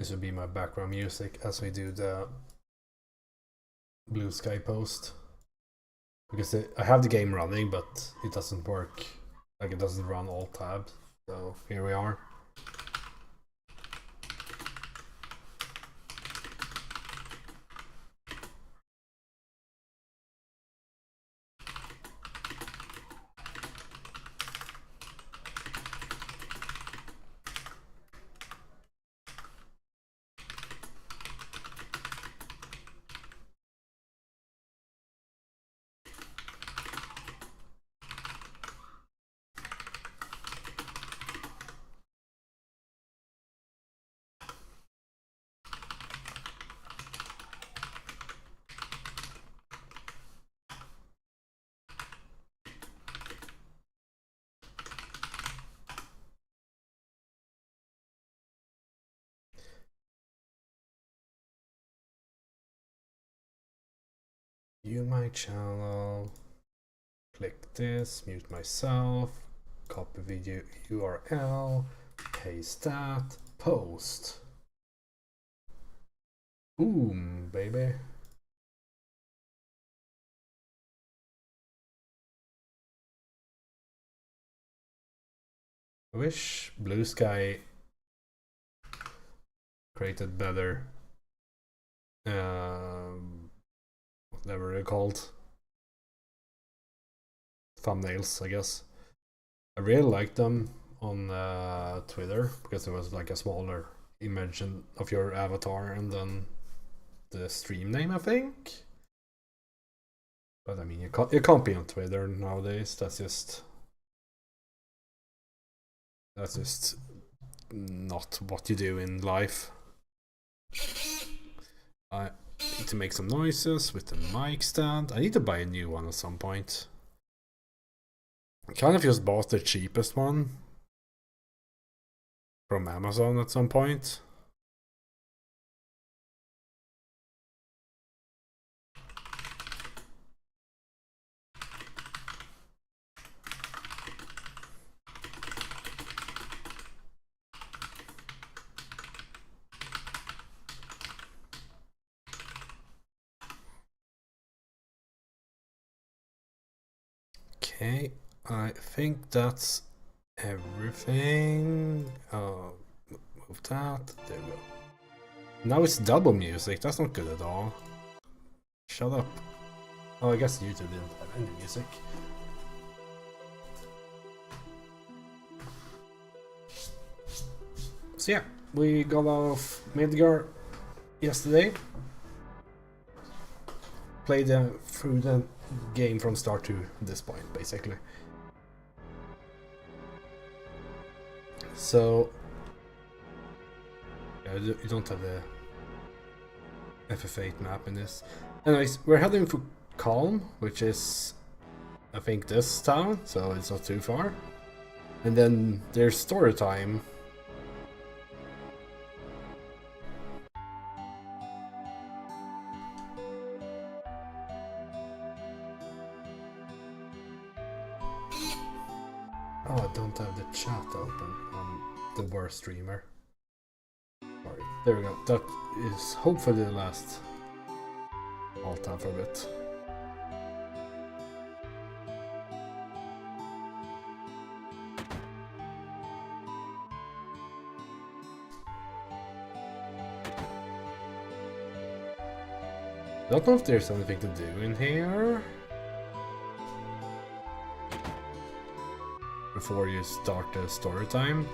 This will be my background music as we do the Blue Sky post. Because I have the game running, but it doesn't work. Like, it doesn't run all tabs. So here we are. View my channel, click this, mute myself, copy video URL, paste that, post. Boom, baby. I wish Blue Sky created better whatever they're called, thumbnails, I guess. I really liked them on Twitter because it was like a smaller image of your avatar and then the stream name, I think. But I mean, you can't be on Twitter nowadays. That's just not what you do in life. I need to make some noises with the mic stand. I need to buy a new one at some point. I kind of just bought the cheapest one from Amazon at some point. Okay, I think that's everything. Move that. There we go. Now it's double music. That's not good at all. Shut up. Oh, I guess YouTube didn't have any music. So yeah, we got off Midgar yesterday. Played through the game from start to this point, basically. So yeah, you don't have the FF8 map in this. Anyways, we're heading for Calm, which is, I think, this town, so it's not too far. And then there's story time. Oh, I don't have the chat open. I'm the worst streamer. Sorry. There we go. That is hopefully the last alt tab for a bit. I don't know if there's anything to do in here before you start the story time.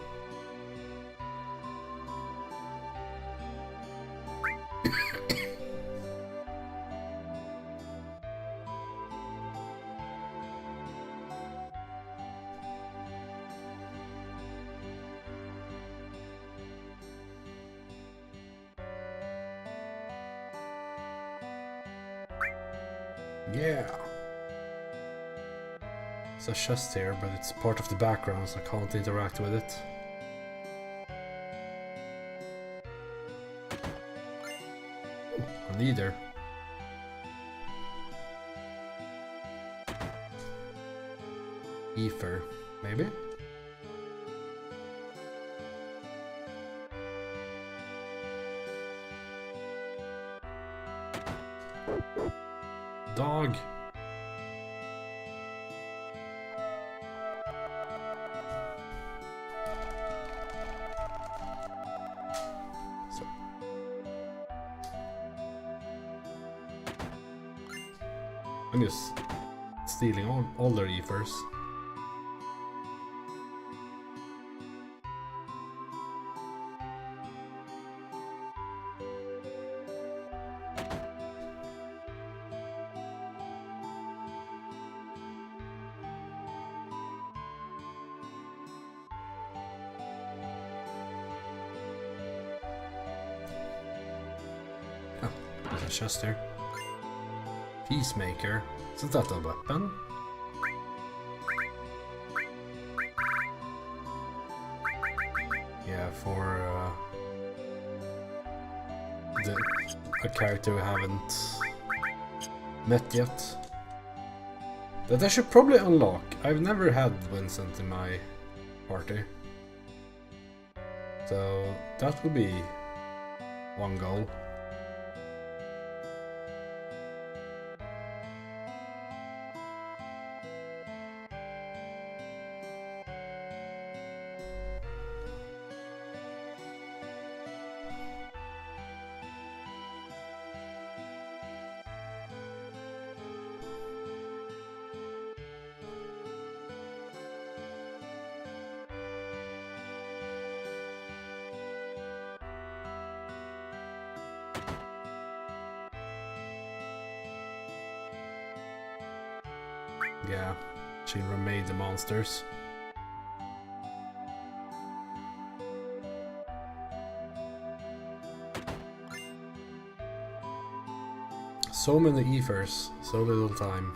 Yeah. It's a chest here, but it's part of the background, so I can't interact with it. Ooh, a leader. Ether, maybe? Dog. So. I'm just stealing all their ethers. There's a chest there. Peacemaker. Isn't that a weapon? Yeah, for a character we haven't met yet. That I should probably unlock. I've never had Vincent in my party. So that would be one goal. Yeah, she remade the monsters. So many ethers, so little time.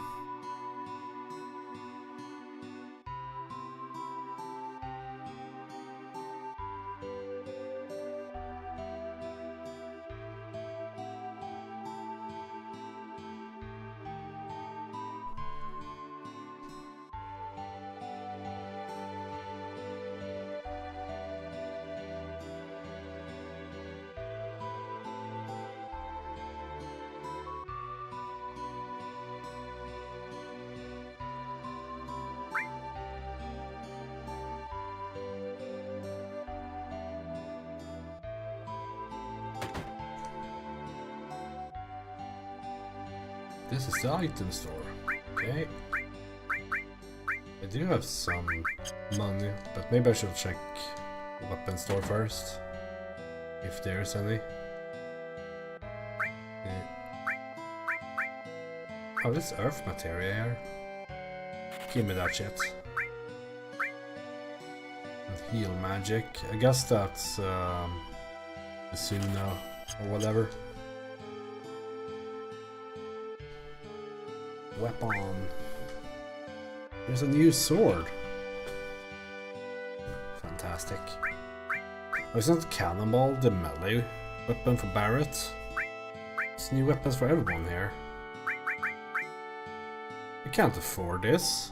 This is the item store. Okay. I do have some money, but maybe I should check the weapon store first. If there's any. Yeah. Oh, this is earth material here. Give me that shit. And heal magic. I guess that's Asuna or whatever. Weapon. There's a new sword. Fantastic. Oh, isn't Cannonball the melee weapon for Barret? There's new weapons for everyone here. I can't afford this.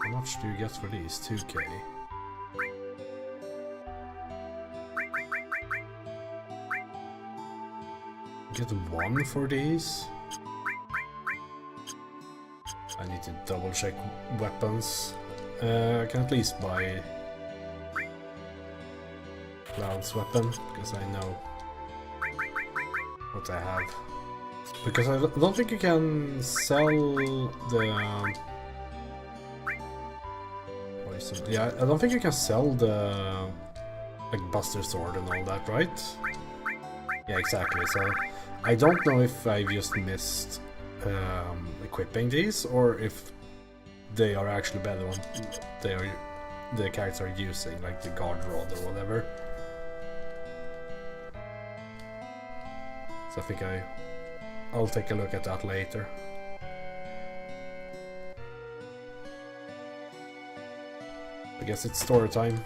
How much do you get for these? 2k. Get 1 for these. I need to double check weapons. I can at least buy Cloud's weapon because I know what I have. Because I don't think you can sell the yeah, I don't think you can sell the like Buster Sword and all that, right? Yeah, exactly. So I don't know if I just missed equipping these or if they are actually better when the characters are using, like the guard rod or whatever. So I think I'll take a look at that later. I guess it's story time.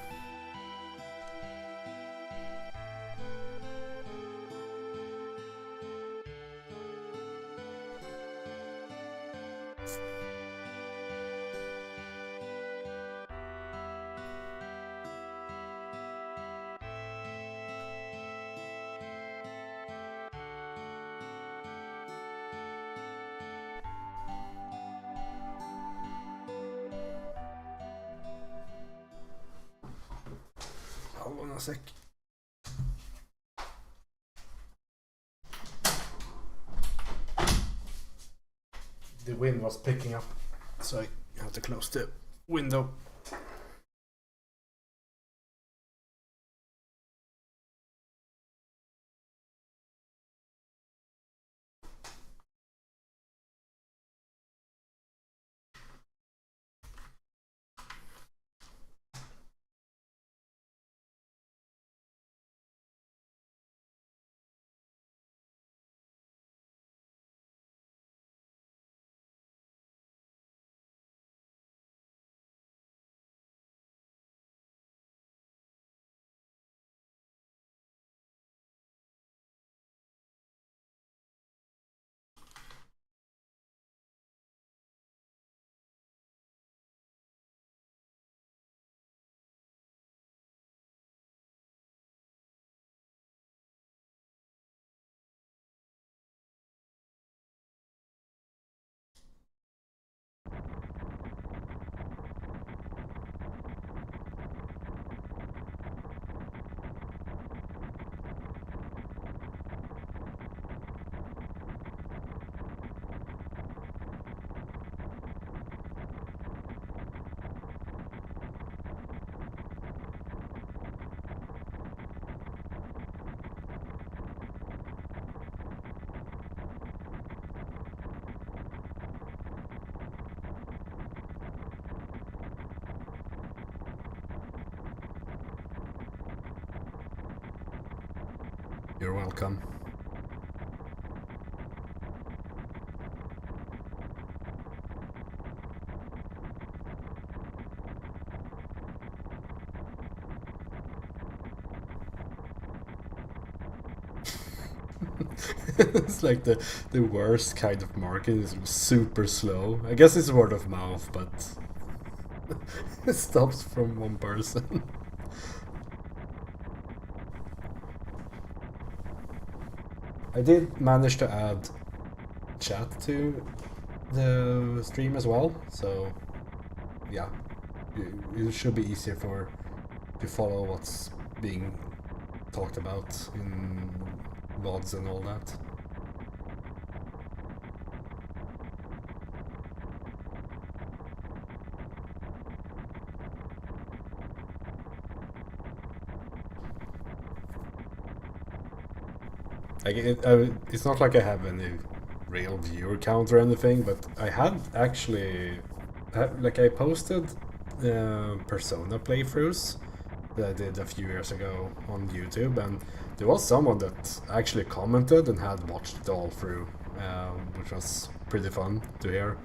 on a sec. The wind was picking up, so I have to close the window. You're welcome. It's like the worst kind of marketing. Is super slow. I guess it's word of mouth, but it stops from one person. I did manage to add chat to the stream as well, so yeah, it should be easier to follow what's being talked about in VODs and all that. Like it's not like I have any real viewer count or anything, but I had actually, like I posted Persona playthroughs that I did a few years ago on YouTube, and there was someone that actually commented and had watched it all through, which was pretty fun to hear.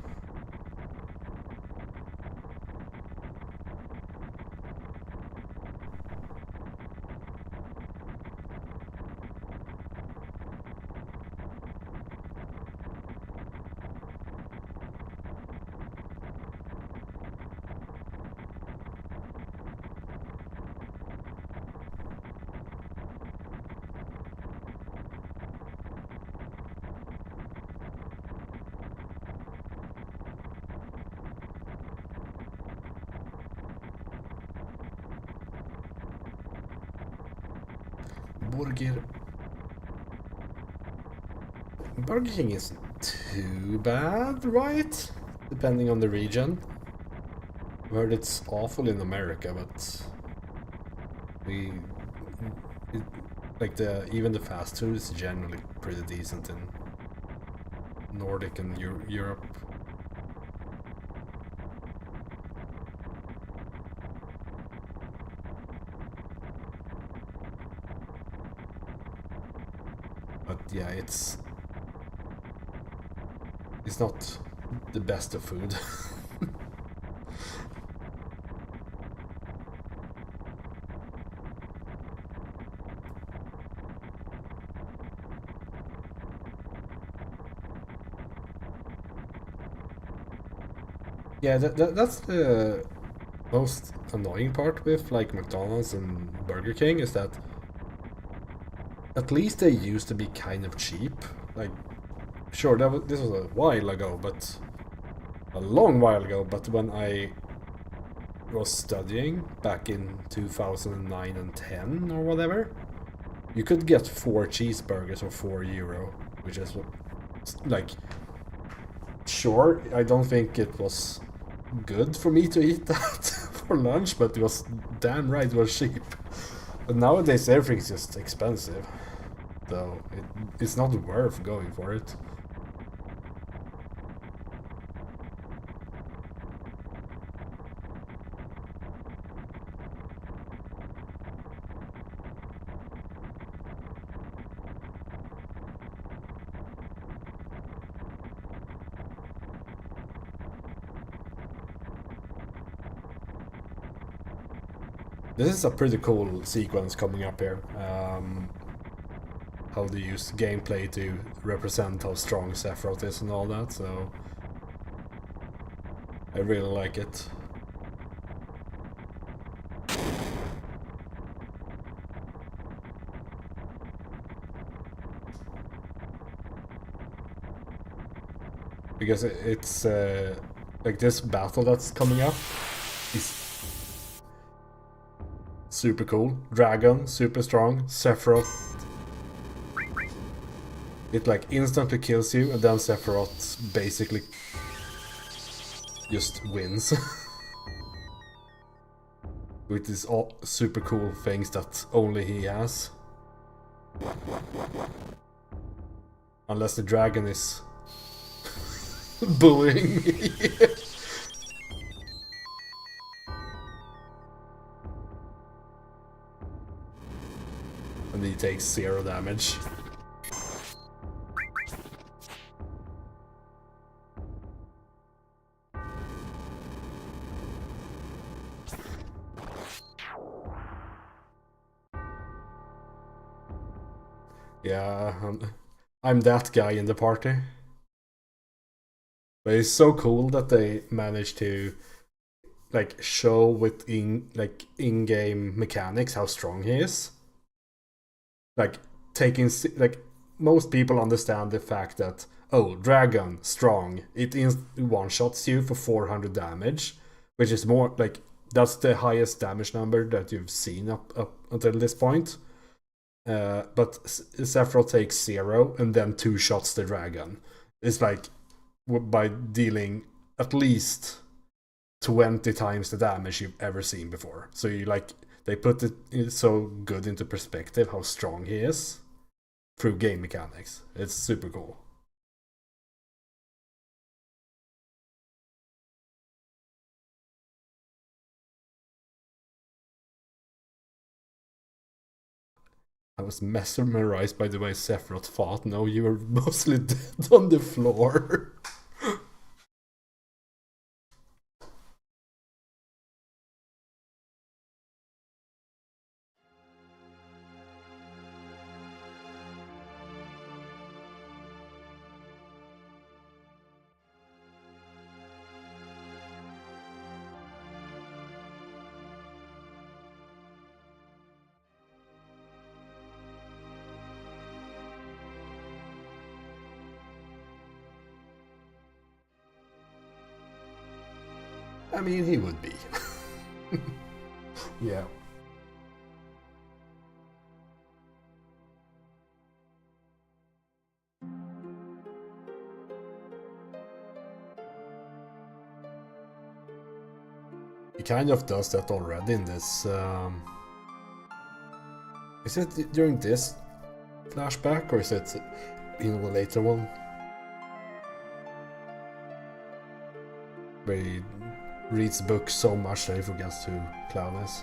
Burger King isn't too bad, right? Depending on the region. I've heard it's awful in America, but we it, like even the fast food is generally pretty decent in Nordic and Europe. But yeah, it's not the best of food. Yeah, that's the most annoying part with like McDonald's and Burger King is that at least they used to be kind of cheap. Like, sure, this was a while ago, but a long while ago. But when I was studying back in 2009 and 10 or whatever, you could get 4 cheeseburgers for €4, which is like, sure, I don't think it was good for me to eat that for lunch, but it was damn right it was cheap. But nowadays everything's just expensive, so it's not worth going for it. This is a pretty cool sequence coming up here. How they use gameplay to represent how strong Sephiroth is and all that, so I really like it. Because it's like this battle that's coming up is super cool. Dragon, super strong. Sephiroth, it like instantly kills you, and then Sephiroth basically just wins. With these all super cool things that only he has. Unless the dragon is bullying me. And he takes 0 damage. Yeah, I'm that guy in the party. But it's so cool that they managed to like show within like in-game mechanics how strong he is. Like taking like most people understand the fact that, oh, dragon strong, it one shots you for 400 damage, which is more like that's the highest damage number that you've seen up until this point. But Sephiroth takes 0 and then 2 shots the dragon. It's like by dealing at least 20 times the damage you've ever seen before. So you like they put it so good into perspective how strong he is through game mechanics. It's super cool. I was mesmerized by the way Sephiroth fought. No, you were mostly dead on the floor. I mean, he would be. Yeah. He kind of does that already in this. Is it during this flashback or is it in a later one? Where he reads books so much that he forgets who Cloud is.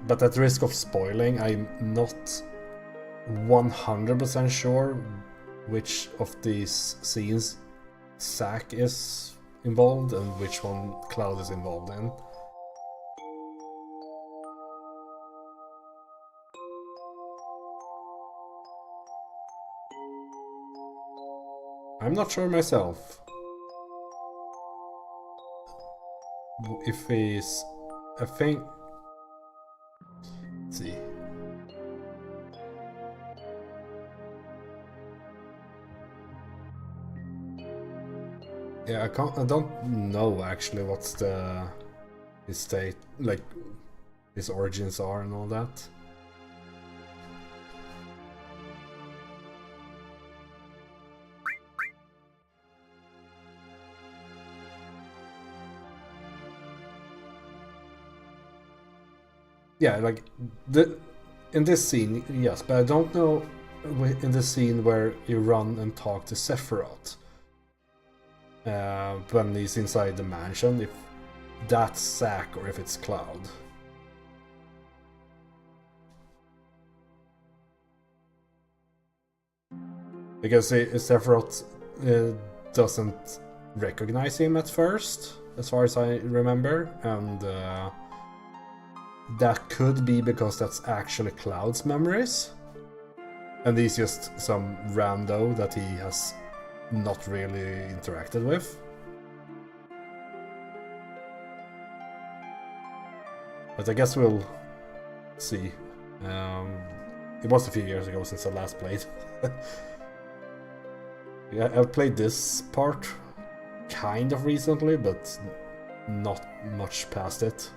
But at risk of spoiling, I'm not 100% sure which of these scenes Zack is involved and which one Cloud is involved in. I'm not sure myself. If he's... I think... Let's see. Yeah, I don't know actually what's his state, like his origins are and all that. Yeah, like in this scene, yes, but I don't know in the scene where you run and talk to Sephiroth when he's inside the mansion, if that's Zack or if it's Cloud. Because Sephiroth doesn't recognize him at first, as far as I remember, and that could be because that's actually Cloud's memories. And he's just some rando that he has not really interacted with. But I guess we'll see. It was a few years ago since I last played. Yeah, I've played this part kind of recently, but not much past it.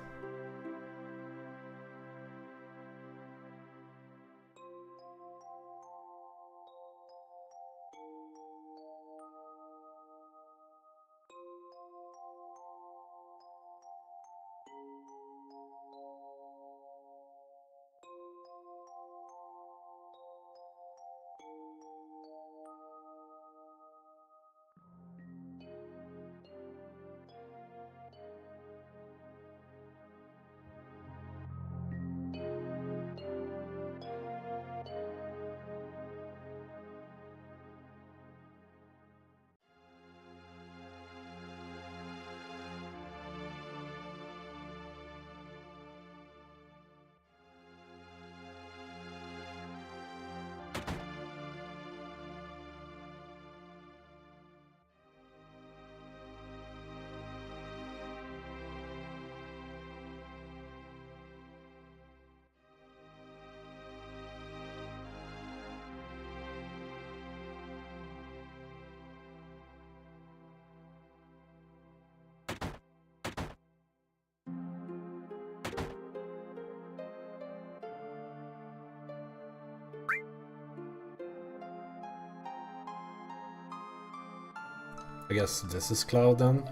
I guess this is Cloud then.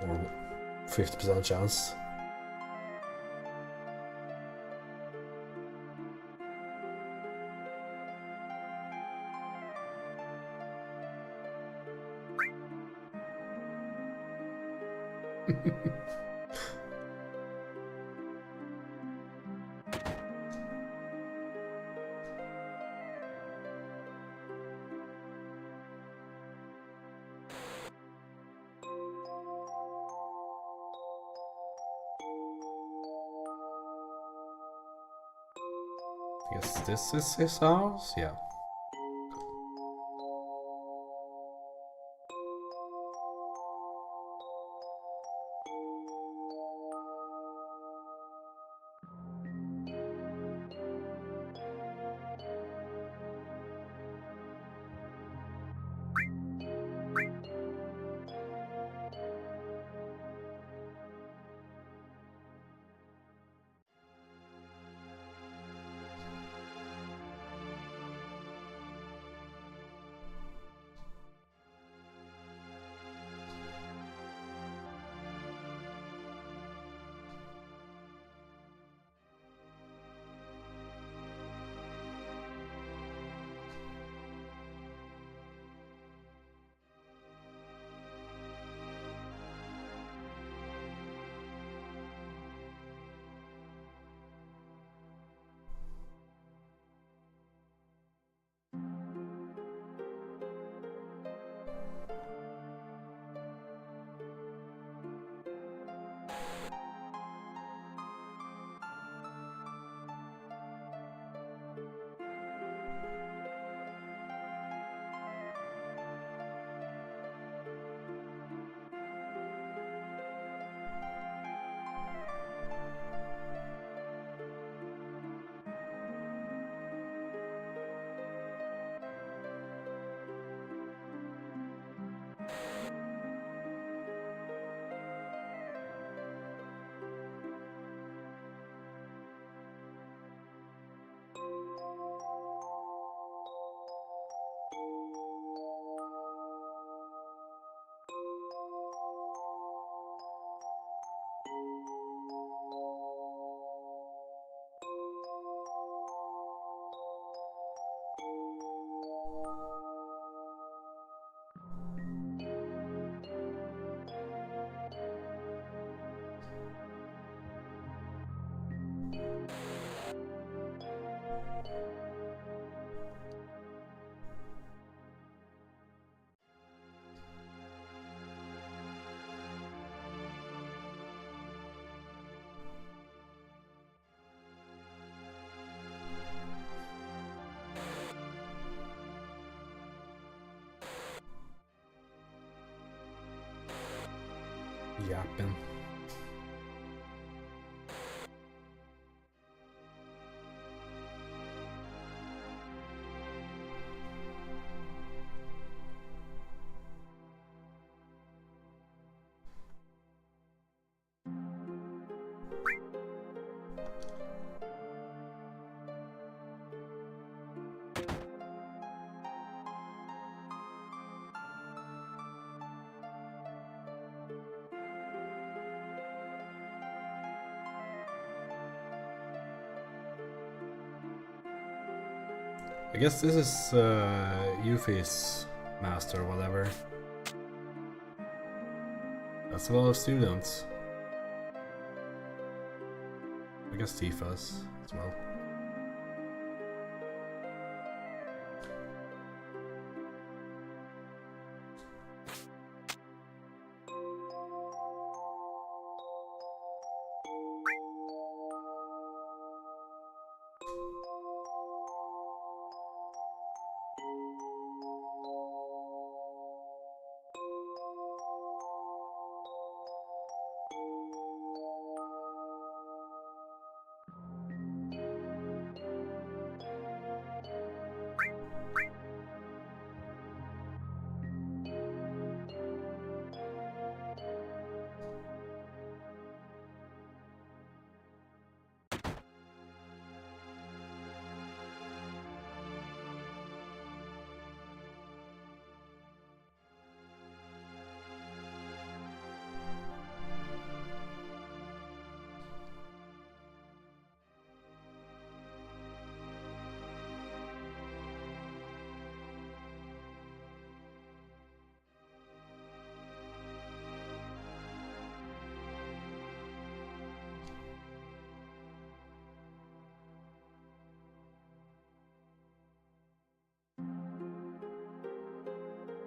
Or 50% chance. I guess this is his house? Yeah. Yapping. I guess this is Yuffie's master or whatever. That's a lot of students. I guess Tifa's as well.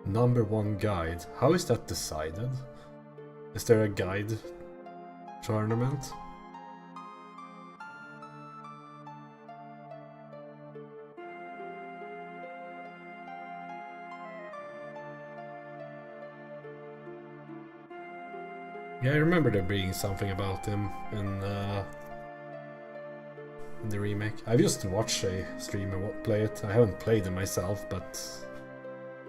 #1 guide. How is that decided? Is there a guide tournament? Yeah, I remember there being something about him in the remake. I've just watched a streamer play it. I haven't played it myself, but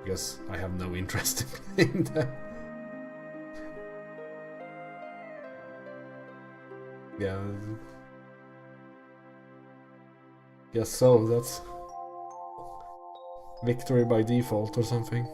I guess I have no interest in playing them. Yeah. Guess so, that's victory by default or something.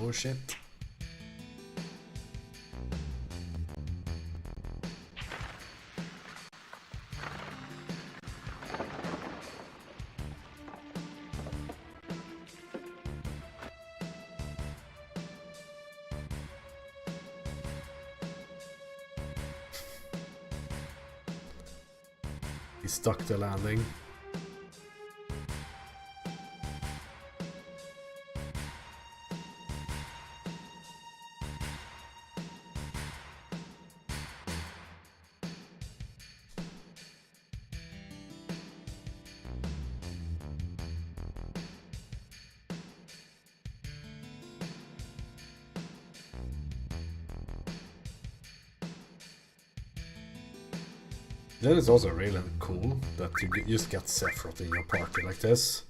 Oh shit. He stuck the landing. Then it's also really cool that you just get Sephiroth in your party like this.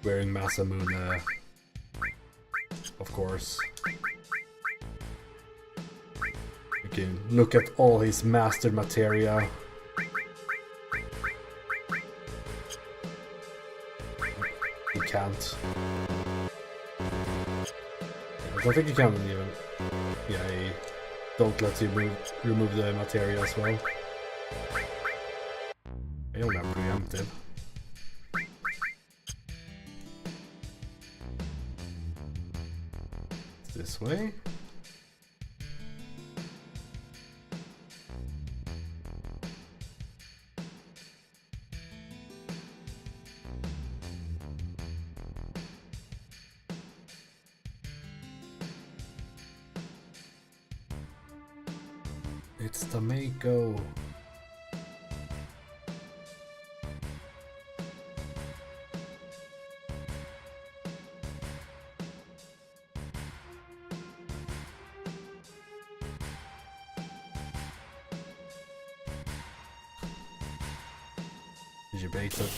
Wearing Masamune, of course. You can look at all his mastered materia. You can't. I don't think you can even. Yeah, he don't let you remove the materia as well. I don't have preemptive. This way. It's the Mako. Did you bait it?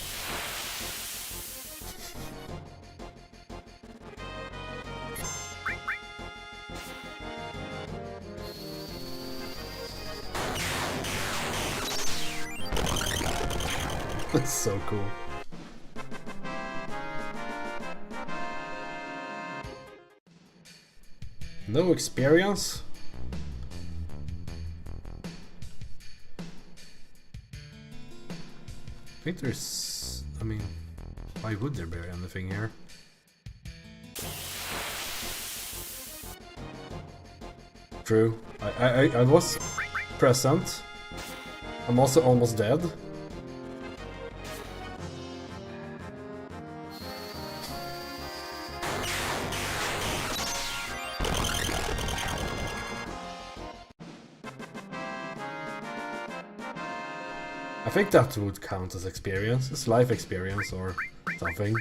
That's so cool. No experience? I think there's... I mean, why would there be anything here? True. I was present. I'm also almost dead. I think that would count as experience. It's life experience or something.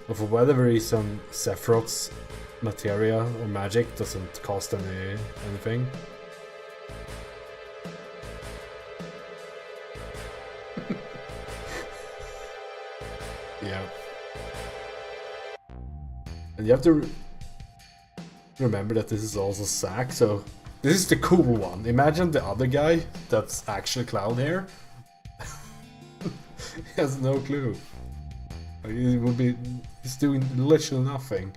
But for whatever reason, Sephiroth's materia or magic doesn't cost anything. Yeah. And you have to remember that this is also Zack, so this is the cool one. Imagine the other guy that's actually Cloud here. He has no clue. He's doing literally nothing.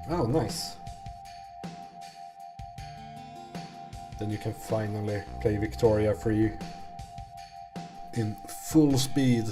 Oh, nice. Then you can finally play Victoria free in full speed.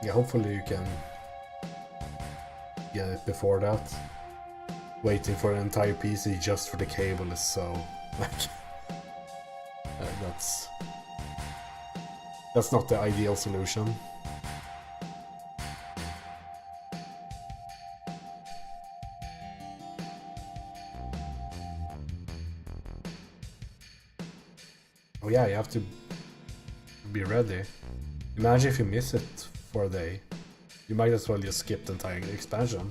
Yeah, hopefully you can get it before that. Waiting for an entire PC just for the cable is so like that's not the ideal solution. Oh yeah, you have to be ready. Imagine if you miss it for a day. You might as well just skip the entire expansion.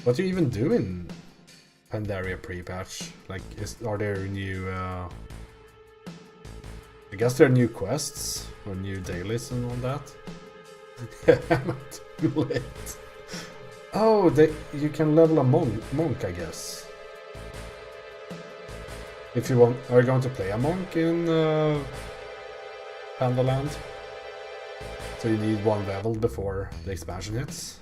What do you even do in Pandaria pre-patch? Like, are there new... I guess there are new quests, or new dailies and all that? I'm too late. Oh, you can level a monk, I guess. If you want... Are you going to play a monk in Pandaland? So you need one level before the expansion hits?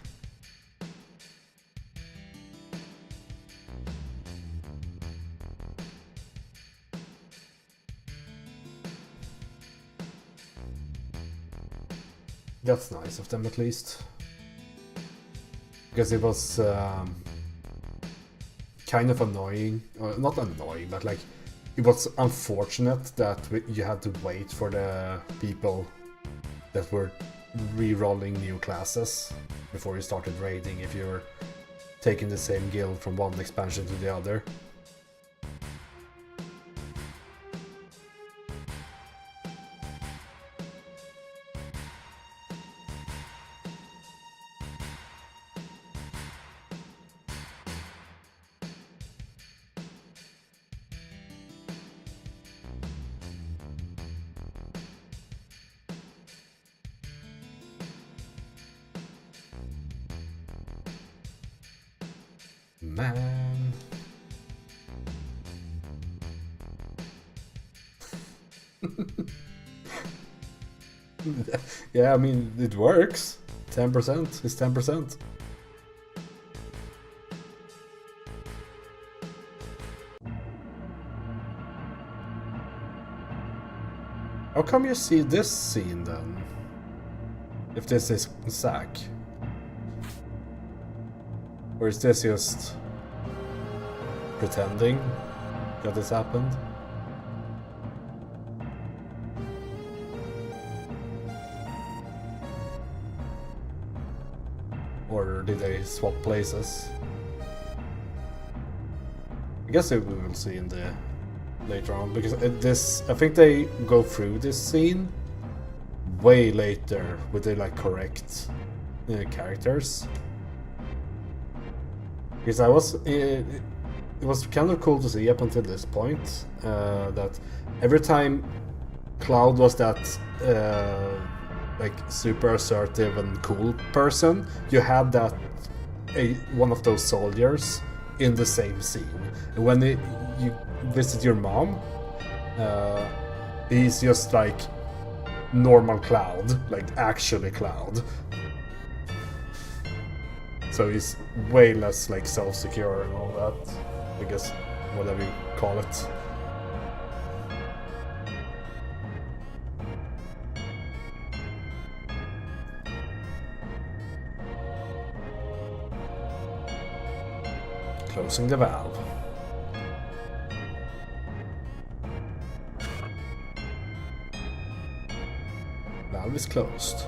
That's nice of them, at least. Because it was kind of annoying, not annoying, but like it was unfortunate that you had to wait for the people that were re-rolling new classes before you started raiding if you were taking the same guild from one expansion to the other. Man. Yeah, I mean, it works. 10% is 10%. How come you see this scene then? If this is Zack? Or is this just pretending that this happened? Or did they swap places? I guess we will see in the later on, because I think they go through this scene way later with the like correct characters. Because it was kind of cool to see up until this point that every time Cloud was that like super assertive and cool person, you had that one of those soldiers in the same scene. And when you visit your mom, he's just like normal Cloud, like actually Cloud. So he's way less like self-secure and all that. I guess whatever you call it. Closing the valve. Valve is closed.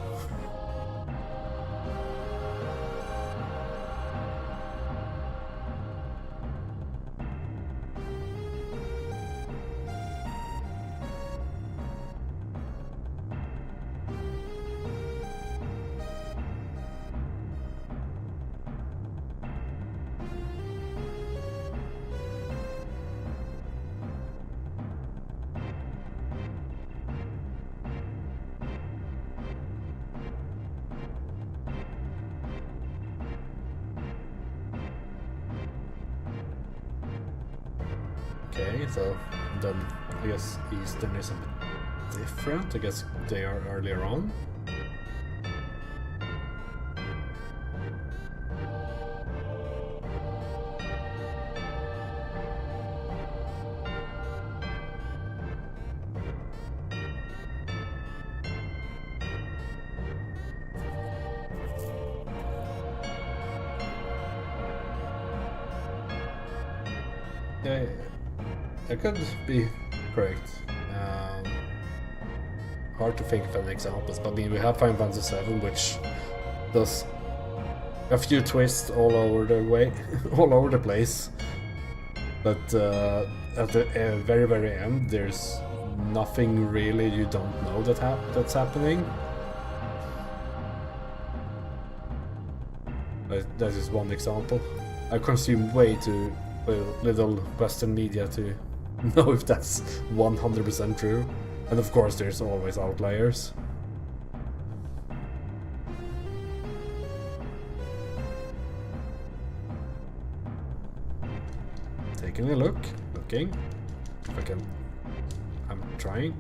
Okay, so then I guess Eastern is a bit different. I guess they are earlier on. Yeah, that could be correct. Um, Hard to think of any examples, but I mean, we have Final Fantasy VII, which does a few twists all over the way, all over the place. But at the very, very end, there's nothing really you don't know that's happening. That is one example. I consume way too little Western media to know if that's 100% true. And of course, there's always outliers. Taking a look, looking. If I can. I'm trying.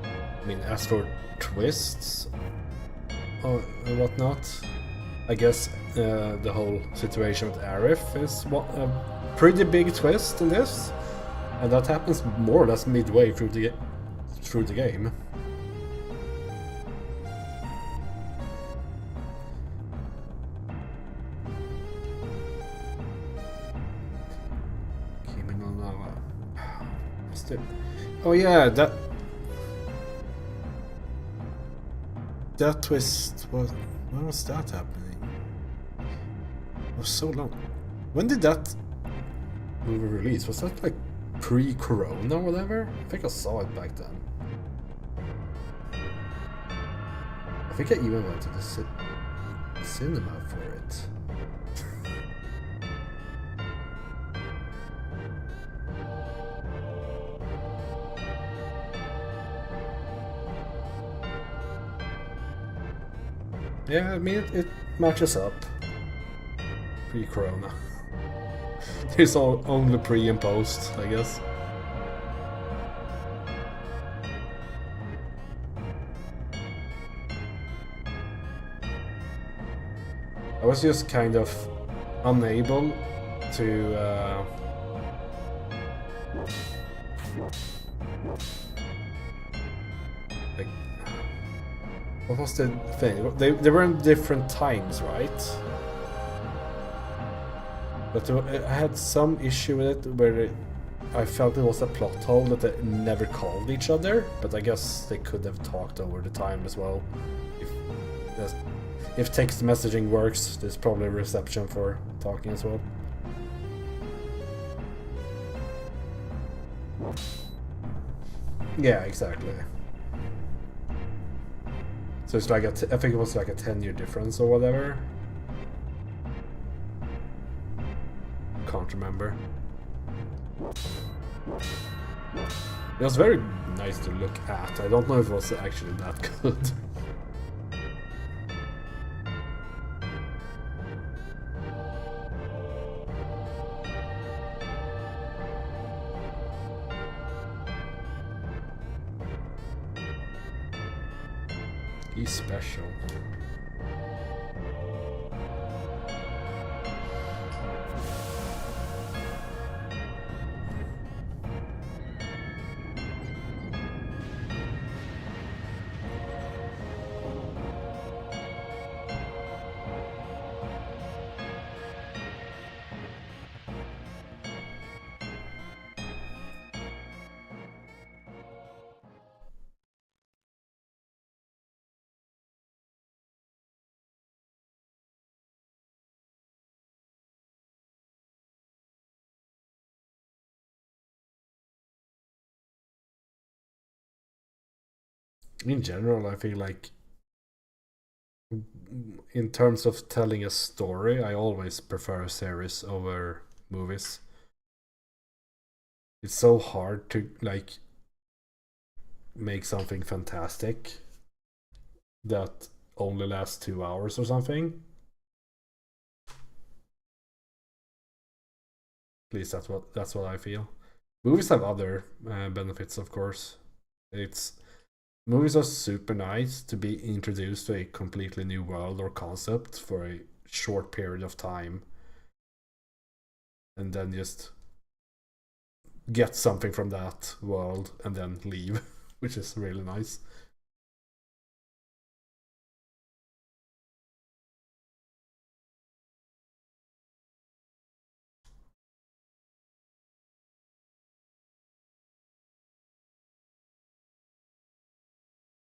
I mean, as for twists or whatnot, I guess the whole situation with Arif is a pretty big twist in this, and that happens more or less midway through the game. Oh yeah, that twist was. When was that happening? It was so long. When did that movie release? Was that like pre-corona or whatever? I think I saw it back then. I think I even went to the cinema for it. Yeah, I mean, it matches up. Pre-corona. There's only pre and post, I guess. I was just kind of unable to like, what was the thing? They were in different times, right? But I had some issue with it where I felt it was a plot hole that they never called each other, but I guess they could have talked over the time as well. If text messaging works, there's probably a reception for talking as well. Yeah, exactly. So it's like I think it was like a 10-year difference or whatever. Can't remember. It was very nice to look at. I don't know if it was actually that good. He's special. In general, I feel like in terms of telling a story, I always prefer a series over movies. It's so hard to like make something fantastic that only lasts 2 hours or something. At least that's what I feel. Movies have other benefits, of course. It's movies are super nice to be introduced to a completely new world or concept for a short period of time, and then just get something from that world and then leave, which is really nice.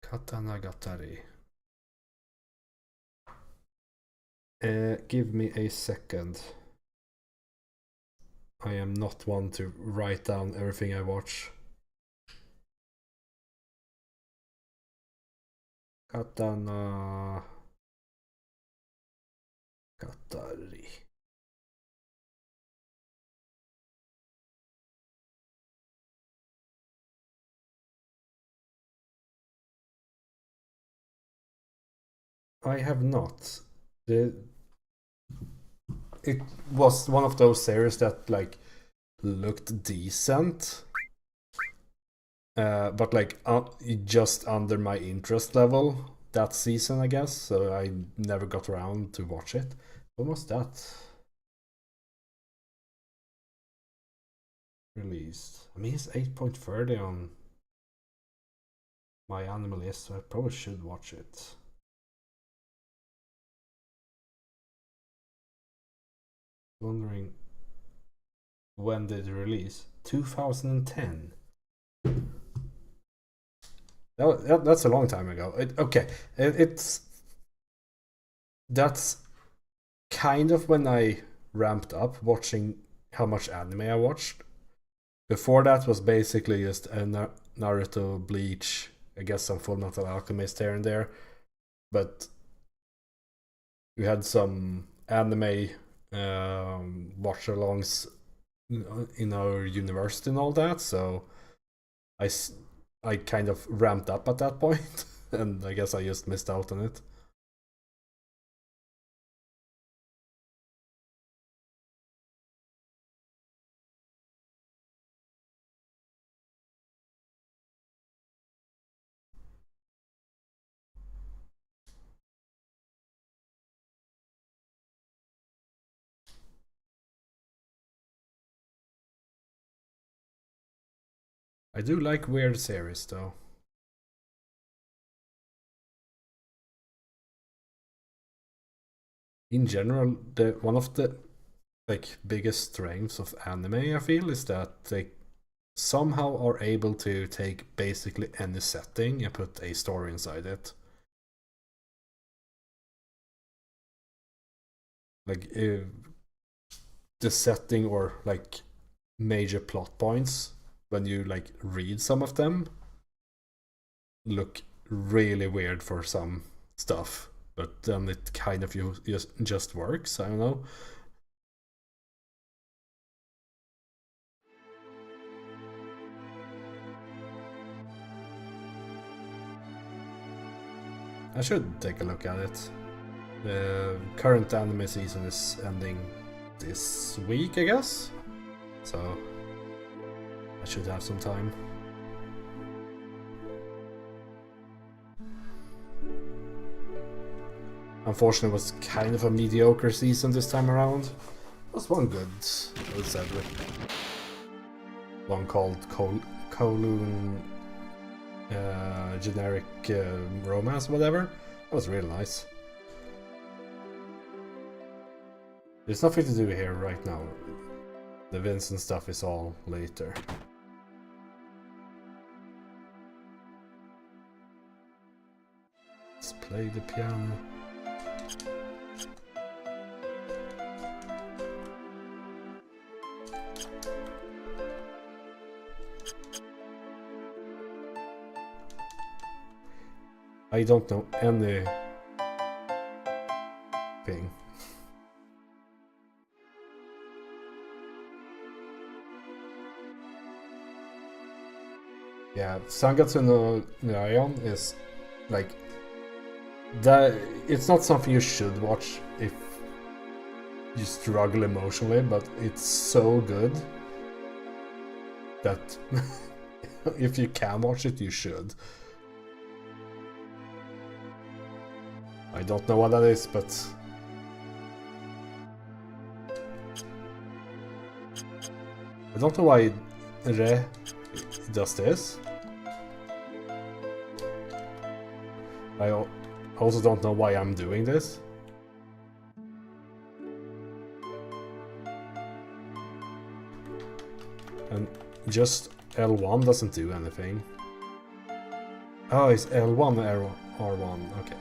Katanagatari. Give me a second. I am not one to write down everything I watch. Katana Gatari. I have not. It was one of those series that like looked decent, but like just under my interest level that season, I guess. So I never got around to watch it. When was that released? I mean, it's 8.30 on my anime list, so I probably should watch it. Wondering when did it release? 2010. That's a long time ago. It's that's kind of when I ramped up watching how much anime I watched. Before that was basically just a Naruto, Bleach, I guess some Full Metal Alchemist here and there, but we had some anime watch-alongs in our university and all that, so I I kind of ramped up at that point, and I guess I just missed out on it. I do like weird series though. In general, the one of the like biggest strengths of anime I feel is that they somehow are able to take basically any setting and put a story inside it. Like the setting or like major plot points when you like read some of them look really weird for some stuff, but then it kind of just works. I don't know. I should take a look at it. The current anime season is ending this week, I guess. So I should have some time. Unfortunately, it was kind of a mediocre season this time around. There was one good, I would say. One called Kowloon Generic Romance, whatever. That was really nice. There's nothing to do here right now. The Vincent stuff is all later. Let's play the piano. I don't know anything. Yeah, Sangatsu no Lion is like that. It's not something you should watch if you struggle emotionally, but it's so good that if you can watch it, you should. I don't know what that is, but I don't know why Re does this. I also don't know why I'm doing this. And just L1 doesn't do anything. Oh, it's L1 R1, okay.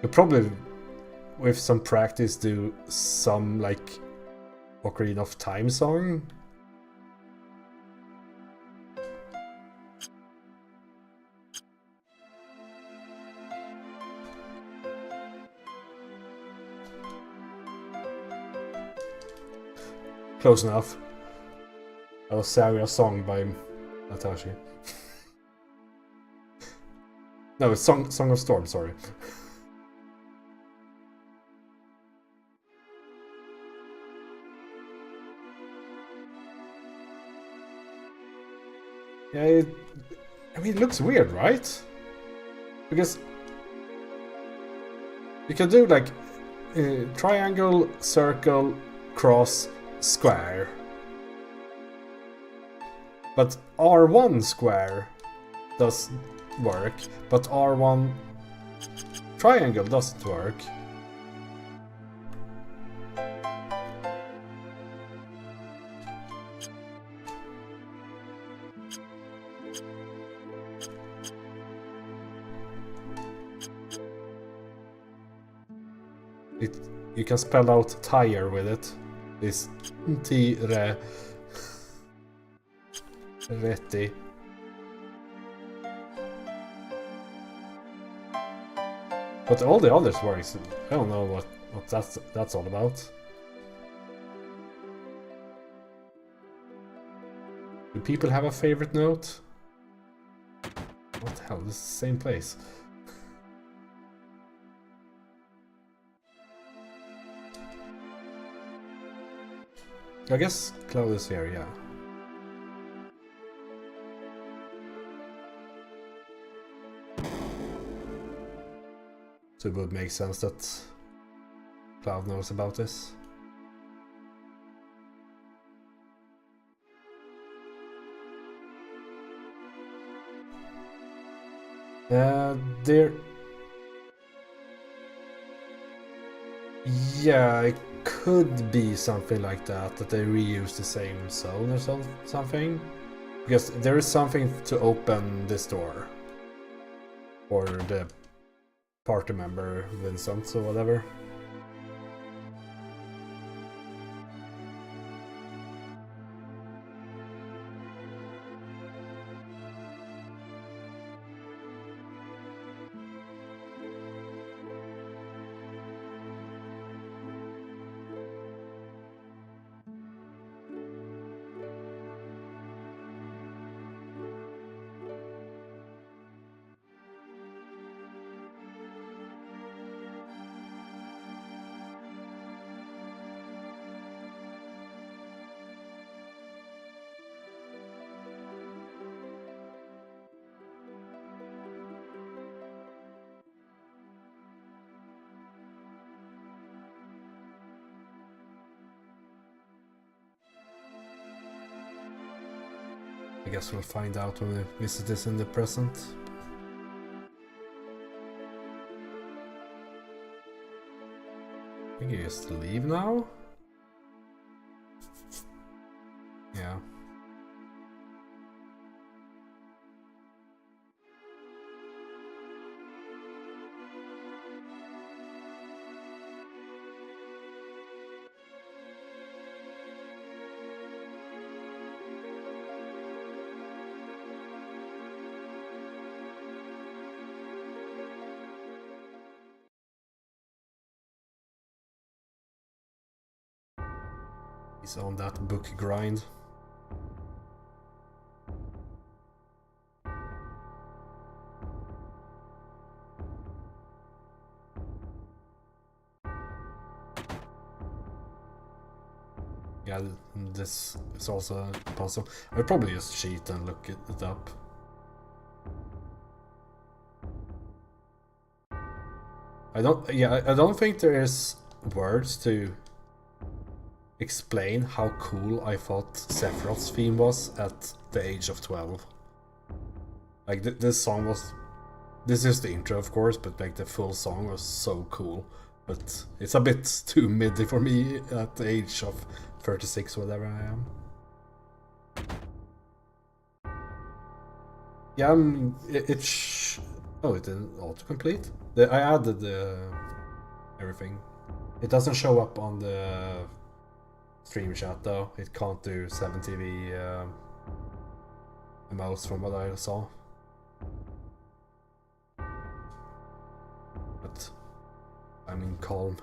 You probably, with some practice, do some like Ocarina of Time song. Close enough. That was Saria song by Natashi. No, it's Song of Storm, sorry. Yeah, I mean, it looks weird, right? Because you can do like triangle, circle, cross, square. But R1 square does work, but R1 triangle doesn't work. You can spell out tire with it. This T-re. Retti. But all the others works. I don't know what that's all about. Do people have a favorite note? What the hell? This is the same place. I guess Cloud is here, yeah. So it would make sense that Cloud knows about this. There... Yeah, it could be something like that they reuse the same zone or something. Because there is something to open this door. Or the party member Vincent or whatever. I guess we'll find out when we visit this in the present. I think he has to leave now? Yeah. He's on that book grind. Yeah, this is also a puzzle. I'll probably just cheat and look it up. I don't think there is words to explain how cool I thought Sephiroth's theme was at the age of 12. Like, this song was... This is the intro, of course, but like the full song was so cool. But it's a bit too MIDI for me at the age of 36, whatever I am. Yeah, oh, it didn't autocomplete? I added everything. It doesn't show up on the stream chat though. It can't do 7TV emotes from what I saw. But I'm in calm.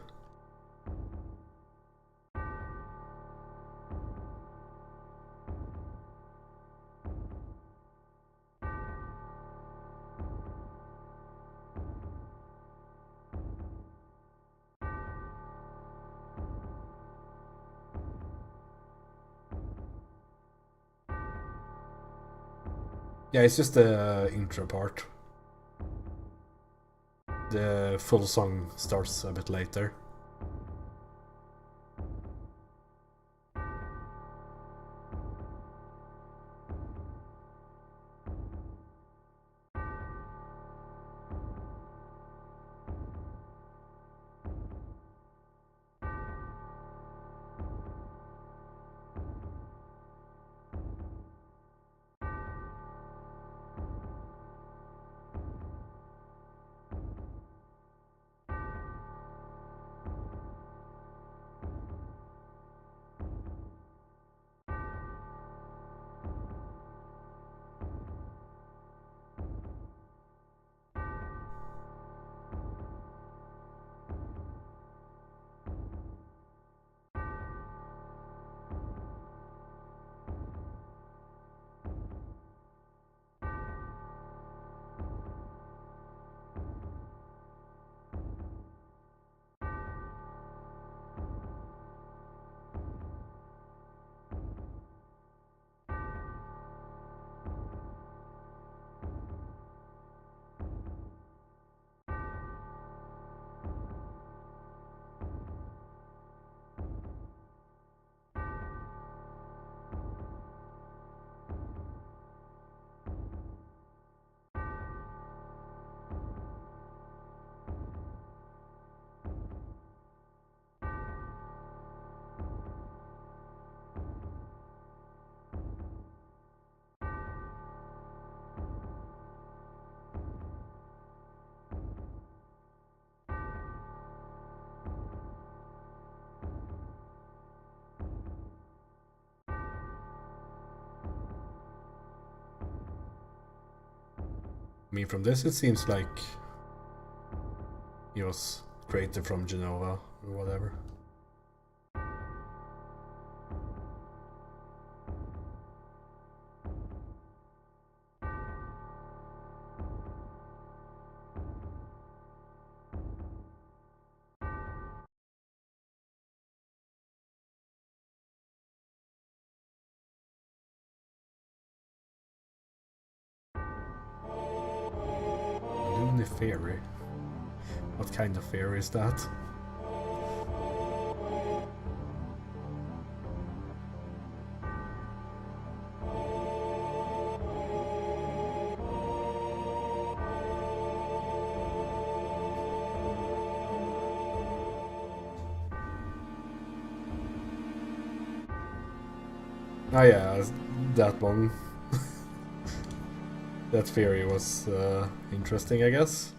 Yeah, it's just the intro part. The full song starts a bit later. I mean, from this it seems like he was created from Genova or whatever. Loony Fairy? What kind of fairy is that? Oh yeah, that one. That theory was interesting, I guess.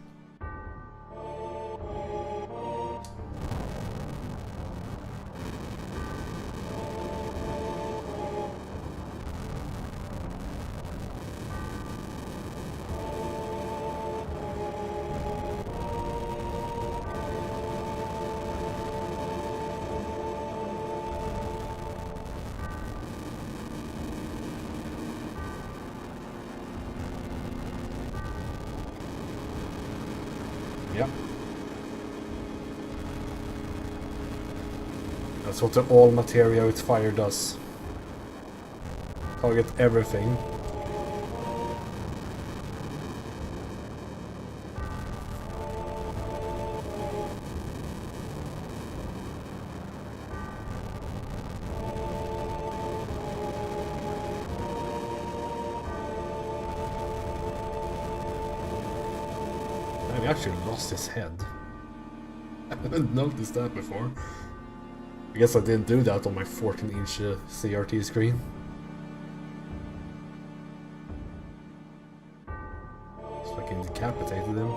Yep. That's what the all materia with fire does. Target everything. He actually lost his head. I haven't noticed that before. I guess I didn't do that on my 14-inch CRT screen. It's like it decapitated him.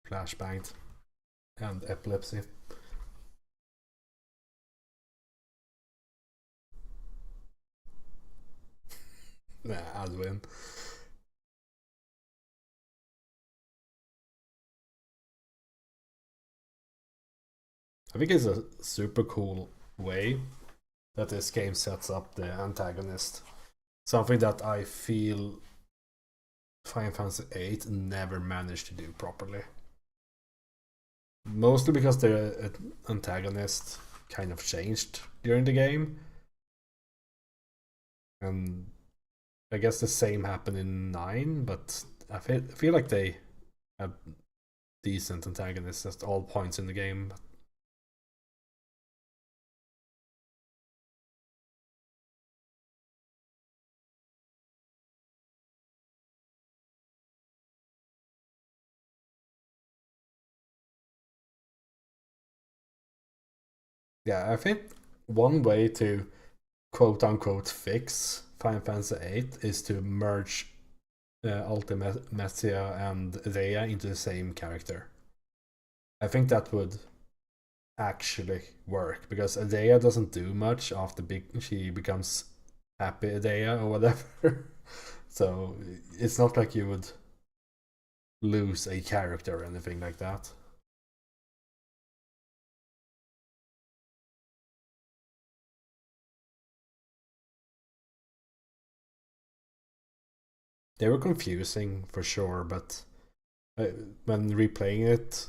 flashbanged, and epilepsy. Nah, I'd win. I think it's a super cool way that this game sets up the antagonist. Something that I feel Final Fantasy VIII never managed to do properly. Mostly because the antagonist kind of changed during the game, and I guess the same happened in 9, but I feel like they had decent antagonists at all points in the game. Yeah, I think one way to quote unquote fix Final Fantasy VIII is to merge Ultimecia and Rhea into the same character. I think that would actually work because Rhea doesn't do much after she becomes happy Rhea or whatever. So it's not like you would lose a character or anything like that. They were confusing for sure, but when replaying it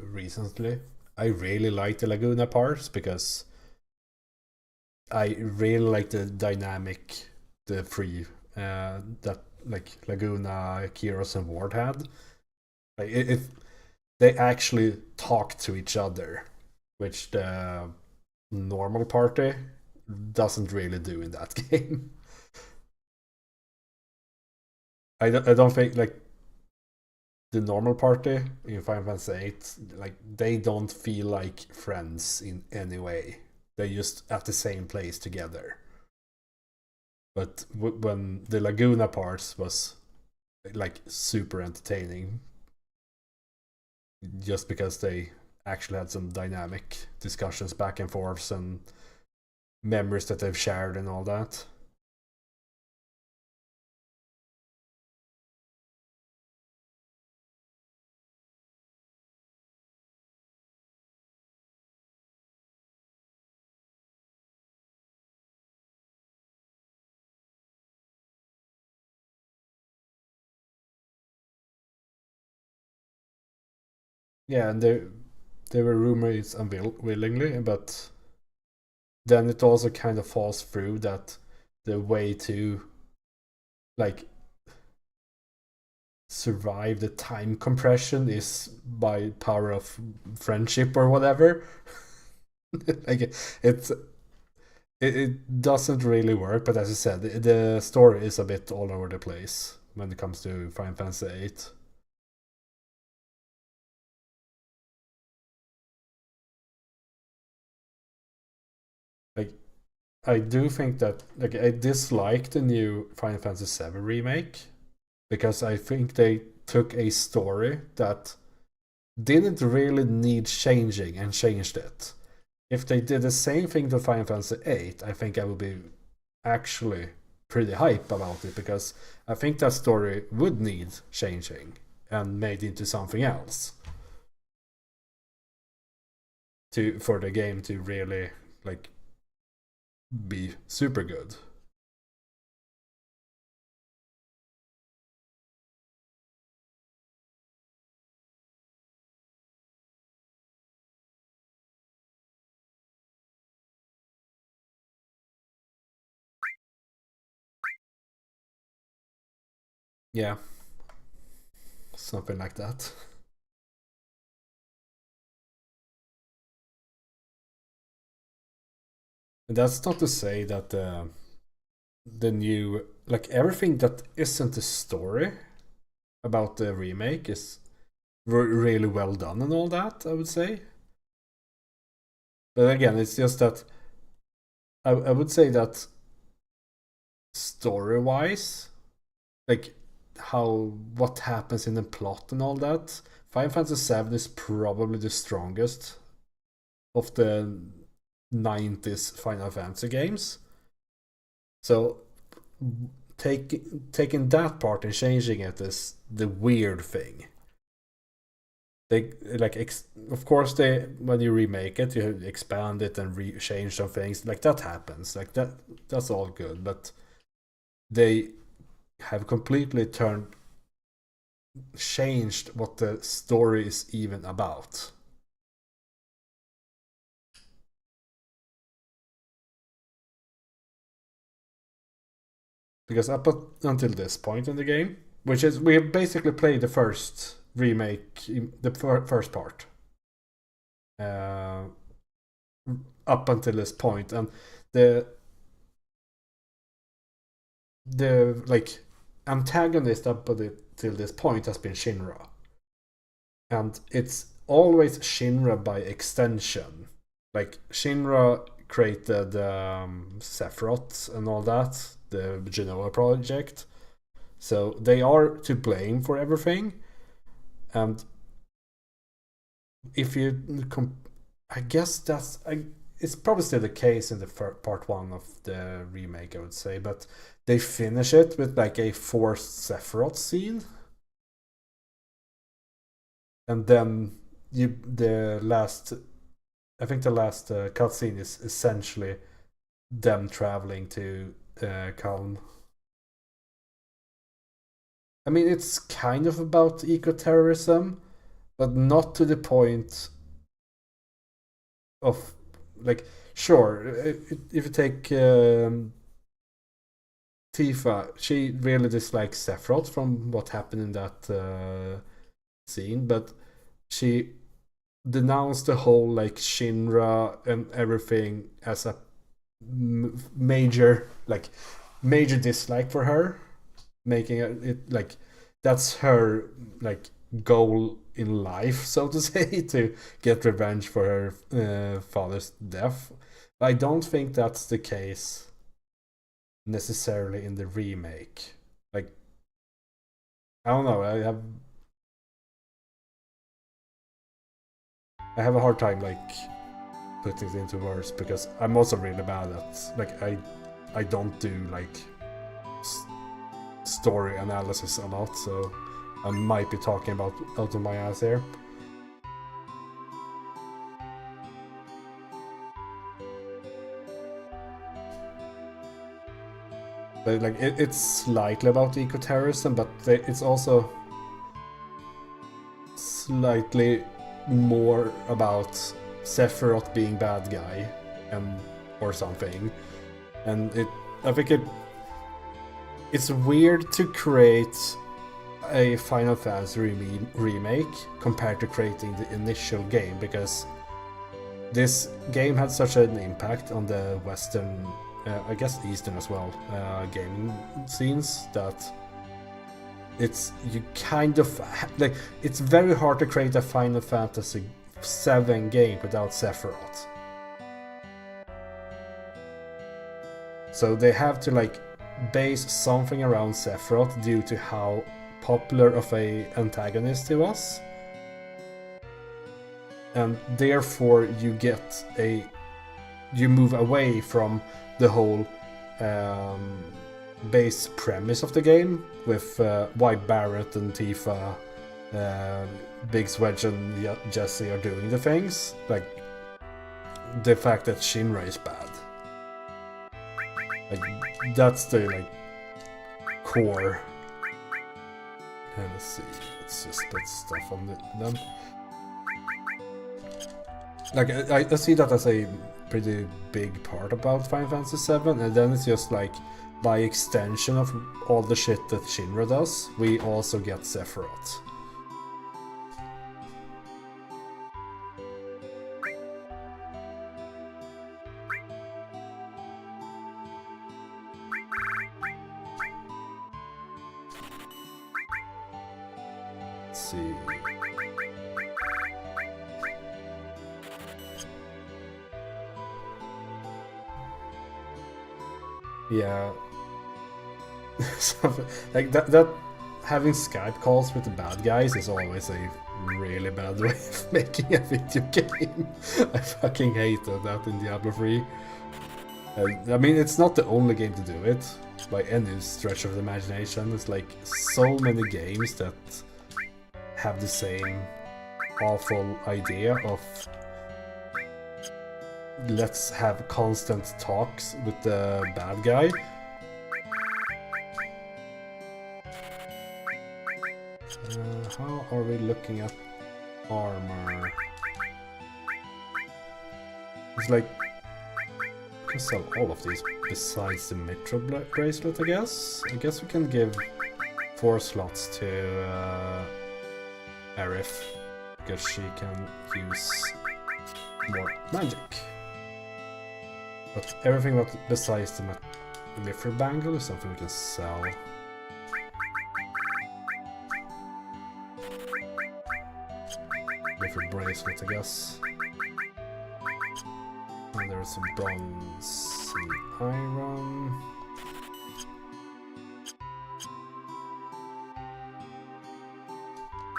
recently, I really like the Laguna parts because I really like the dynamic, the free that like Laguna, Kiros, and Ward had. Like they actually talk to each other, which the normal party doesn't really do in that game. I don't think like the normal party in Final Fantasy VIII, like they don't feel like friends in any way. They're just at the same place together. But when the Laguna parts was like super entertaining, just because they actually had some dynamic discussions back and forths and memories that they've shared and all that. Yeah, and they were roommates unwillingly, but then it also kind of falls through that the way to like survive the time compression is by power of friendship or whatever. Like it doesn't really work, but as I said, the story is a bit all over the place when it comes to Final Fantasy VIII. Like I do think that like I dislike the new Final Fantasy VII remake because I think they took a story that didn't really need changing and changed it. If they did the same thing to Final Fantasy VIII, I think I would be actually pretty hype about it because I think that story would need changing and made into something else to for the game to really like be super good. Yeah, something like that. And that's not to say that the new like everything that isn't a story about the remake is really well done and all that. I would say, but again, it's just that I would say that story wise, like how what happens in the plot and all that Final Fantasy VII is probably the strongest of the 90s Final Fantasy games. So taking that part and changing it is the weird thing. They like of course they when you remake it you expand it and change some things like that happens like that's all good, but they have completely changed what the story is even about. Because up until this point in the game, which is we have basically played the first remake, the first part, uh, up until this point, and the like antagonist up until this point has been Shinra, and it's always Shinra by extension. Like Shinra created Sephiroth and all that, the Genoa project, so they are to blame for everything. And if you I guess it's probably still the case in the part one of the remake, I would say, but they finish it with like a forced Sephiroth scene, and then the last cutscene is essentially them traveling to Calm. I mean, it's kind of about eco-terrorism, but not to the point of like, sure, if you take Tifa, she really dislikes Sephiroth from what happened in that scene, but she denounced the whole like Shinra and everything as a major dislike for her, making it like that's her like goal in life, so to say, to get revenge for her father's death. I don't think that's the case necessarily in the remake. Like, I don't know. I have a hard time like putting it into words because I'm also really bad at like I don't do like story analysis a lot, so I might be talking about out of my ass here. But like it's slightly about eco-terrorism, but it's also slightly more about Sephiroth being bad guy and or something. And I think it's weird to create a Final Fantasy remake compared to creating the initial game, because this game had such an impact on the Western, I guess Eastern as well, gaming scenes, that you kind of like it's very hard to create a Final Fantasy VII game without Sephiroth. So they have to like base something around Sephiroth due to how popular of a antagonist he was, and therefore you move away from the whole base premise of the game with why Barrett and Tifa, Big Swedge and Jesse are doing the things, like the fact that Shinra is bad. Like that's the like core. Let's see, let's just put stuff on them. Like I see that as a pretty big part about Final Fantasy VII, and then it's just like by extension of all the shit that Shinra does, we also get Sephiroth. Let's see. Yeah. Like that having Skype calls with the bad guys is always a really bad way of making a video game. I fucking hated that in Diablo 3. I mean, it's not the only game to do it, by any stretch of the imagination. It's like so many games that have the same awful idea of let's have constant talks with the bad guy. How are we looking at armor? It's like we can sell all of these besides the Metro bracelet, I guess. I guess we can give 4 slots to Arif because she can use more magic. But everything besides the Mithril bangle is something we can sell. Mithril bracelet, I guess. And there's some bronze and iron.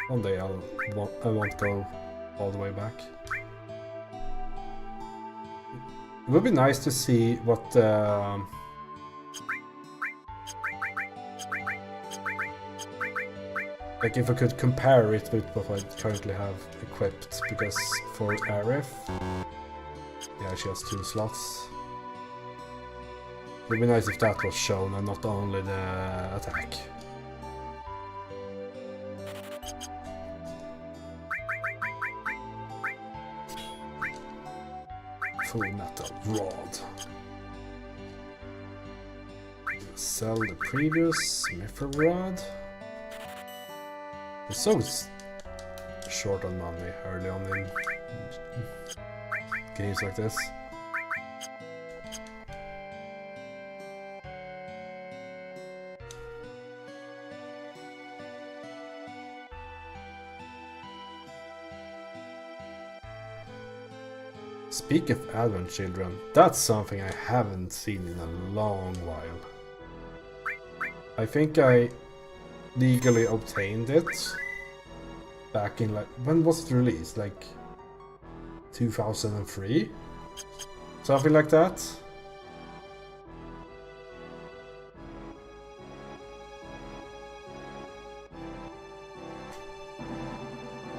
One day I won't go all the way back. It would be nice to see what like if I could compare it with what I currently have equipped, because for Arif, yeah, she has 2 slots. It would be nice if that was shown and not only the attack. Full metal rod. Sell the previous Mithril rod. It's so short on money early on in games like this. Speaking of Advent Children, that's something I haven't seen in a long while. I think I legally obtained it back in, like, when was it released? Like 2003? Something like that?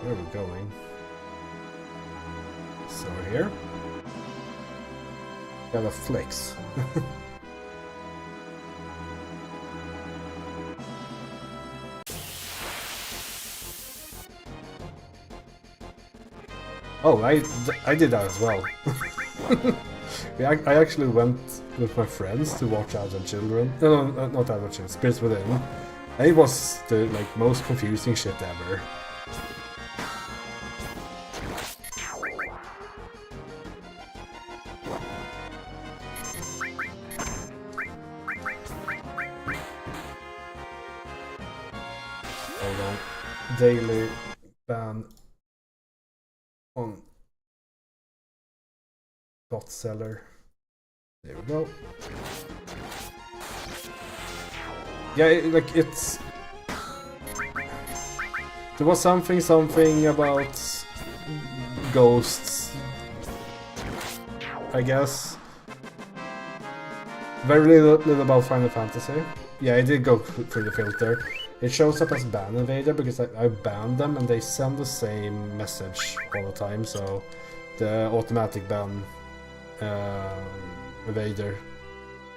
Where are we going? So here we have a flex. Oh, I did that as well. I actually went with my friends to watch Advent Children. No, not Advent Children, Spirits Within. And it was the most confusing shit ever. Hold on. Daily ban on bot seller. There we go. Yeah, it's... There was something about ghosts, I guess. Very little about Final Fantasy. Yeah, I did go through the filter. It shows up as ban invader because I banned them and they send the same message all the time, so the automatic ban invader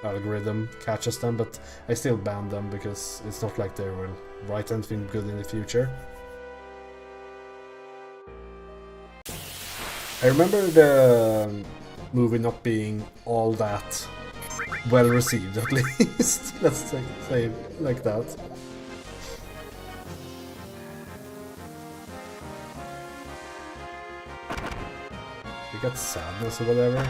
algorithm catches them, but I still ban them because it's not like they will write anything good in the future. I remember the movie not being all that well received, at least. Let's say it like that. You got sadness or whatever.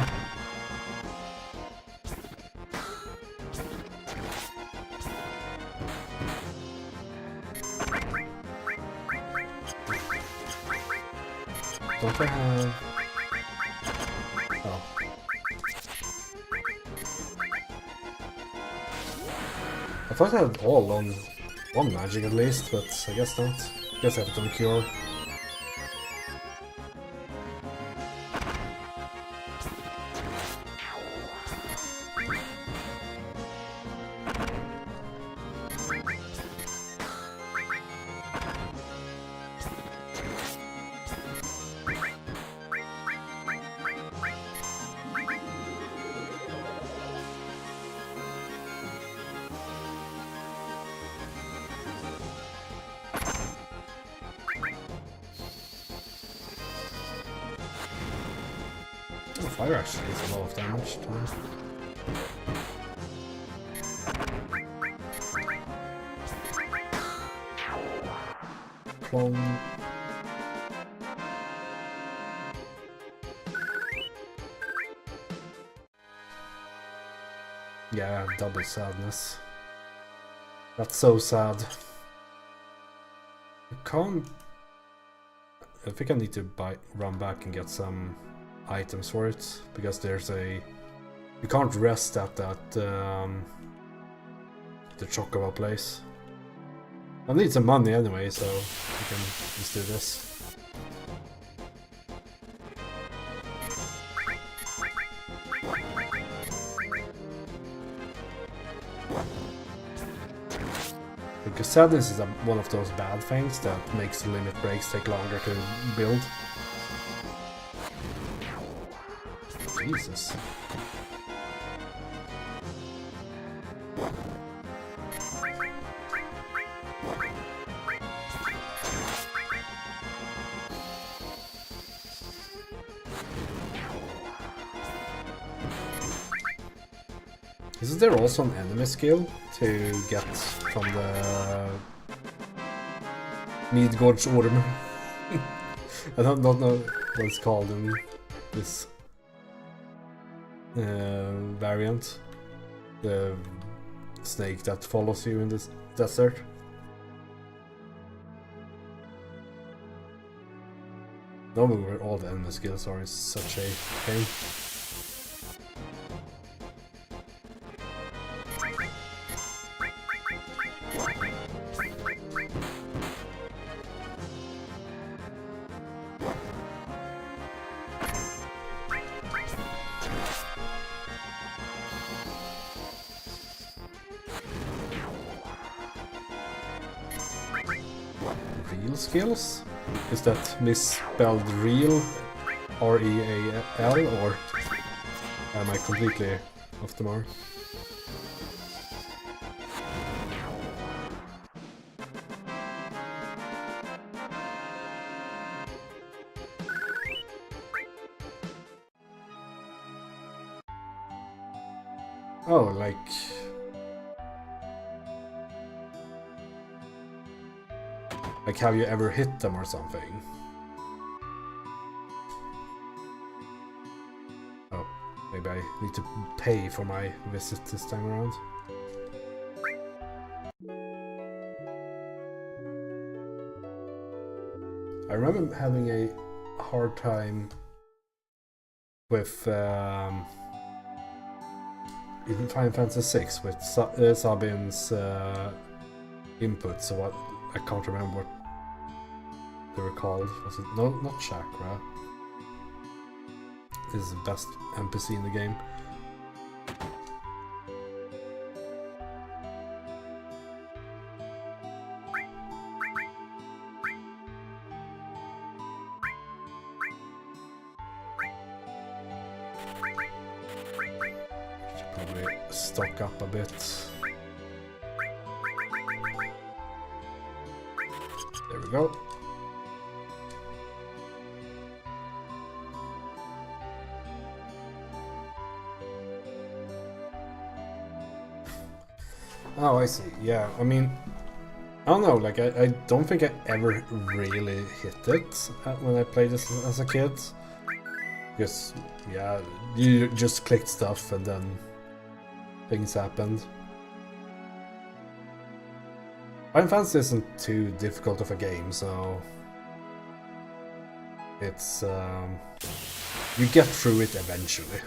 Don't I have... Oh. I thought I had all on one magic at least, but I guess not. I guess I have it on cure. fire actually is a lot of damage to him. Plong. Yeah, double sadness. That's so sad. I can't... I think I need to run back and get some items for it, because there's a... You can't rest at that the Chocobo place. I need some money anyway, so we can just do this. Because sadness is one of those bad things that makes the limit breaks take longer to build. Jesus. Isn't there also an enemy skill to get from the Midgårds orm? I don't know what it's called in this variant. The snake that follows you in this desert. Knowing where all the enemy skills are is such a pain. Real skills? Is that misspelled real? R-E-A-L? Or am I completely off the mark? Oh, like have you ever hit them or something? Oh, maybe I need to pay for my visit this time around. I remember having a hard time with even Final Fantasy VI with Sabin's input, so what I can't remember what they were called. Was it not Chakra? This is the best NPC in the game. Should probably stock up a bit. There we go. Oh, I see. Yeah, I mean, I don't know, like, I don't think I ever really hit it when I played this as a kid. Because, yeah, you just clicked stuff and then things happened. Final Fantasy isn't too difficult of a game, so it's you get through it eventually.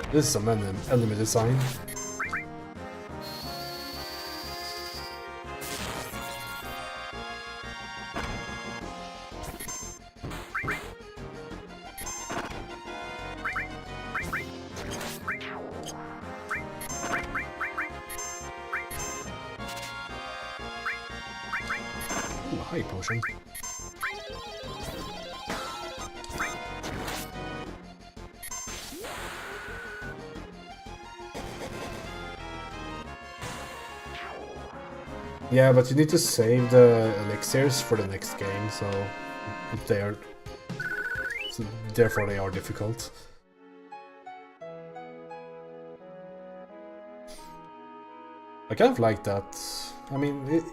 This is some enemy design. Ooh, high potion. Yeah, but you need to save the elixirs for the next game, so they are... So therefore they are difficult. I kind of like that. I mean, it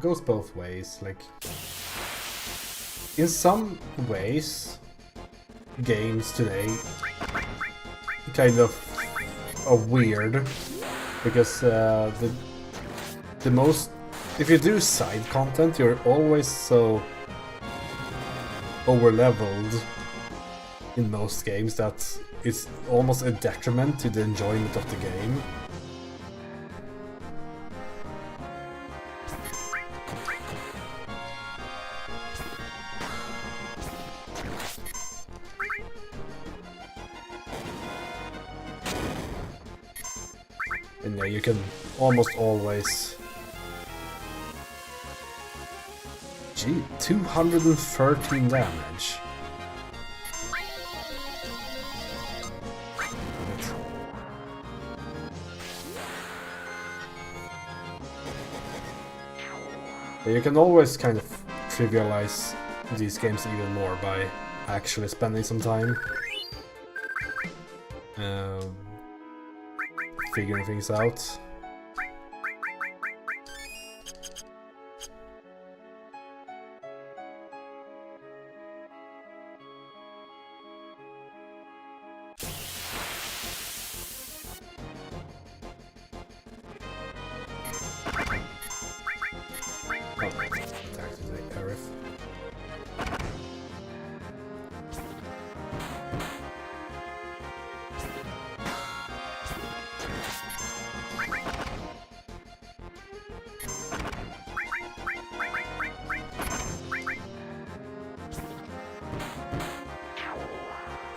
goes both ways. Like, in some ways, games today kind of are weird because the most, if you do side content, you're always so over-leveled in most games that it's almost a detriment to the enjoyment of the game. And yeah, you can almost always... Gee, 213 damage. Yeah, you can always kind of trivialize these games even more by actually spending some time figuring things out.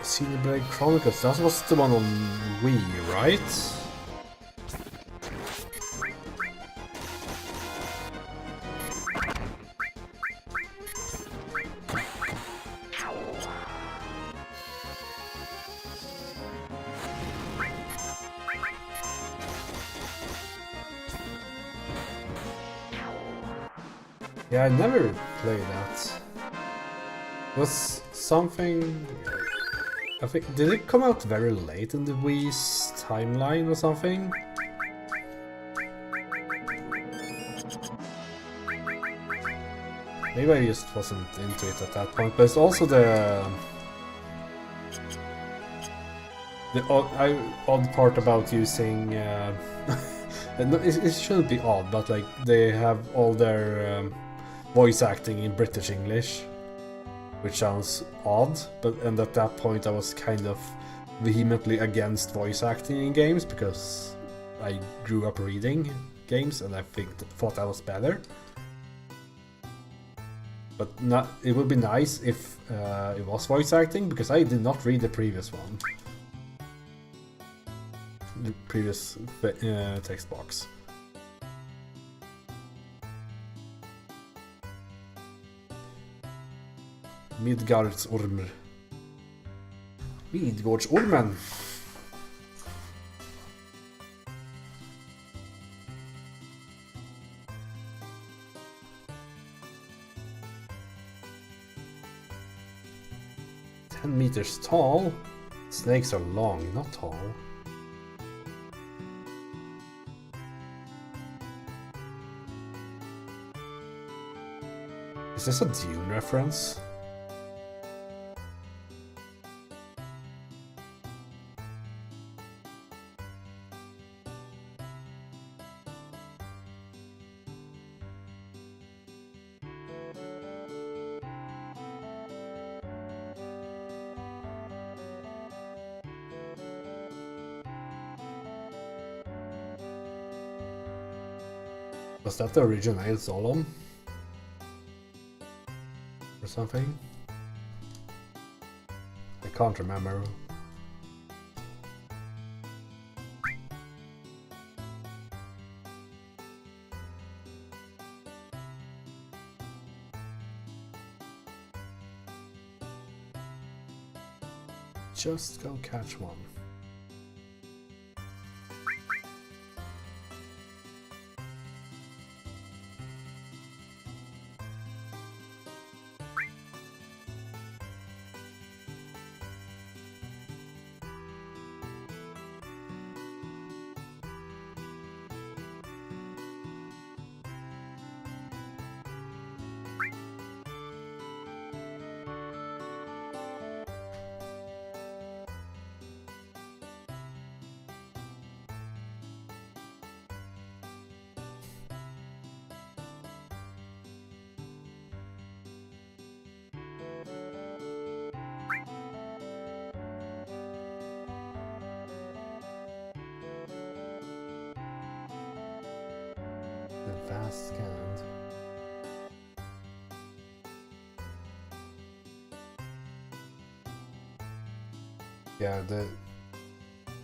Xenoblade Chronicles, that was the one on Wii, right? Yeah, I never played that. Was something... I think, did it come out very late in the Wii's timeline or something? Maybe I just wasn't into it at that point, but it's also the odd part about using... it shouldn't be odd, but like they have all their voice acting in British English. Which sounds odd, and at that point I was kind of vehemently against voice acting in games because I grew up reading games and I thought that was better. But it would be nice if it was voice acting, because I did not read the previous one. The previous text box. Midgårdsormer. Midgårdsormen. Meters tall. Snakes are long, not tall. Is this a Dune reference? Was that the original Solon? Or something? I can't remember. Just go catch one. — fast scanned. Yeah,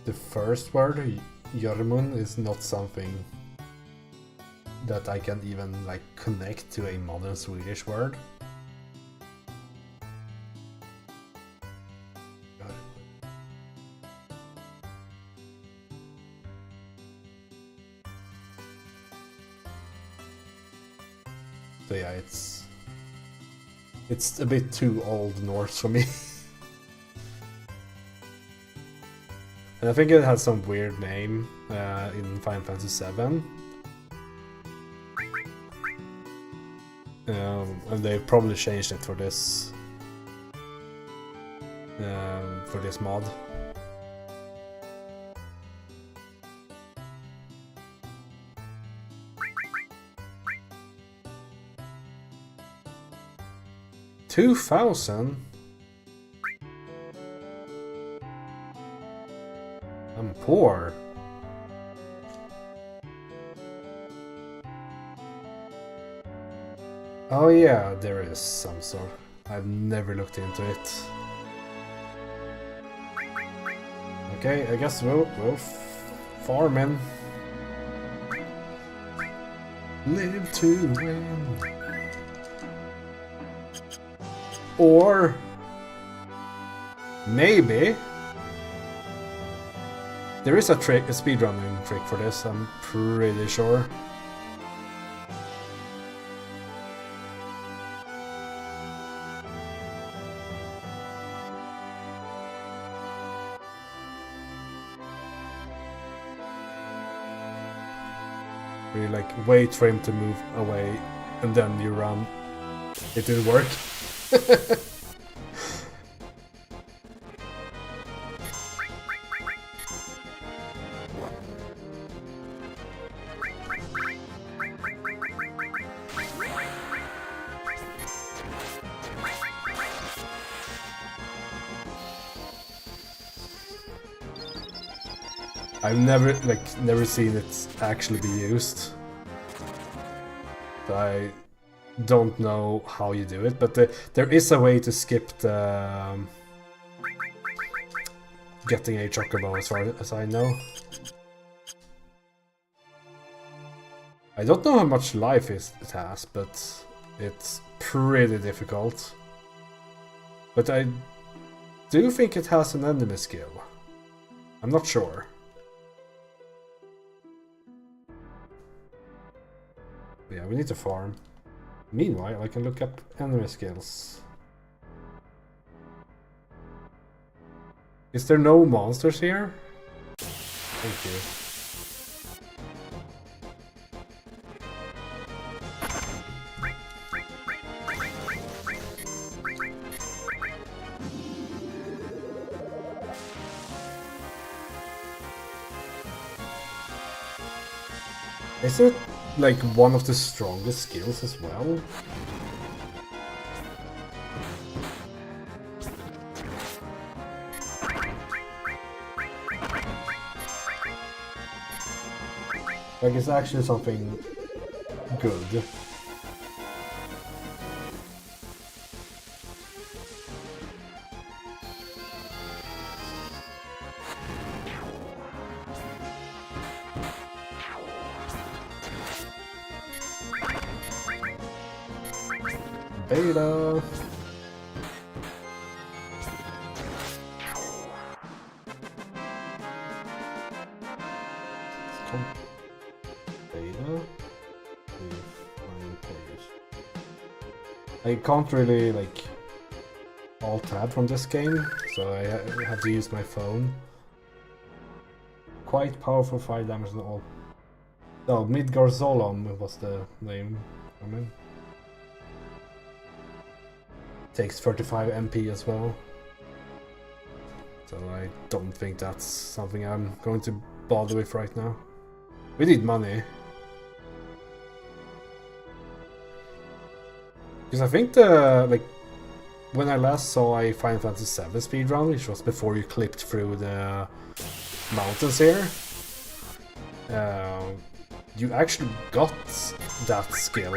the first word, Jormund, is not something that I can even like connect to a modern Swedish word. So yeah, it's a bit too old Norse for me. And I think it has some weird name in Final Fantasy VII. And they probably changed it for this mod. $2,000? I'm poor. Oh yeah, there is some sort. I've never looked into it. Okay, I guess we'll farm in. Live to win. Or maybe there is a speedrunning trick for this, I'm pretty sure. Where you like wait for him to move away and then you run. It didn't work. I've never seen it actually be used. So I don't know how you do it, but there is a way to skip the getting a chocobo as far as I know. I don't know how much life it has, but it's pretty difficult. But I do think it has an enemy skill. I'm not sure. Yeah, we need to farm. Meanwhile, I can look up enemy skills. Is there no monsters here? Thank you. Is it like one of the strongest skills as well? Like it's actually something good. Beta. Beta. I can't really like alt tab from this game, so I have to use my phone. Quite powerful fire damage and all. No, Midgardsormr was the name. I mean. Takes 35 MP as well. So I don't think that's something I'm going to bother with right now. We need money. Because I think when I last saw a Final Fantasy VII speedrun, which was before you clipped through the mountains here, you actually got that skill.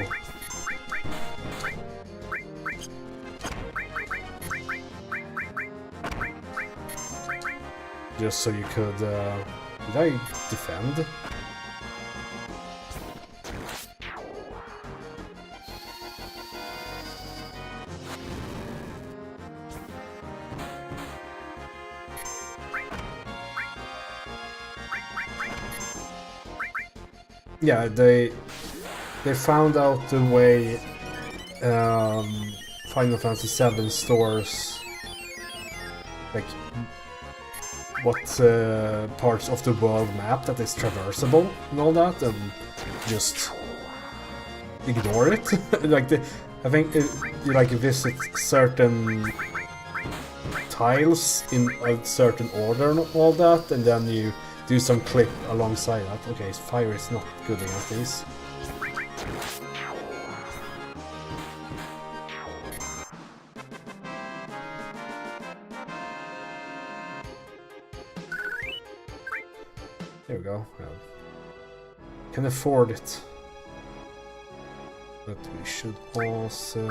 Just so you could, did I defend? Yeah, they found out the way Final Fantasy VII stores like what parts of the world map that is traversable and all that, and just ignore it. Like I think you like visit certain tiles in a certain order and all that, and then you do some clip alongside that. Okay, fire is not good against these. There we go. Well, can afford it. But we should also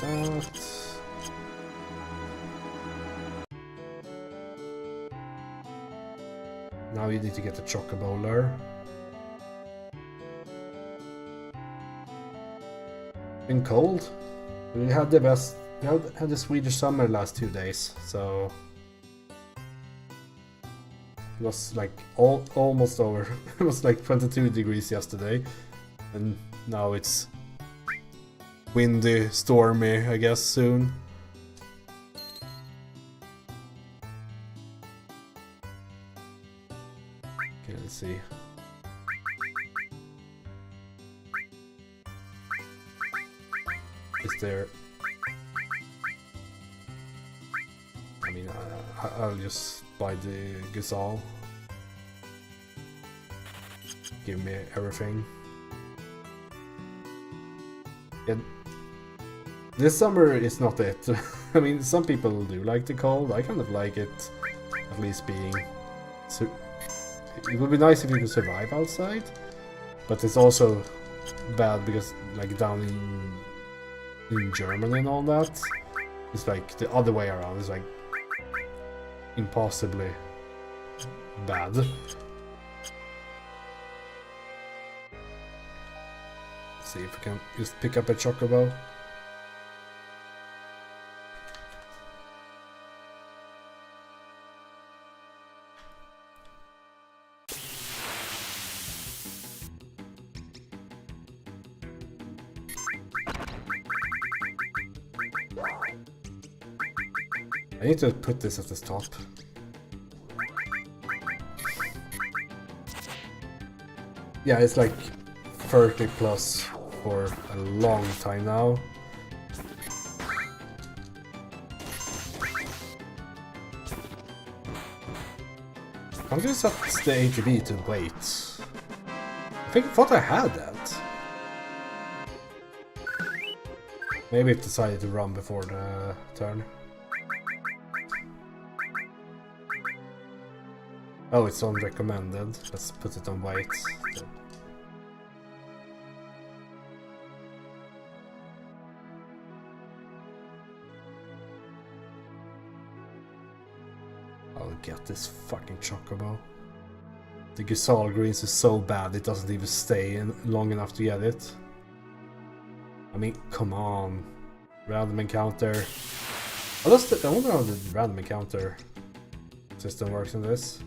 that. Now you need to get the Chocoboler. Been cold. We had the best. We had the Swedish summer last 2 days, so it was like almost over. It was like 22 degrees yesterday, and now it's windy, stormy, I guess, soon. Okay, let's see. Is there... I mean, I'll just buy the Gazal. Give me everything. And this summer is not it. I mean, some people do like the cold. I kind of like it, at least being... So it would be nice if you could survive outside, but it's also bad because, like, down in Germany and all that, it's like the other way around. It's like impossibly bad. Let's see if we can just pick up a Chocobo. I need to put this at the top. Yeah, it's like 30 plus for a long time now. I'm gonna set the ATB to wait. I thought I had that. Maybe it decided to run before the turn. Oh, it's on recommended. Let's put it on wait. I'll get this fucking Chocobo. The Gazal Greens is so bad it doesn't even stay in long enough to get it. I mean, come on. Random encounter. I wonder how the random encounter system works in this.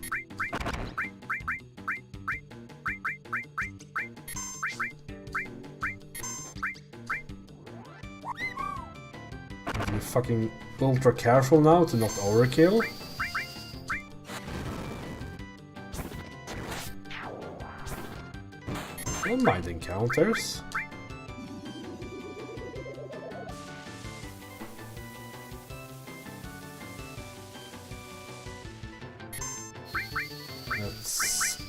Be fucking ultra careful now to not overkill. I don't mind encounters. Let's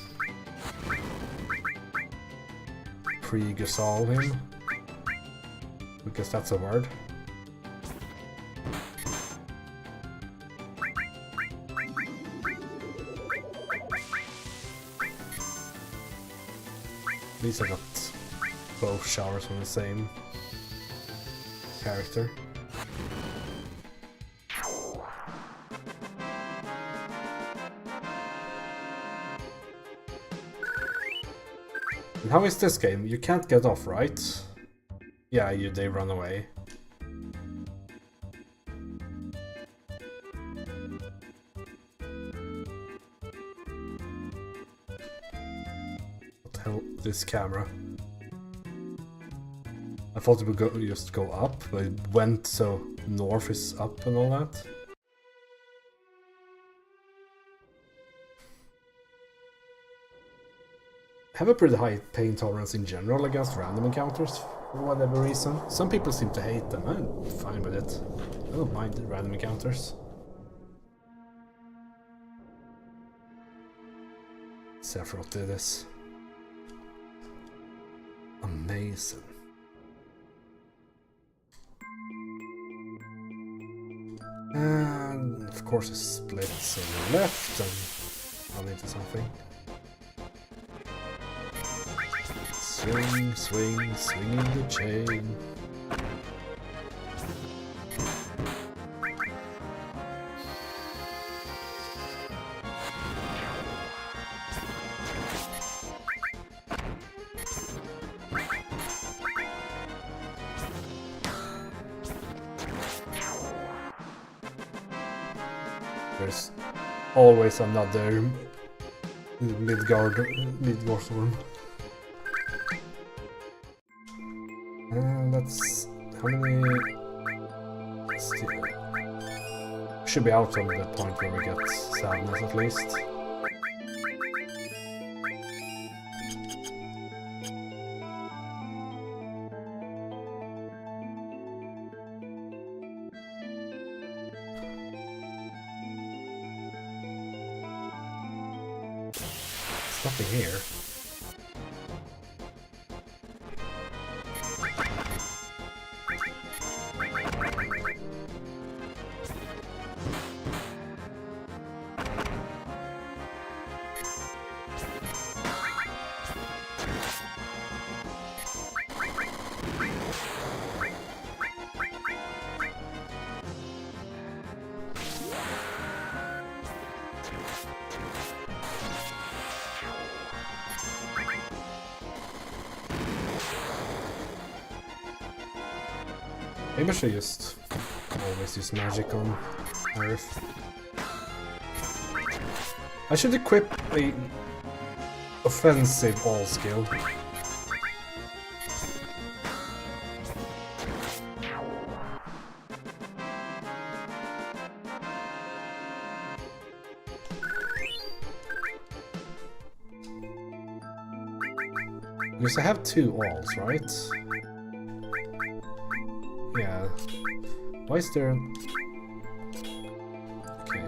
pre-Gazal him, because that's a word. At least I got both showers from the same character. And how is this game? You can't get off, right? Yeah, they run away. What the hell? This camera. I thought it would just go up, but it went so north is up and all that. I have a pretty high pain tolerance in general against random encounters for whatever reason. Some people seem to hate them. I'm fine with it. I don't mind the random encounters. Sephiroth did this. Amazing. And of course it splits on the left and run into something. Swing, swing, swinging the chain. There's always another Midgard storm. That's how many? Should be out on the point where we get sadness at least. There's nothing here. Maybe I should just always use magic on Earth. I should equip a offensive all skill. Because I have 2 alls, right? Yeah. Why is there... Okay.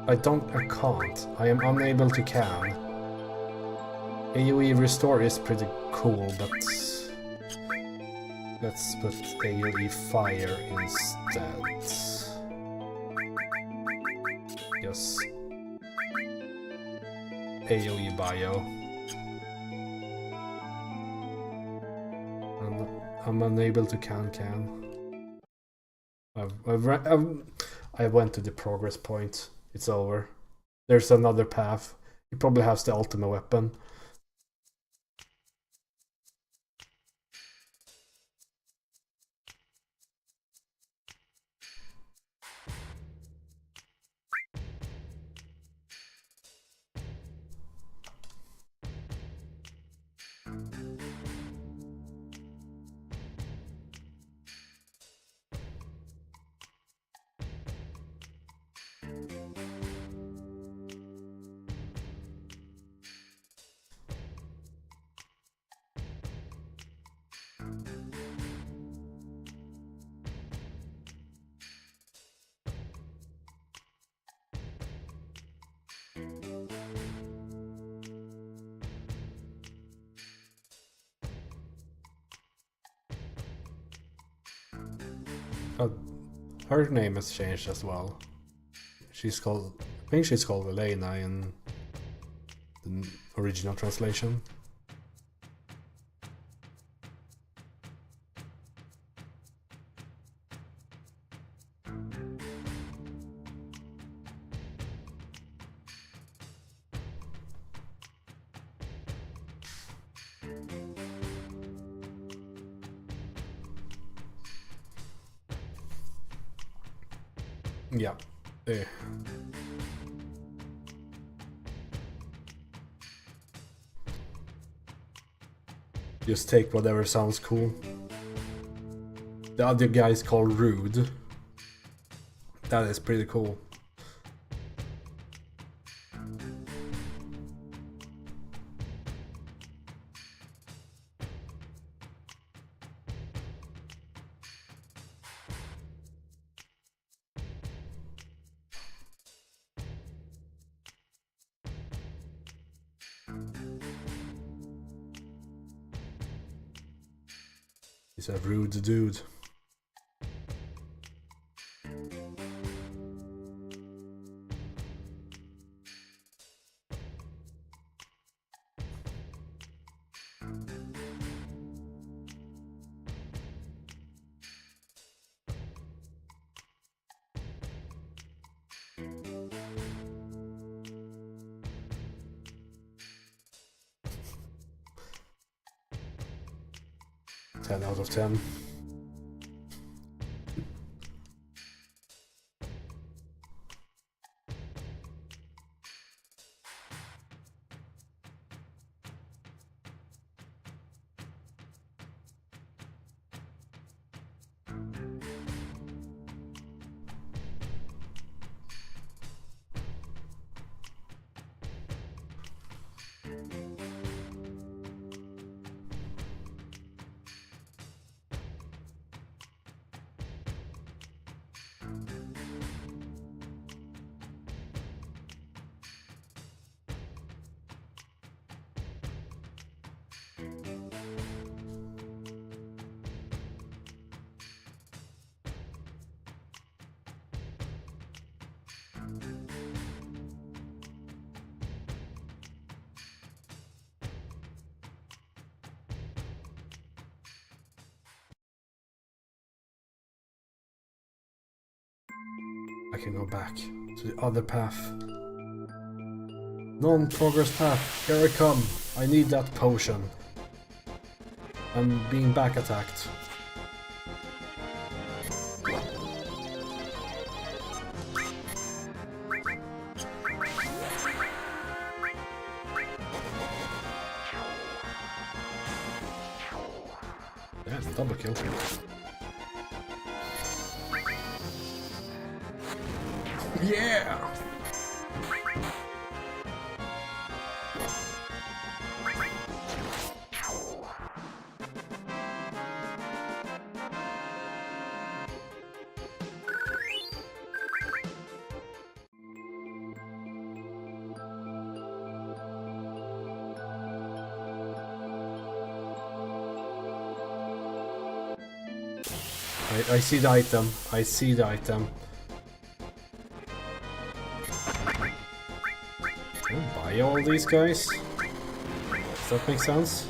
I can't. I am unable to can. AoE restore is pretty cool, but... Let's put AoE fire instead. Yes. AoE bio. I'm unable to can. I went to the progress point. It's over. There's another path. He probably has the ultimate weapon. Her name has changed as well. I think she's called Elena in the original translation. Yeah. Just take whatever sounds cool. The other guy is called Rude. That is pretty cool. He's a rude dude. Ten out of 10. I can go back to the other path. Non-progress path. Here I come. I need that potion. I'm being back attacked. Yeah, double kill. Yeah! I see the item. I see the item. I'll buy all these guys. Does that make sense?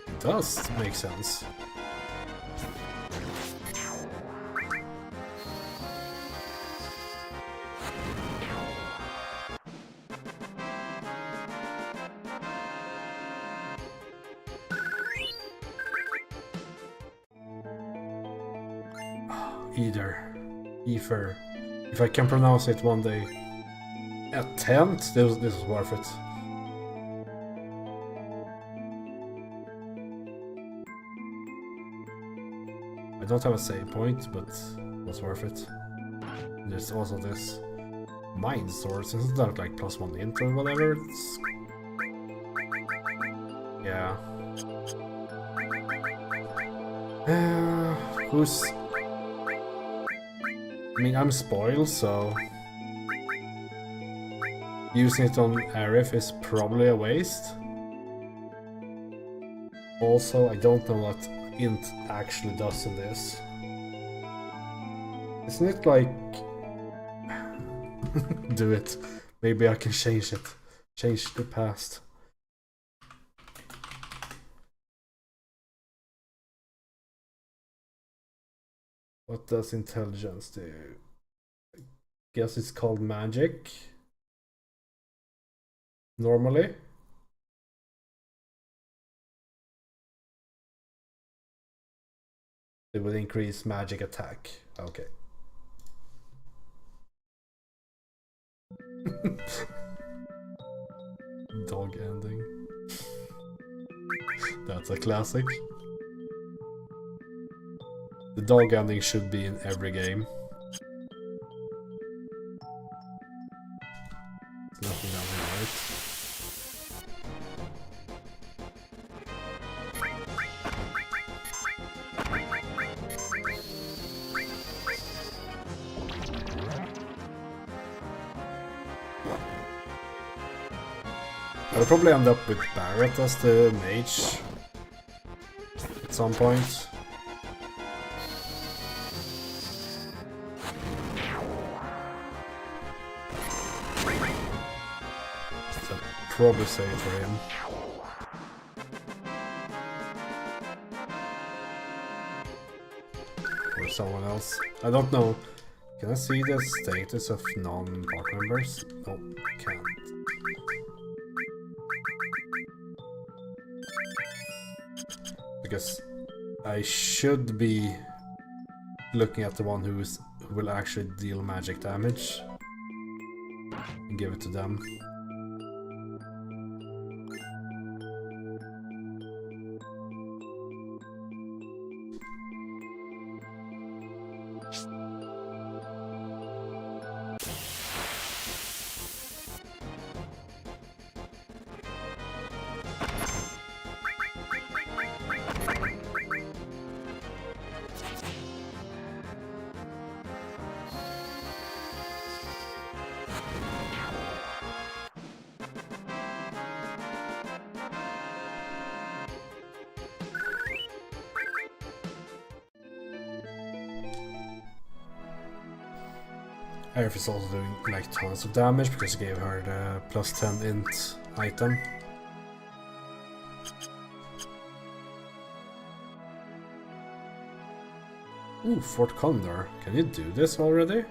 It does make sense. Ether. If I can pronounce it one day. Attempt? This was worth it. I don't have a save point, but it was worth it. There's also this mind source. Isn't that like +1 int or whatever? It's... yeah. Who's... I mean, I'm spoiled, so using it on Arif is probably a waste. Also, I don't know what int actually does in this. Isn't it like... do it. Maybe I can change it. Change the past. What does intelligence do? I guess it's called magic. Normally. It would increase magic attack. Okay. Dog ending. That's a classic. The dog ending should be in every game. Nothing doesn't work. I'll probably end up with Barret as the mage at some point. So probably save for him. Or someone else. I don't know. Can I see the status of non-part members? No, can't. Because I should be looking at the one who will actually deal magic damage and give it to them. Aerith is also doing like tons of damage because I gave her the plus 10 int item. Ooh, Fort Condor. Can you do this already?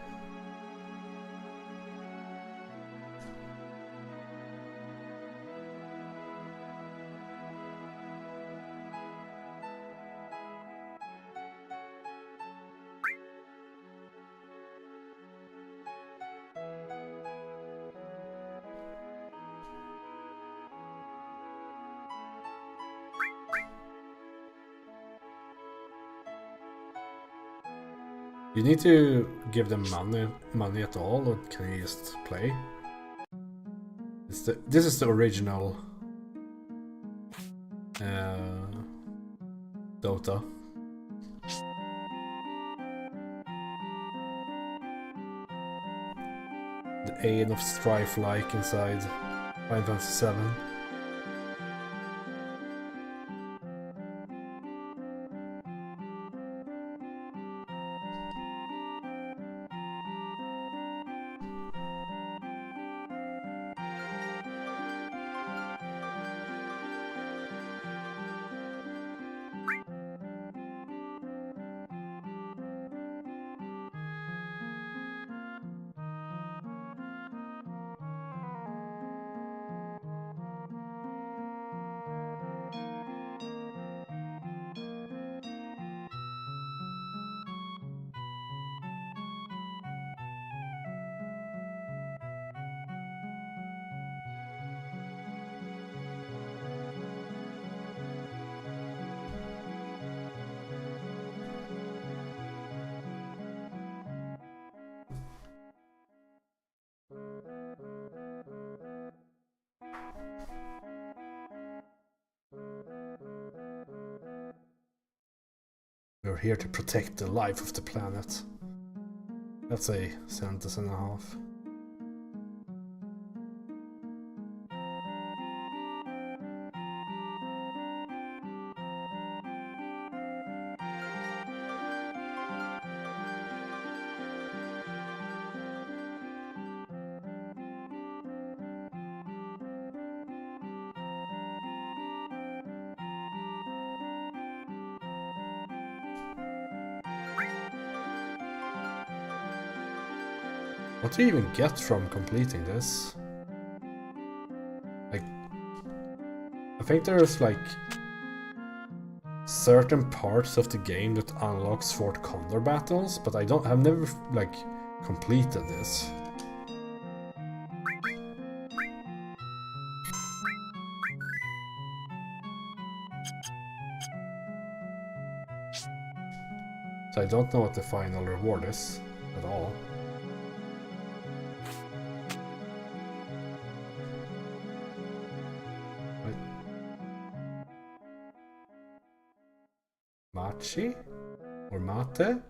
You need to give them money at all, or can you just play? This is the original Dota. The Aeon of Strife like inside Final Fantasy VII. We're here to protect the life of the planet. That's a sentence and a half. What do you even get from completing this? Like, I think there's like certain parts of the game that unlocks Fort Condor battles, but I've never like completed this. So I don't know what the final reward is at all. Right. Machi? Or mate?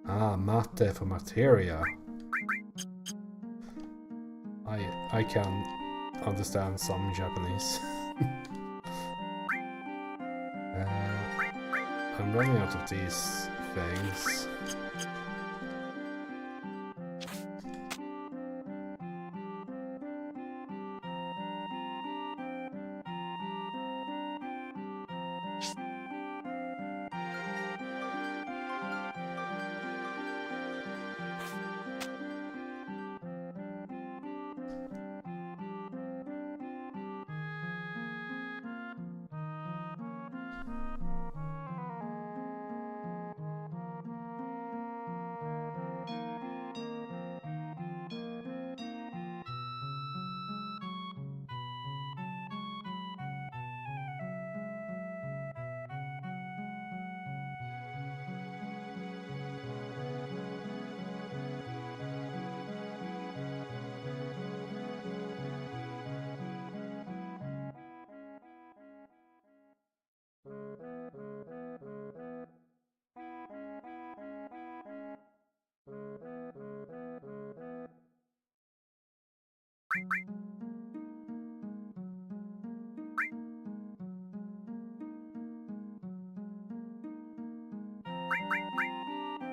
Ah, mate for materia. I can understand some Japanese. I'm running out of these things.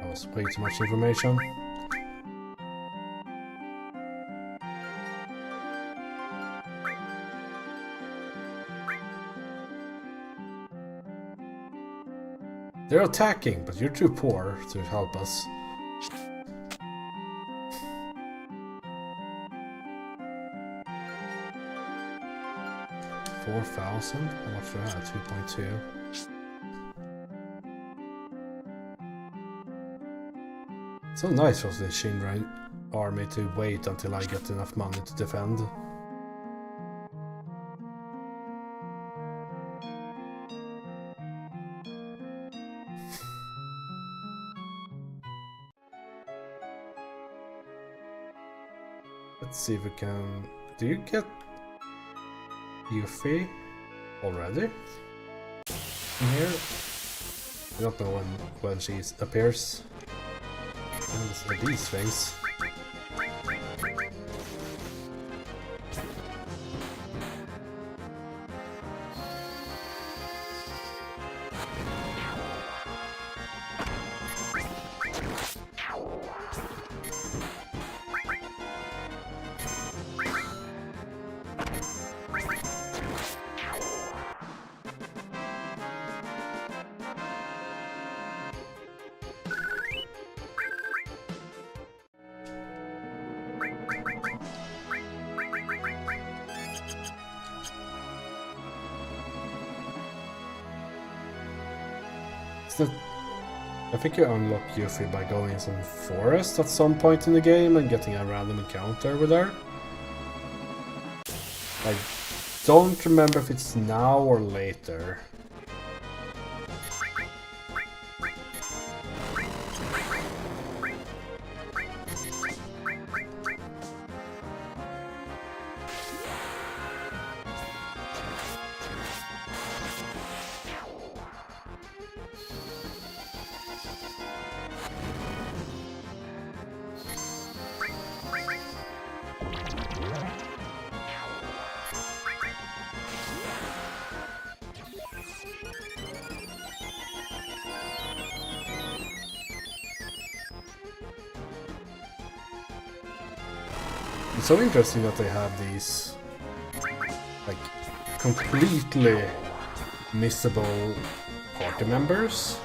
That was way too much information. They're attacking, but you're too poor to help us. $4,000? How much do I have? 2.2. So nice of the Shinra army to wait until I get enough money to defend. Let's see if we can... Do you get Yuffie already? In here? I don't know when she appears. And these things. I think you unlock Yuffie by going in some forest at some point in the game and getting a random encounter with her. I don't remember if it's now or later. It's so interesting that they have these, like, completely missable party members.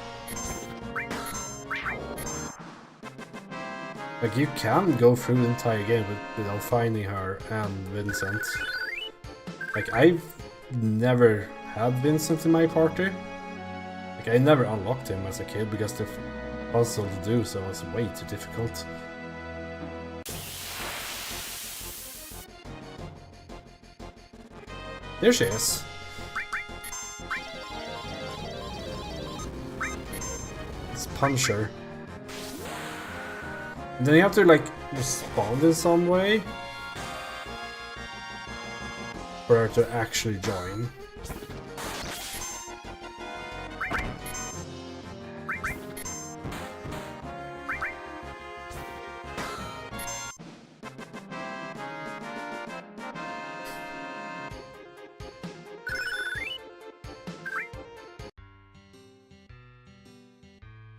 Like, you can go through the entire game without finding her and Vincent. Like, I've never had Vincent in my party. Like, I never unlocked him as a kid because the puzzle to do so was way too difficult. There she is. Let's punch her. And then you have to, like, respond in some way for her to actually join.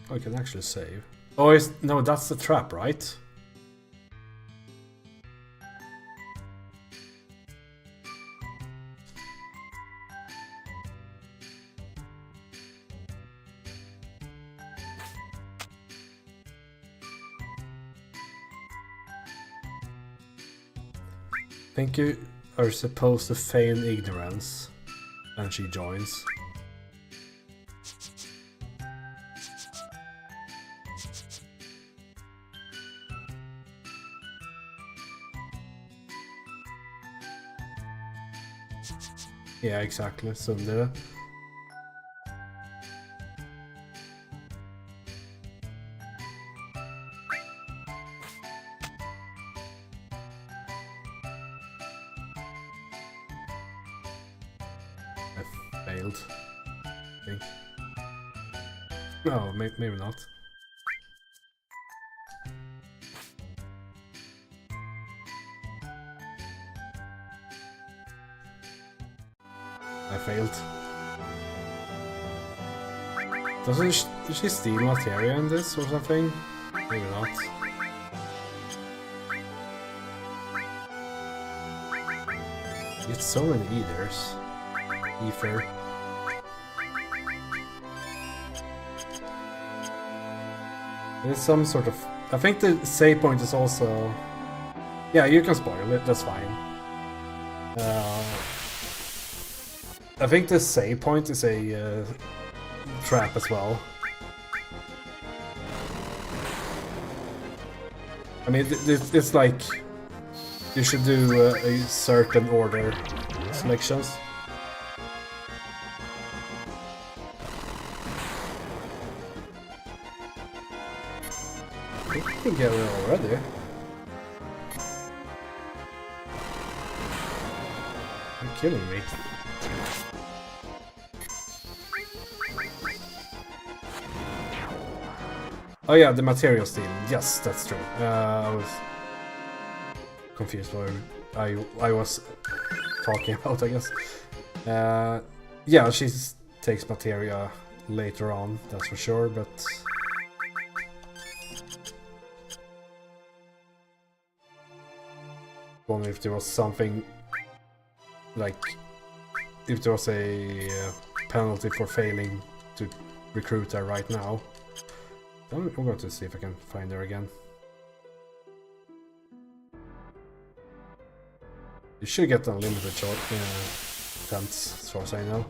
Oh, I can actually save. Oh, no, that's the trap, right? I think you are supposed to feign ignorance, and she joins. Yeah, exactly. Sundere. I failed. I think. No, maybe not. I failed. Did she steal materia in this or something? Maybe not. You get so many eaters. Ether. There's some sort of... I think the save point is also... Yeah, you can spoil it, that's fine. I think the save point is a trap as well. I mean, it's like you should do a certain order selections. I think we can get it already. You're killing me. Oh yeah, the material stealing. Yes, that's true. I was confused what I was talking about, I guess. Yeah, she takes materia later on, that's for sure, but... Wonder if there was something... Like... If there was a penalty for failing to recruit her right now. I'm going to see if I can find her again. You should get unlimited attempts, as far as I know.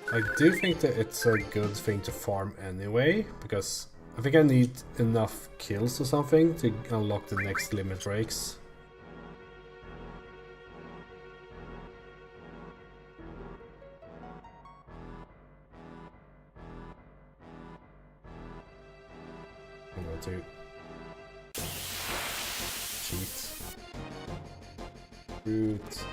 I do think that it's a good thing to farm anyway, because I think I need enough kills or something to unlock the next limit breaks. I'm going to cheat. Root.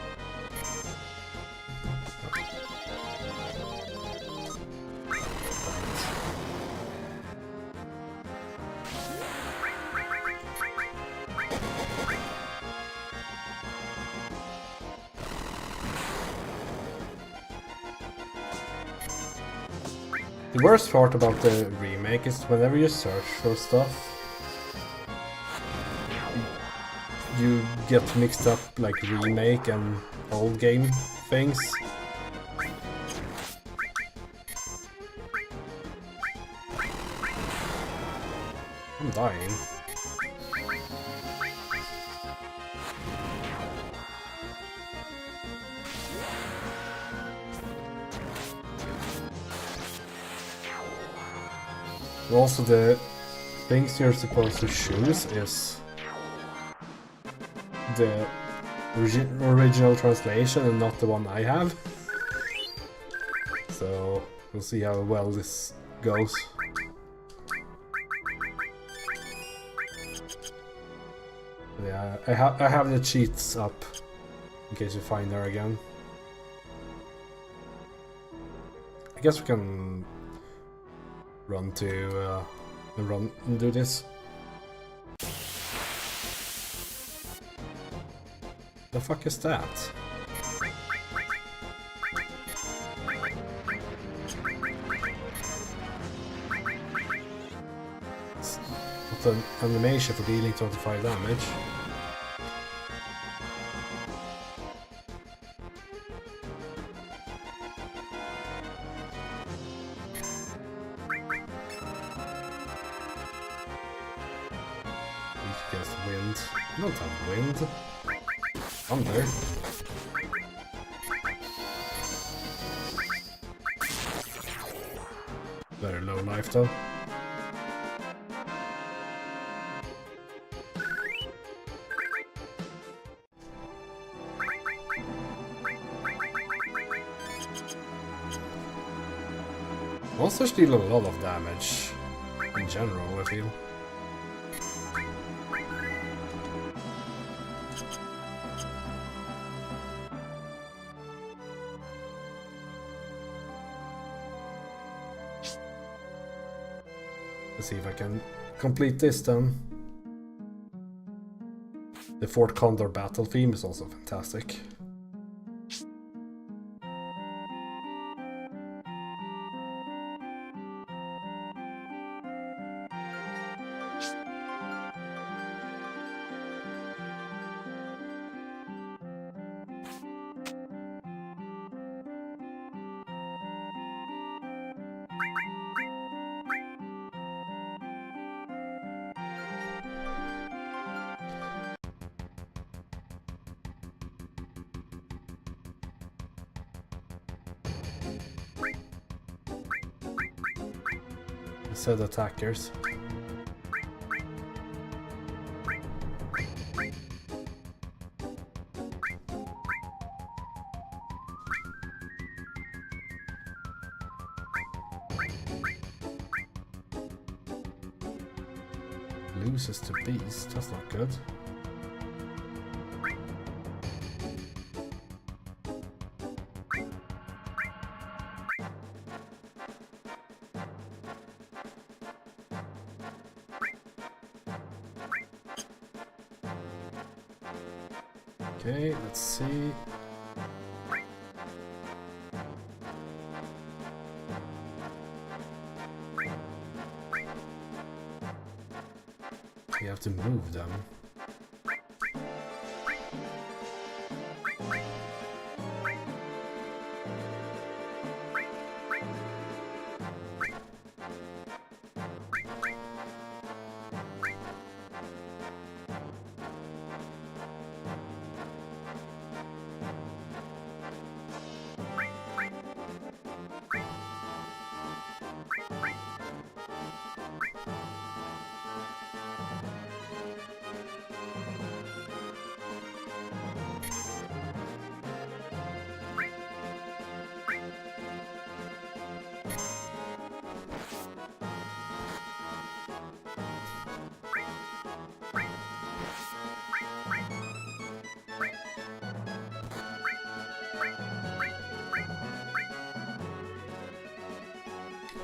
The worst part about the remake is whenever you search for stuff, you get mixed up like remake and old game things. I'm dying. Also, the things you're supposed to choose is the original translation and not the one I have. So we'll see how well this goes. Yeah, I have the cheats up in case you find her again. I guess we can run to run and do this. The fuck is that? It's an animation for dealing 25 damage. Wind. I don't have wind. Thunder. Very low life though. Monsters deal a lot of damage in general, I feel. Let's see if I can complete this then. The Fort Condor battle theme is also fantastic. Said attackers. Loses to beast, that's not good. Okay, let's see. We have to move them.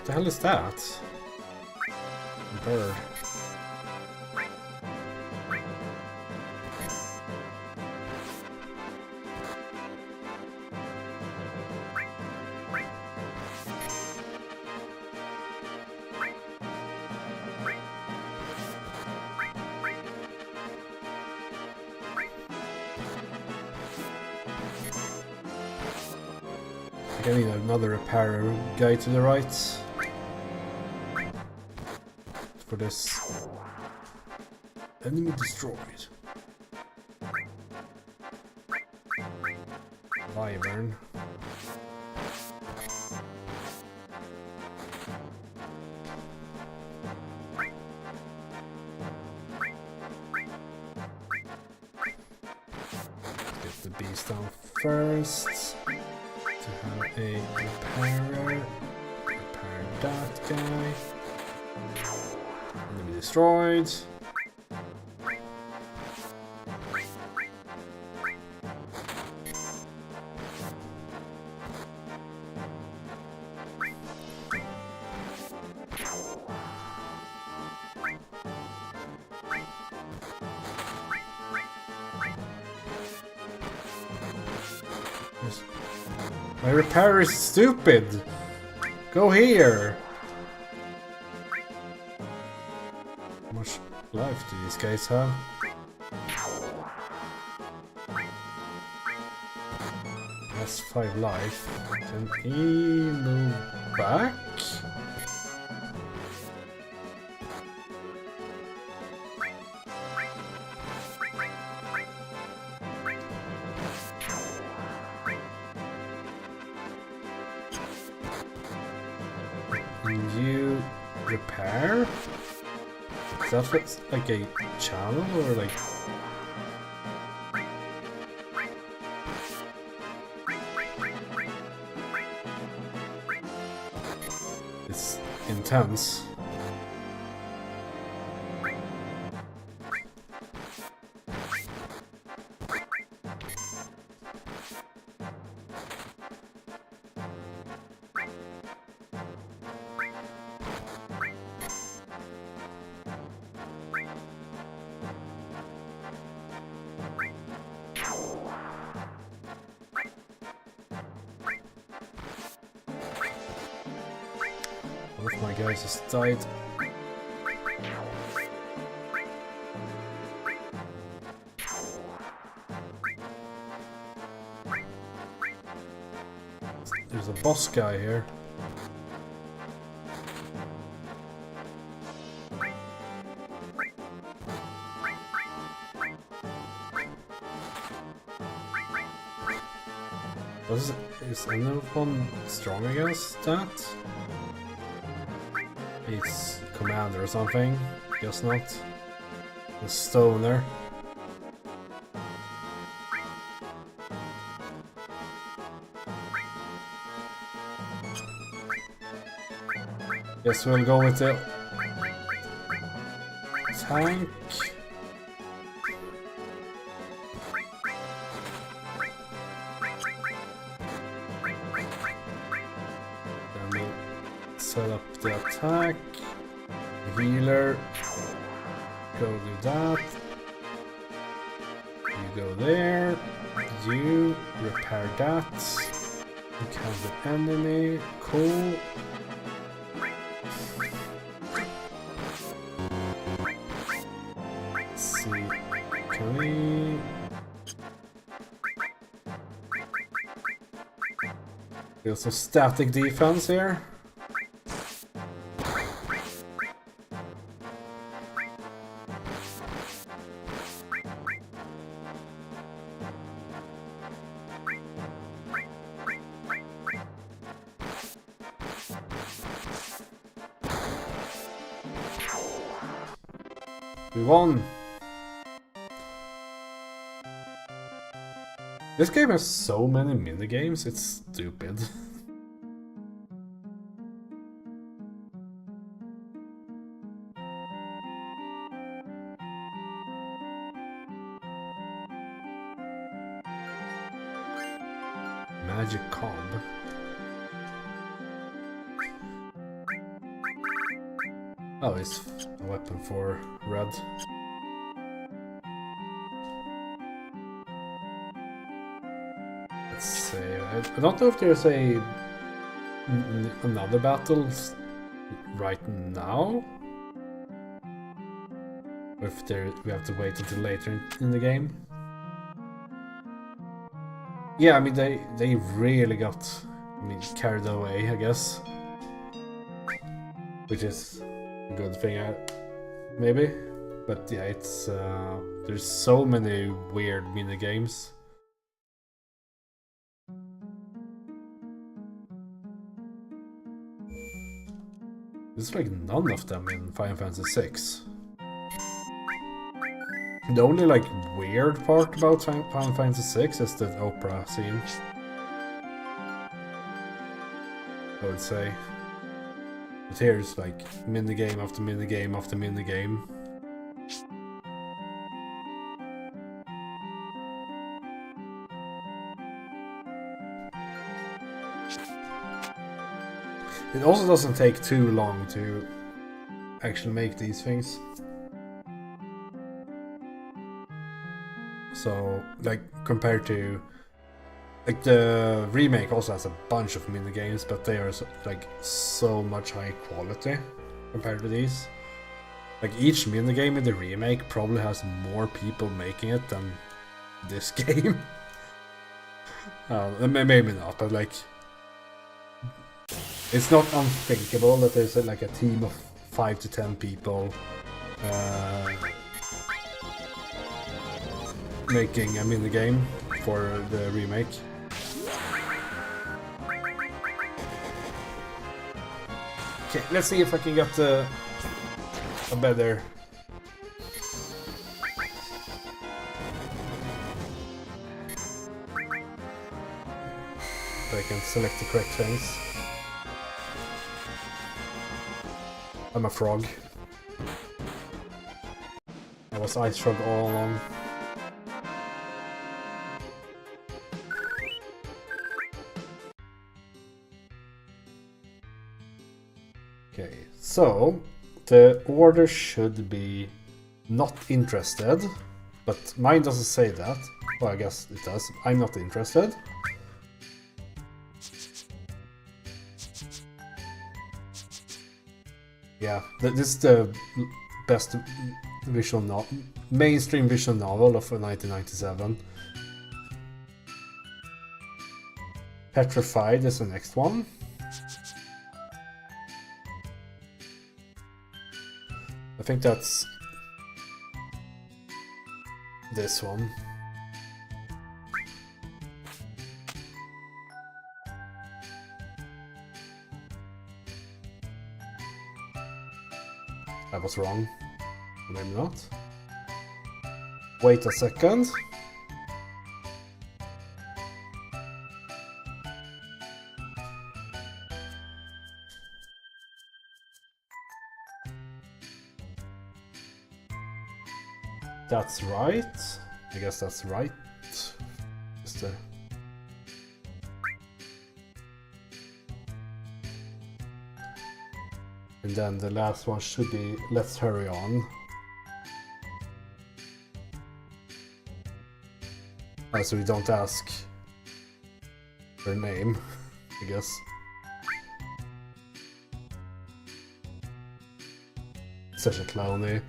What the hell is that? A bird. I need another repair guy to the right for this. Enemy destroyed. Wyvern. Get the beast down first. To have a repairer. Repair that guy. Enemy destroyed. My repair is stupid! Go here! How much life do these guys have? That's 5 life. Can he move back? Can you repair? Is that what's like a channel or like? It's intense. One of my guys has died. There's a boss guy here. Is anyone strong against that? He's commander or something. Guess not. The stoner. Guess we'll go with the tank. Then we'll set up the attack. The healer. Go do that. You go there. You repair that. Encounter enemy. Cool. Let's see. Can we... We got some static defense here. We won! This game has so many minigames, it's stupid. Magic comb. Oh, it's a weapon for red. Let's see. I don't know if there's another battle right now. Or if we have to wait until later in the game. Yeah, I mean they really got carried away, I guess. Which is a good thing, maybe. But yeah, it's there's so many weird mini games. There's like none of them in Final Fantasy VI. The only like weird part about Final Fantasy VI is the opera scene, I would say. But here's like minigame after minigame after minigame. It also doesn't take too long to actually make these things. So, like, compared to... Like, the remake also has a bunch of minigames, but they are, like, so much high quality compared to these. Like, each minigame in the remake probably has more people making it than this game. Maybe not, but, like... It's not unthinkable that there's, like, a team of 5 to 10 people making a minigame for the remake. Okay, let's see if I can get a better... So I can select the correct things. I'm a frog. I was Ice Frog all along. Okay, so the order should be not interested, but mine doesn't say that. Well, I guess it does. I'm not interested. Yeah, this is the best mainstream visual novel of 1997. Petrified is the next one. I think that's this one. I was wrong. Maybe not. Wait a second. That's right. I guess that's right. Just a... And then the last one should be Let's Hurry On. So we don't ask her name, I guess. Such a clowny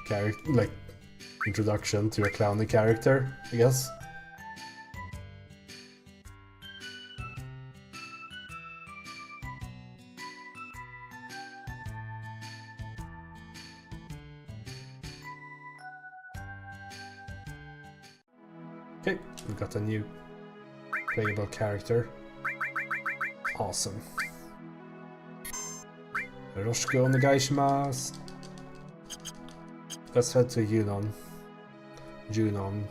character, like introduction to a clowny character, I guess. Okay, we got a new playable character. Awesome. Yoroshiku onegaishimasu. Let's head to Junon,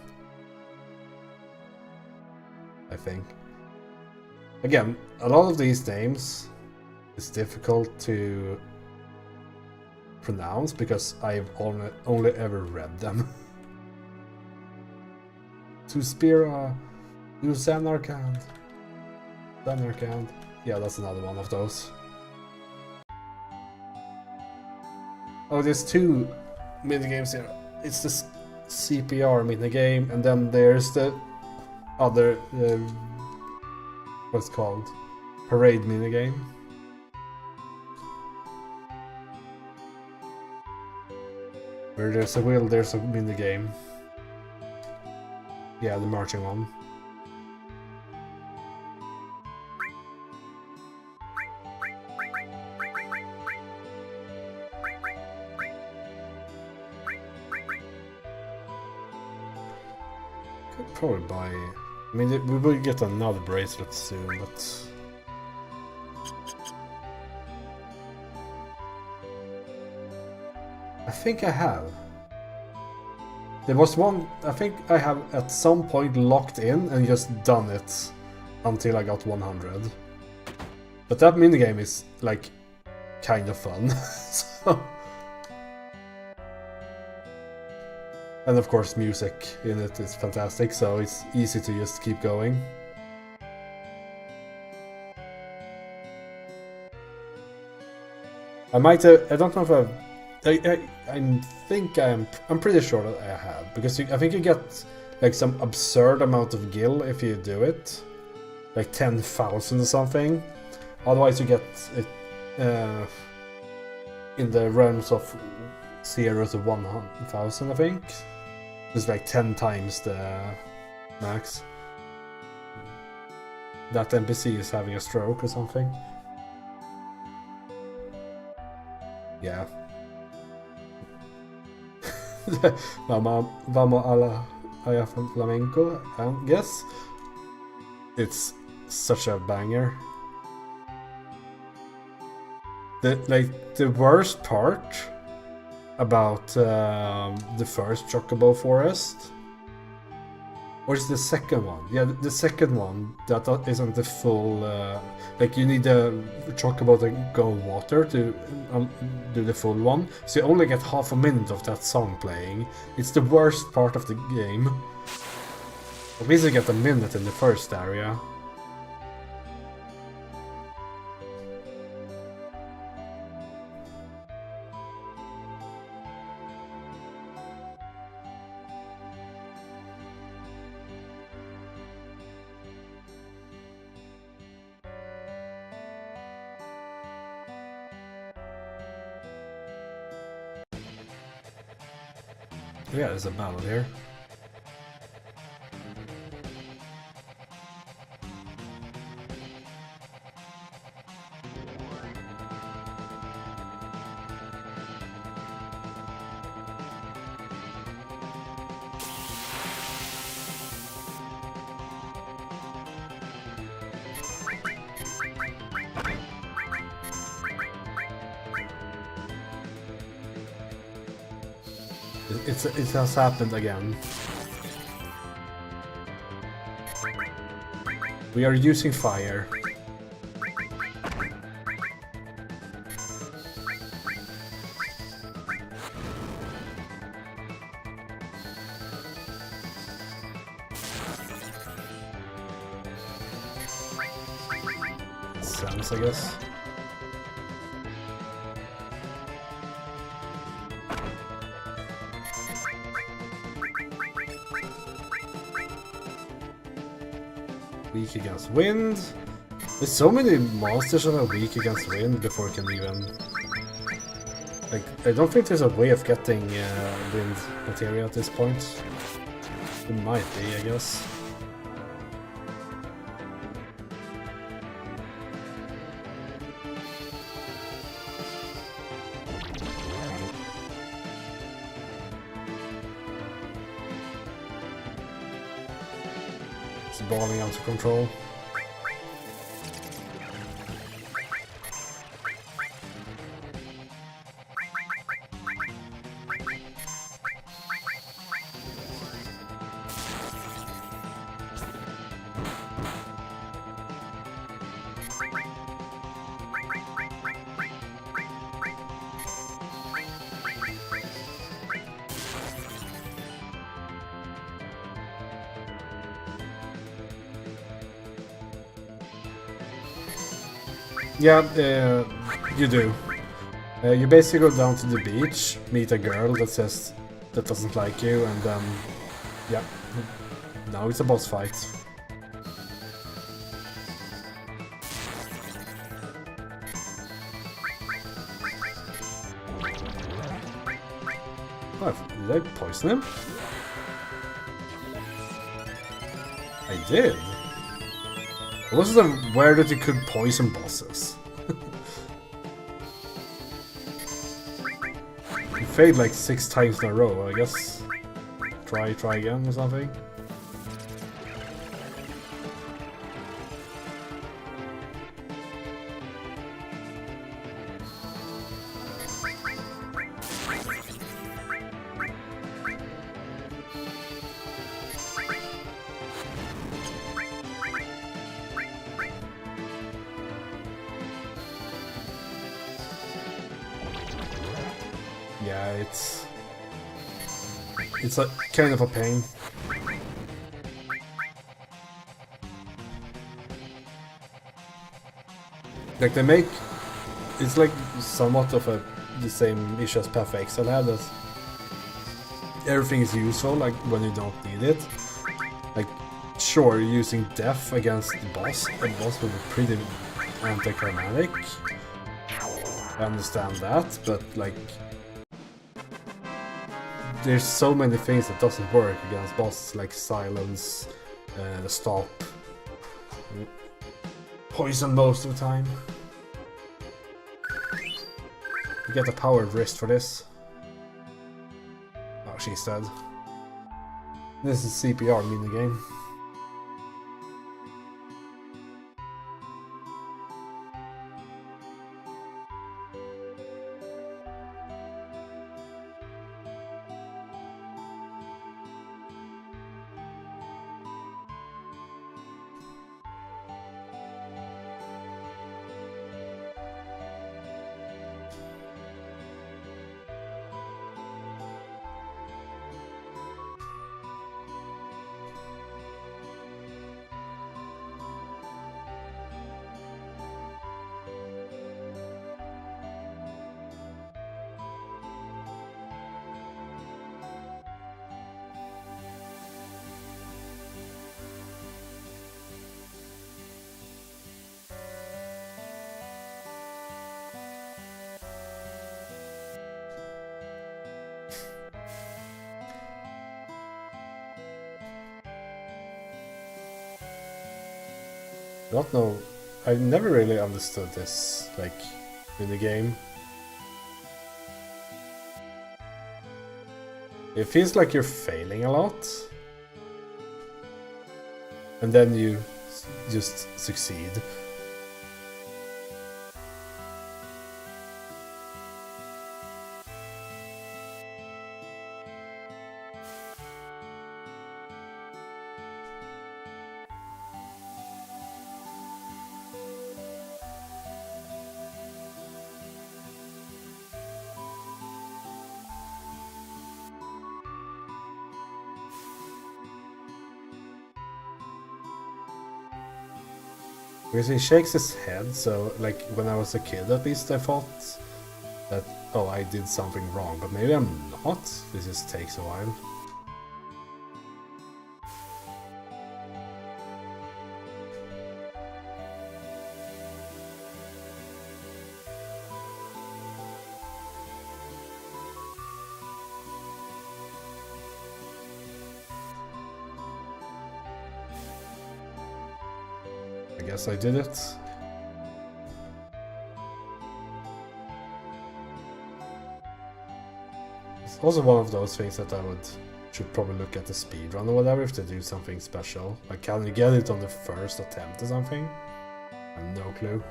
I think. Again, a lot of these names is difficult to pronounce because I've only ever read them. Suspira, Samarkand. Yeah, that's another one of those. Oh, there's two minigames here. It's the CPR minigame, and then there's the other, what's it called? Parade minigame. Where there's a wheel, there's a minigame. Yeah, the marching one. Could probably buy... I mean, we will get another bracelet soon, but... I think I have. There was one, I think I have at some point locked in and just done it until I got 100. But that minigame is, like, kind of fun. So... And of course music in it is fantastic, so it's easy to just keep going. I might have, I don't know if I'm pretty sure that I have, because I think you get like some absurd amount of gil if you do it, like 10,000 or something. Otherwise you get it in the realms of 0 to 1,000, I think. It's like 10 times the max. That NPC is having a stroke or something. Yeah. Vamos a la flamenco, I guess. It's such a banger. The worst part about the first Chocobo Forest, or is the second one? Yeah, the second one that isn't the full. Like you need the Chocobo to go water to do the full one, so you only get half a minute of that song playing. It's the worst part of the game. At least you get a minute in the first area. Yeah, there's a battle here. It has happened again. We are using fire. Sense, I guess. Weak against wind. There's so many monsters that are weak against wind before it can even... Like, I don't think there's a way of getting wind materia at this point. It might be, I guess. Balling out of control. Yeah, you do. You basically go down to the beach, meet a girl that doesn't like you, and then, yeah, now it's a boss fight. Oh, did I poison him? I did. I wasn't aware that you could poison bosses. You failed like 6 times in a row, I guess. Try again or something. Yeah, it's a kind of a pain. Like they make it's like somewhat of the same issue as Path of Exile had, that everything is useful like when you don't need it. Like sure, using death against the boss would be pretty anticlimactic. I understand that, but like there's so many things that doesn't work against bosses, like silence, stop, poison most of the time. You get a powered wrist for this. Oh, she's dead. This is CPR minigame. I don't know. I've never really understood this, like, in the game. It feels like you're failing a lot. And then you just succeed. Because he shakes his head, so like when I was a kid at least I thought that, oh, I did something wrong, but maybe I'm not. This just takes a while. I guess I did it. It's also one of those things that should probably look at the speedrun or whatever if they do something special. Like, can you get it on the first attempt or something? I have no clue.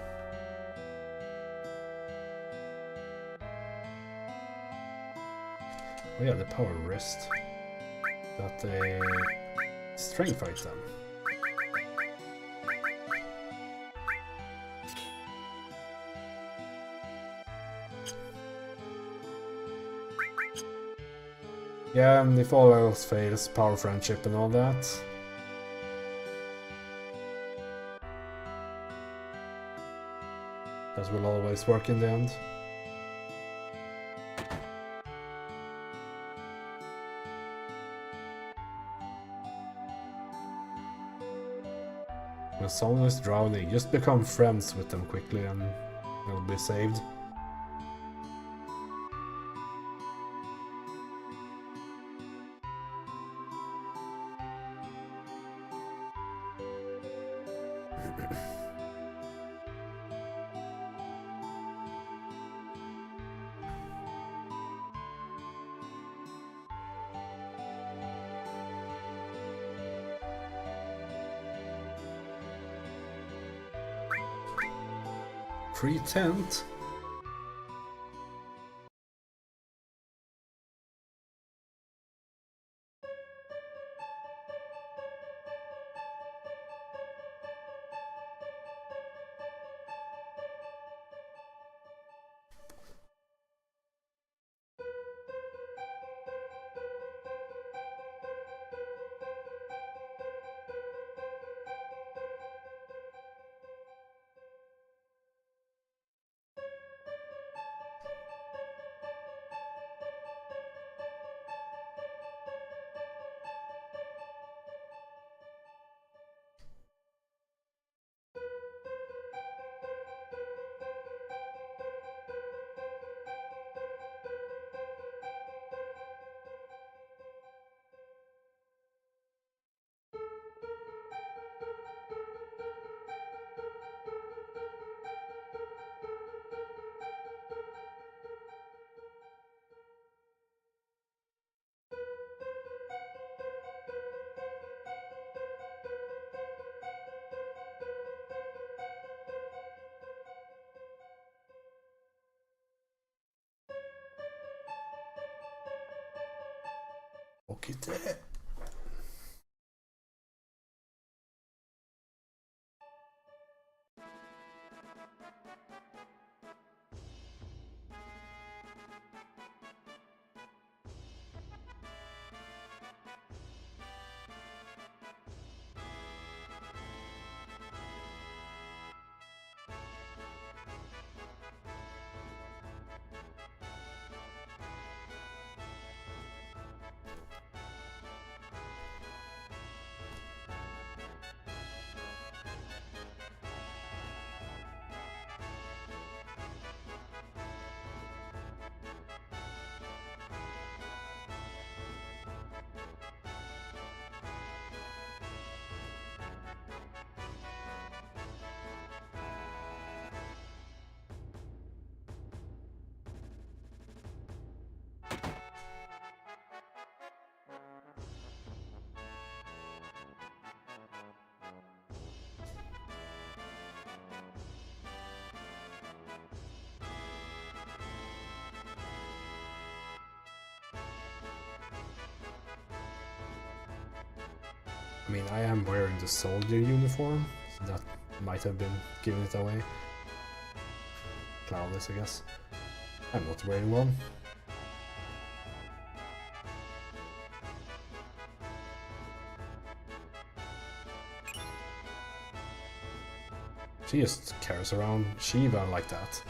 Oh yeah, the power wrist. That a strength item. Yeah, and if all else fails, power friendship and all that. That will always work in the end. When someone is drowning, just become friends with them quickly and you'll be saved. Free tent? Okay, there. I mean, I am wearing the soldier uniform, so that might have been giving it away. Cloudless, I guess. I'm not wearing one. She just carries around Shiva like that.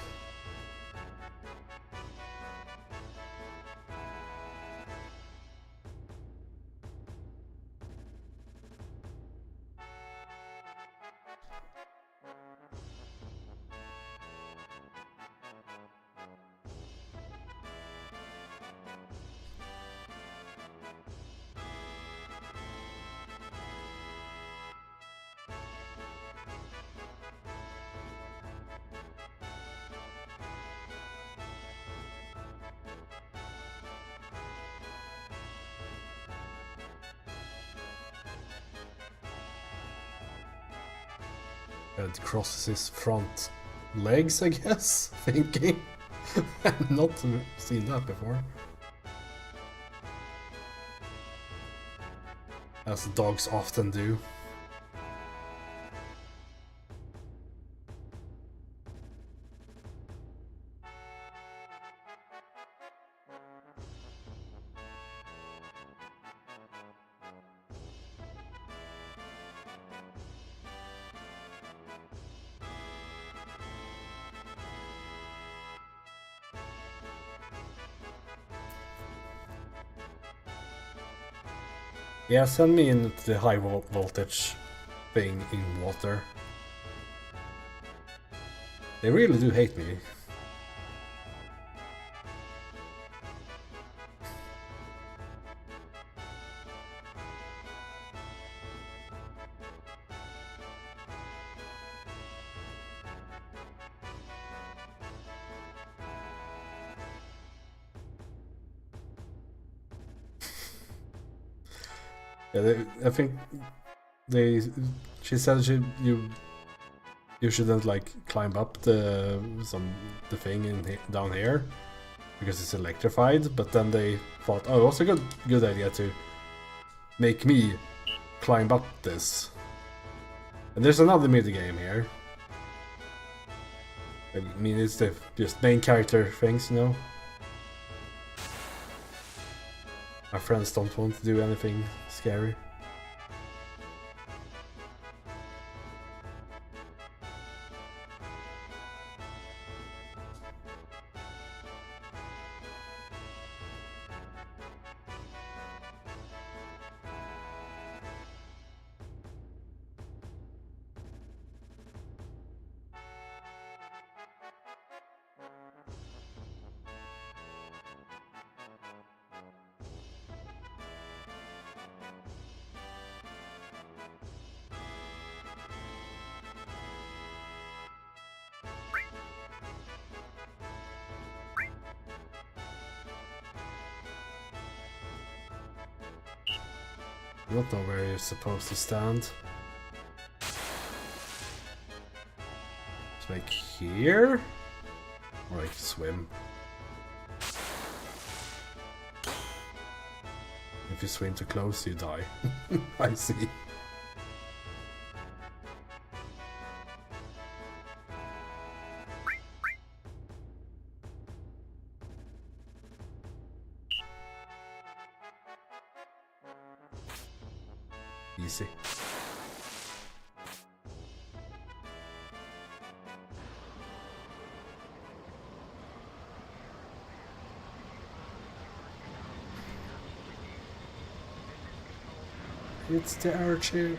It crosses his front legs, I guess, thinking. I've not seen that before. As dogs often do. Yeah, send me in the high voltage thing in water. They really do hate me. Yeah, I think she said you shouldn't like climb up the thing down here because it's electrified. But then they thought, oh, it was a good idea to make me climb up this. And there's another mini game here. I mean, it's the just main character things, you know. My friends don't want to do anything scary. I don't know where you're supposed to stand. It's like here? Or like swim. If you swim too close, you die. I see. Easy. It's the archer.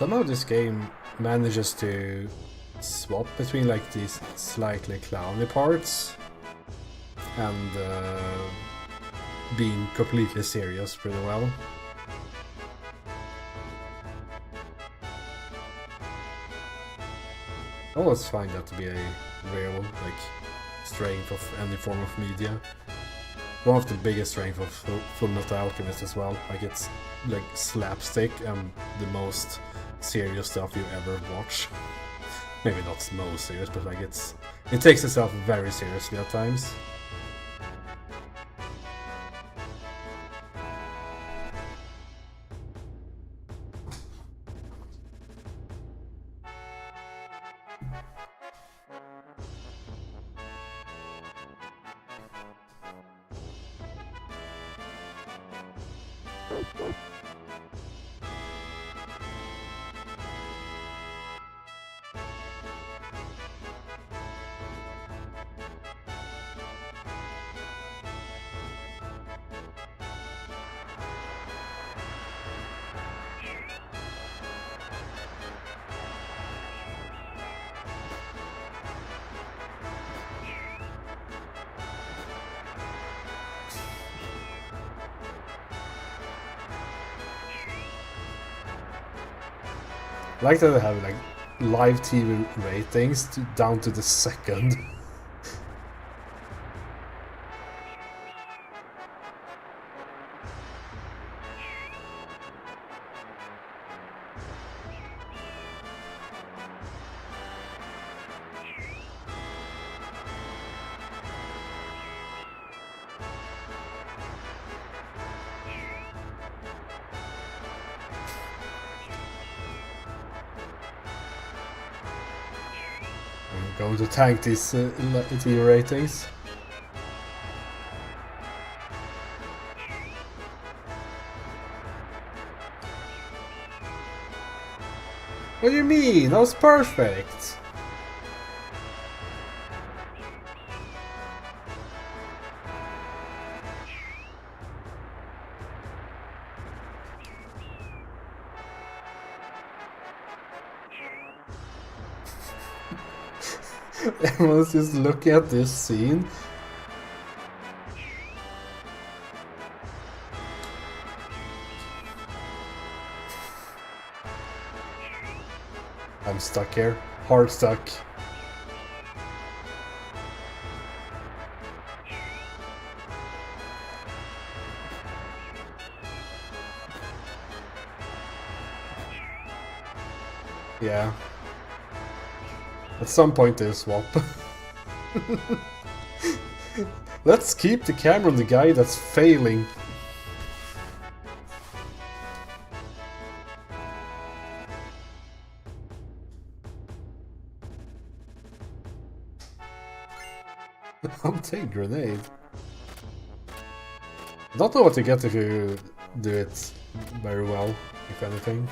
somehow this game manages to swap between like these slightly clowny parts and being completely serious pretty well. I always find that to be a real like strength of any form of media. One of the biggest strengths of Full Metal Alchemist as well. Like it's like slapstick and the most serious stuff you ever watch. Maybe not most serious, but like it takes itself very seriously at times. I like that they have like live TV ratings down to the second. I'm going to tank these TV ratings. What do you mean? That was perfect! Everyone's just looking at this scene. I'm stuck here. Hard stuck. Yeah. At some point they'll swap. Let's keep the camera on the guy that's failing. I'll take grenade. I don't know what to get if you do it very well, if anything.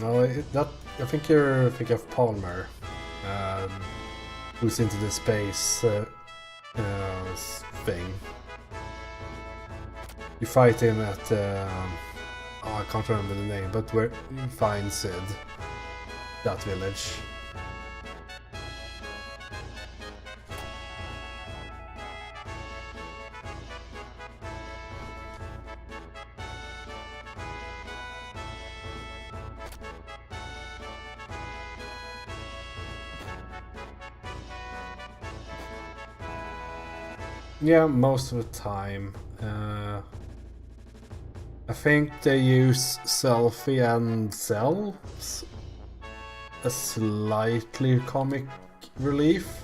No, that I think you're thinking of Palmer, who's into the space thing. You fight him at oh, I can't remember the name, but where you find Sid, that village. Yeah, most of the time. I think they use selfie and cell a slightly comic relief.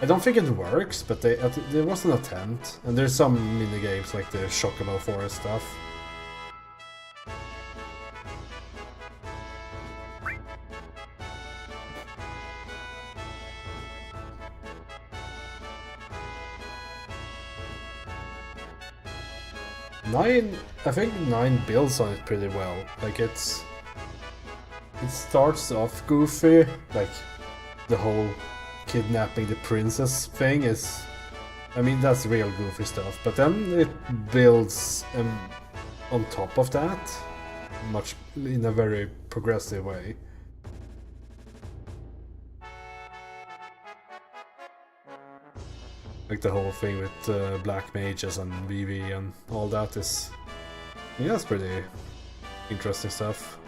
I don't think it works, but there was an attempt. And there's some mini games like the Chocobo Forest stuff. I think 9 builds on it pretty well. Like it starts off goofy, like the whole kidnapping the princess thing is, I mean that's real goofy stuff. But then it builds on top of that, much in a very progressive way. Like the whole thing with black mages and VV and all that is, yeah, that's pretty interesting stuff.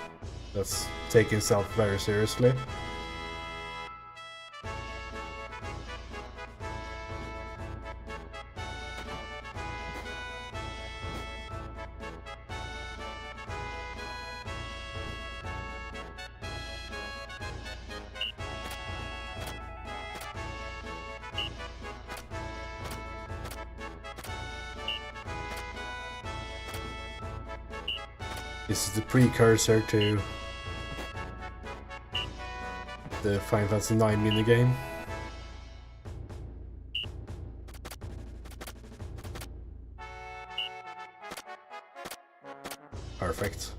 That's taking itself very seriously. This is the precursor to the Final Fantasy VII minigame. Perfect.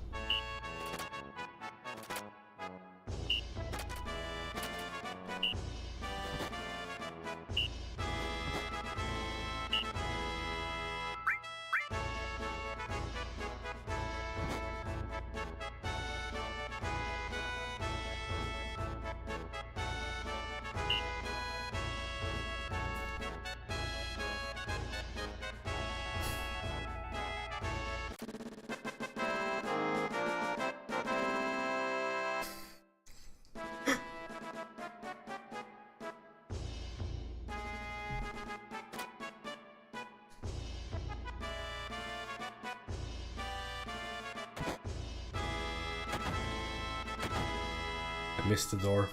Missed the door.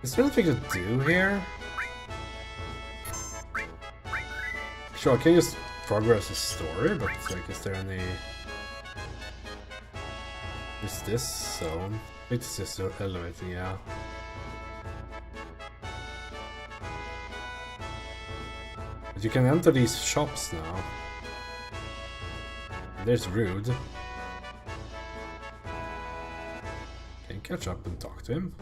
Is there anything to do here? Sure, I can just progress the story, but like, is there any... Is this zone? It's just elevating, yeah. But you can enter these shops now. There's Rude. Catch up and talk to him.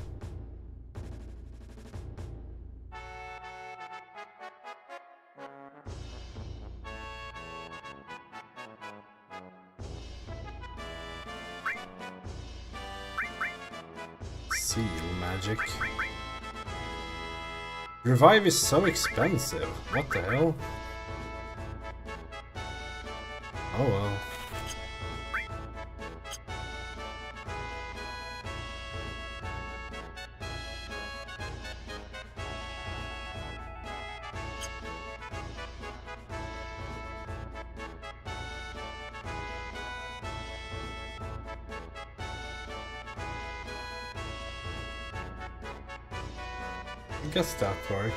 Seal magic. Revive is so expensive. What the hell? Oh well. I guess that works.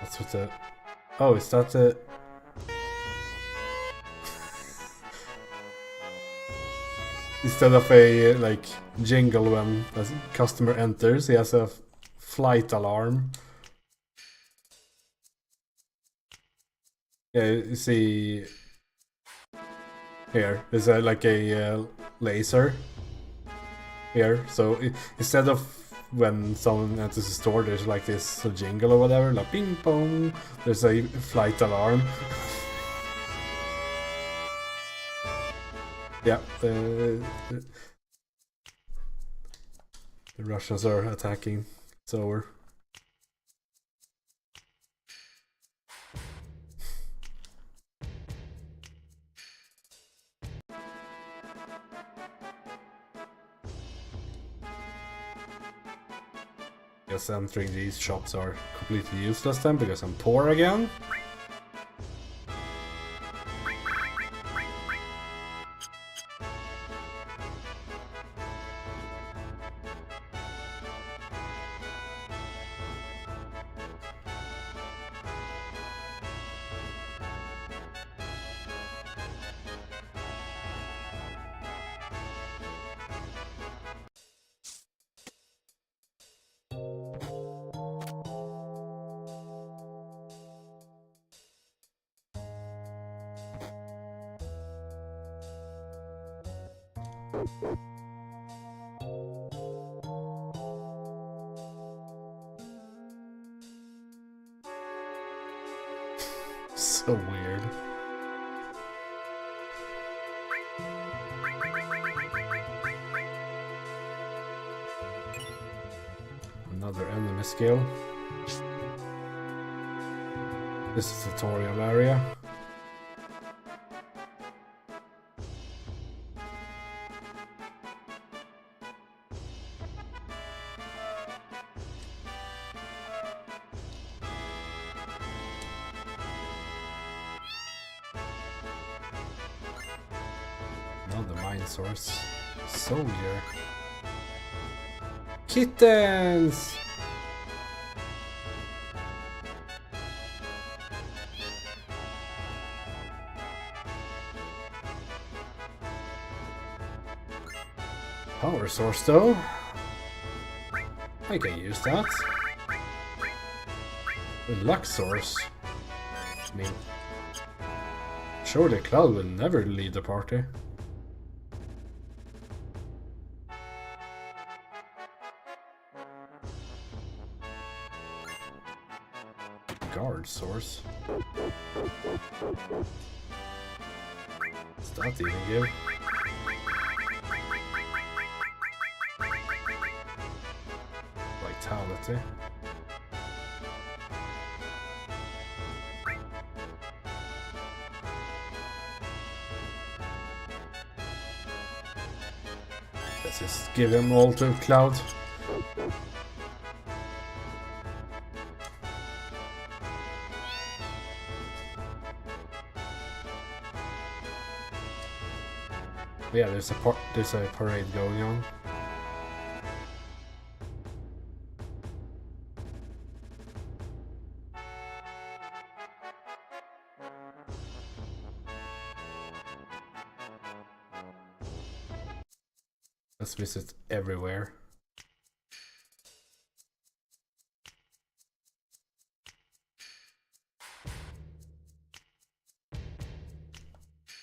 What's with the... Oh, is that the... Instead of a, like, jingle when a customer enters, he has a flight alarm. Yeah, you see here, there's like a laser here. So instead of when someone enters the store, there's like this jingle or whatever, like ping pong. There's a flight alarm. Yeah, the Russians are attacking. It's over. Guess entering these shops are completely useless then because I'm poor again. So weird. Another enemy skill. This is the tutorial area. Another mine source. Soldier. Kittens! Power source though. I can use that. The luck source. I mean, surely Cloud will never lead the party. Guard source. What's that even give? Vitality. Let's just give them all to Cloud. Yeah, there's a parade going on. Let's visit everywhere.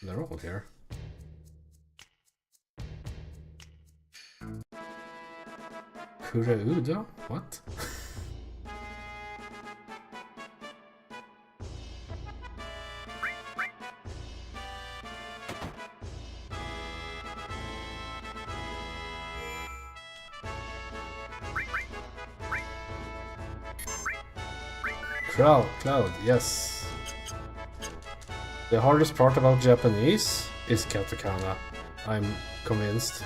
They're all here. Kurauda? What? Cloud, yes. The hardest part about Japanese is katakana. I'm convinced.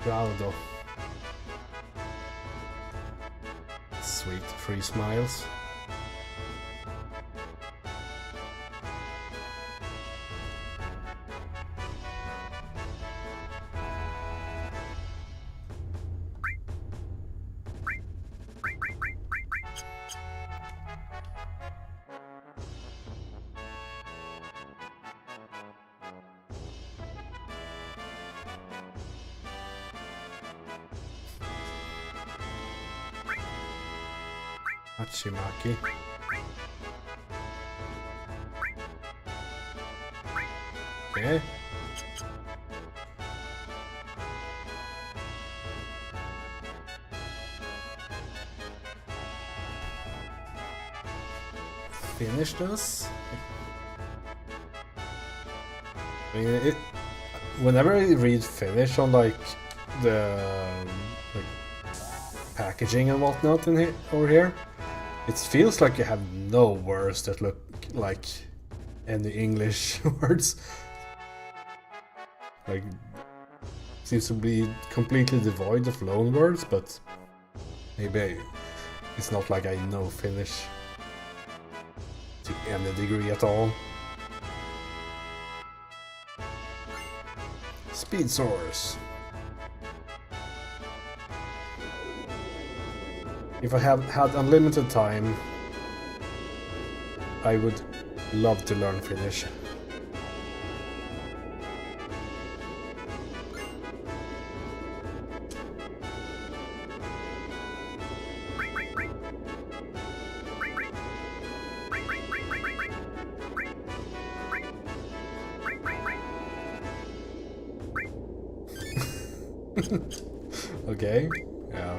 Crowdo. Sweet, free smiles. Hachimaki. eh? Finish this. I mean, whenever I read Finnish on like the like, packaging and whatnot in here, over here, it feels like you have no words that look like any English words. Like, seems to be completely devoid of loan words, but maybe it's not like I know Finnish to any degree at all. Speed source. If I had unlimited time, I would love to learn Finnish. Okay, yeah.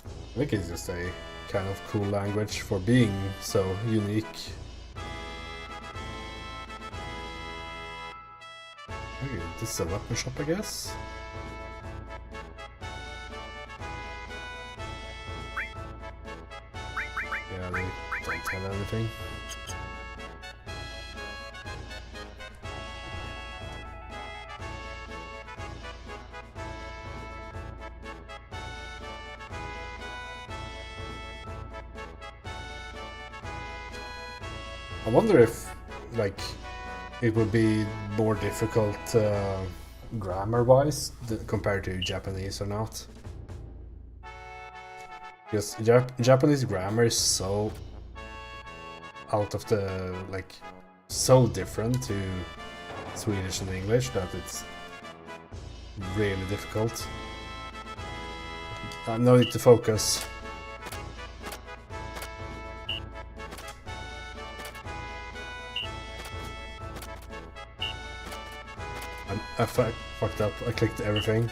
I think it's just a kind of cool language for being so unique. Okay, this is a weapon shop, I guess. Yeah, they don't have anything. I wonder if, like, it would be more difficult grammar-wise compared to Japanese or not. Because Japanese grammar is so out of the, like, so different to Swedish and English that it's really difficult. I need to focus. I fucked up. I clicked everything.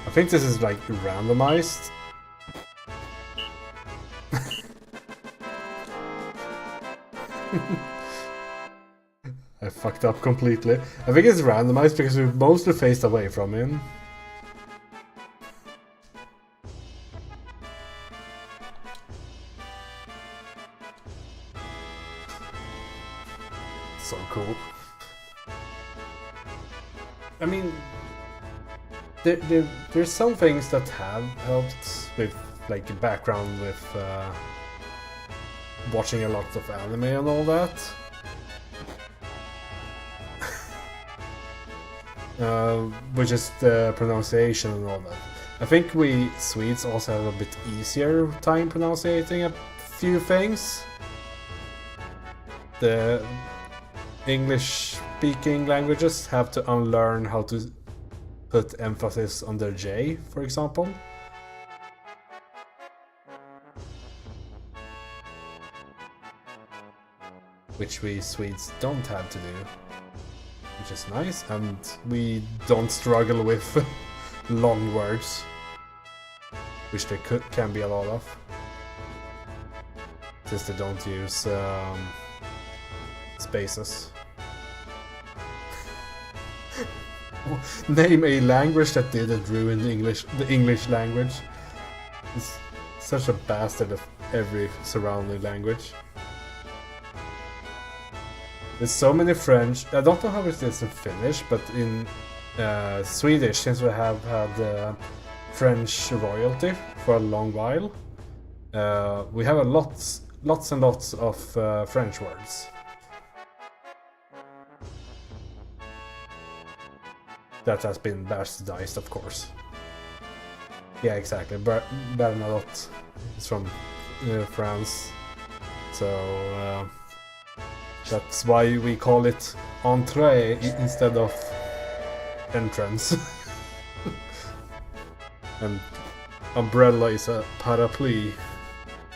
I think this is like randomized. I fucked up completely. I think it's randomized because we mostly faced away from him. So cool. I mean, there's some things that have helped with like background with watching a lot of anime and all that. Which is the pronunciation and all that. I think we Swedes also have a bit easier time pronouncing a few things. The English-speaking languages have to unlearn how to put emphasis on their J, for example. Which we Swedes don't have to do. Which is nice, and we don't struggle with long words. Which there can be a lot of. Since they don't use spaces. Name a language that didn't ruin the English language. It's such a bastard of every surrounding language. There's so many French. I don't know how it is in Finnish, but in Swedish, since we have had French royalty for a long while, we have lots and lots of French words. That has been bastardized, of course. Yeah, exactly. Bernadotte is from France, so that's why we call it entrée instead of entrance. And umbrella is a parapluie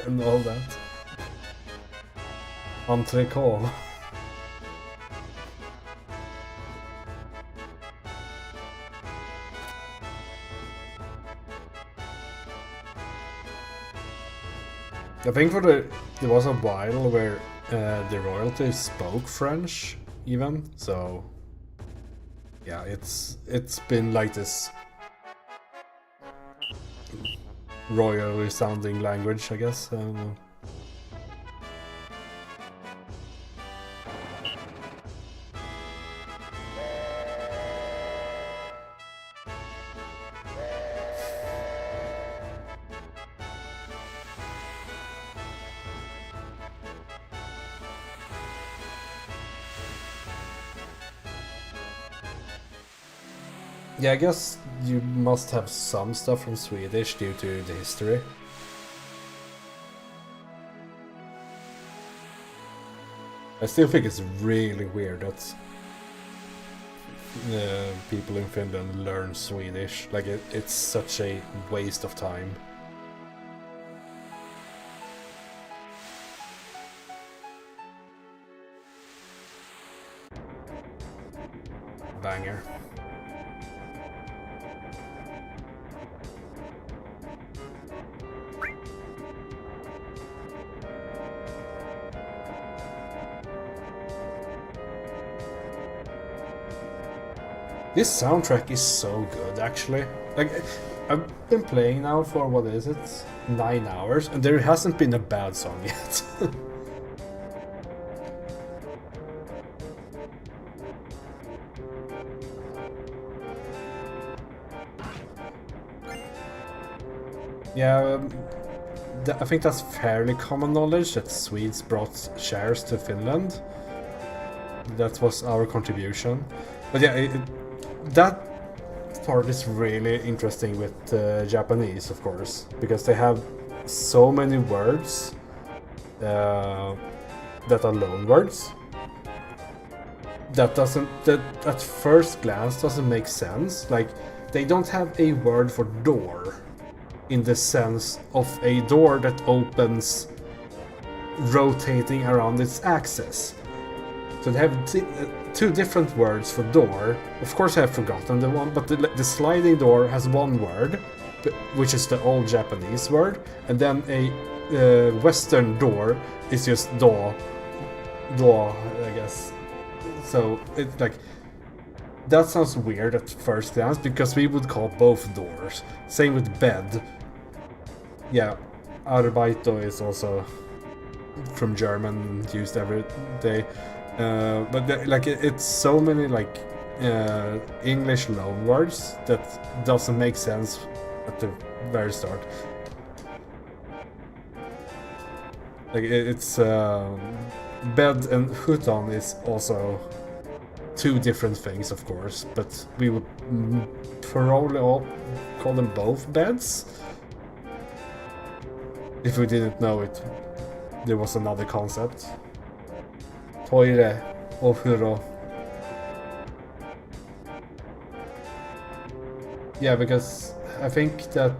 and all that. Entrecôte. I think there was a while where the royalty spoke French even, so yeah, it's been like this royally sounding language, I guess. I don't know. Yeah, I guess you must have some stuff from Swedish due to the history. I still think it's really weird that people in Finland learn Swedish. Like, it's such a waste of time. Banger. This soundtrack is so good, actually. Like, I've been playing now for, what is it, 9 hours, and there hasn't been a bad song yet. Yeah, I think that's fairly common knowledge that Swedes brought shares to Finland. That was our contribution. But yeah, that part is really interesting with Japanese, of course, because they have so many words that are loan words. That at first glance doesn't make sense. Like, they don't have a word for door in the sense of a door that opens rotating around its axis. So they have two different words for door. Of course, I have forgotten the one, but the sliding door has one word, which is the old Japanese word, and then a Western door is just door, I guess. So it's like, that sounds weird at first glance because we would call both doors. Same with bed. Yeah, Arbeito is also from German, used every day. But it's so many like English loan words that doesn't make sense at the very start. Like, it's bed and futon is also two different things, of course, but we would probably all call them both beds if we didn't know it. There was another concept. Toire och furo. Yeah, because I think that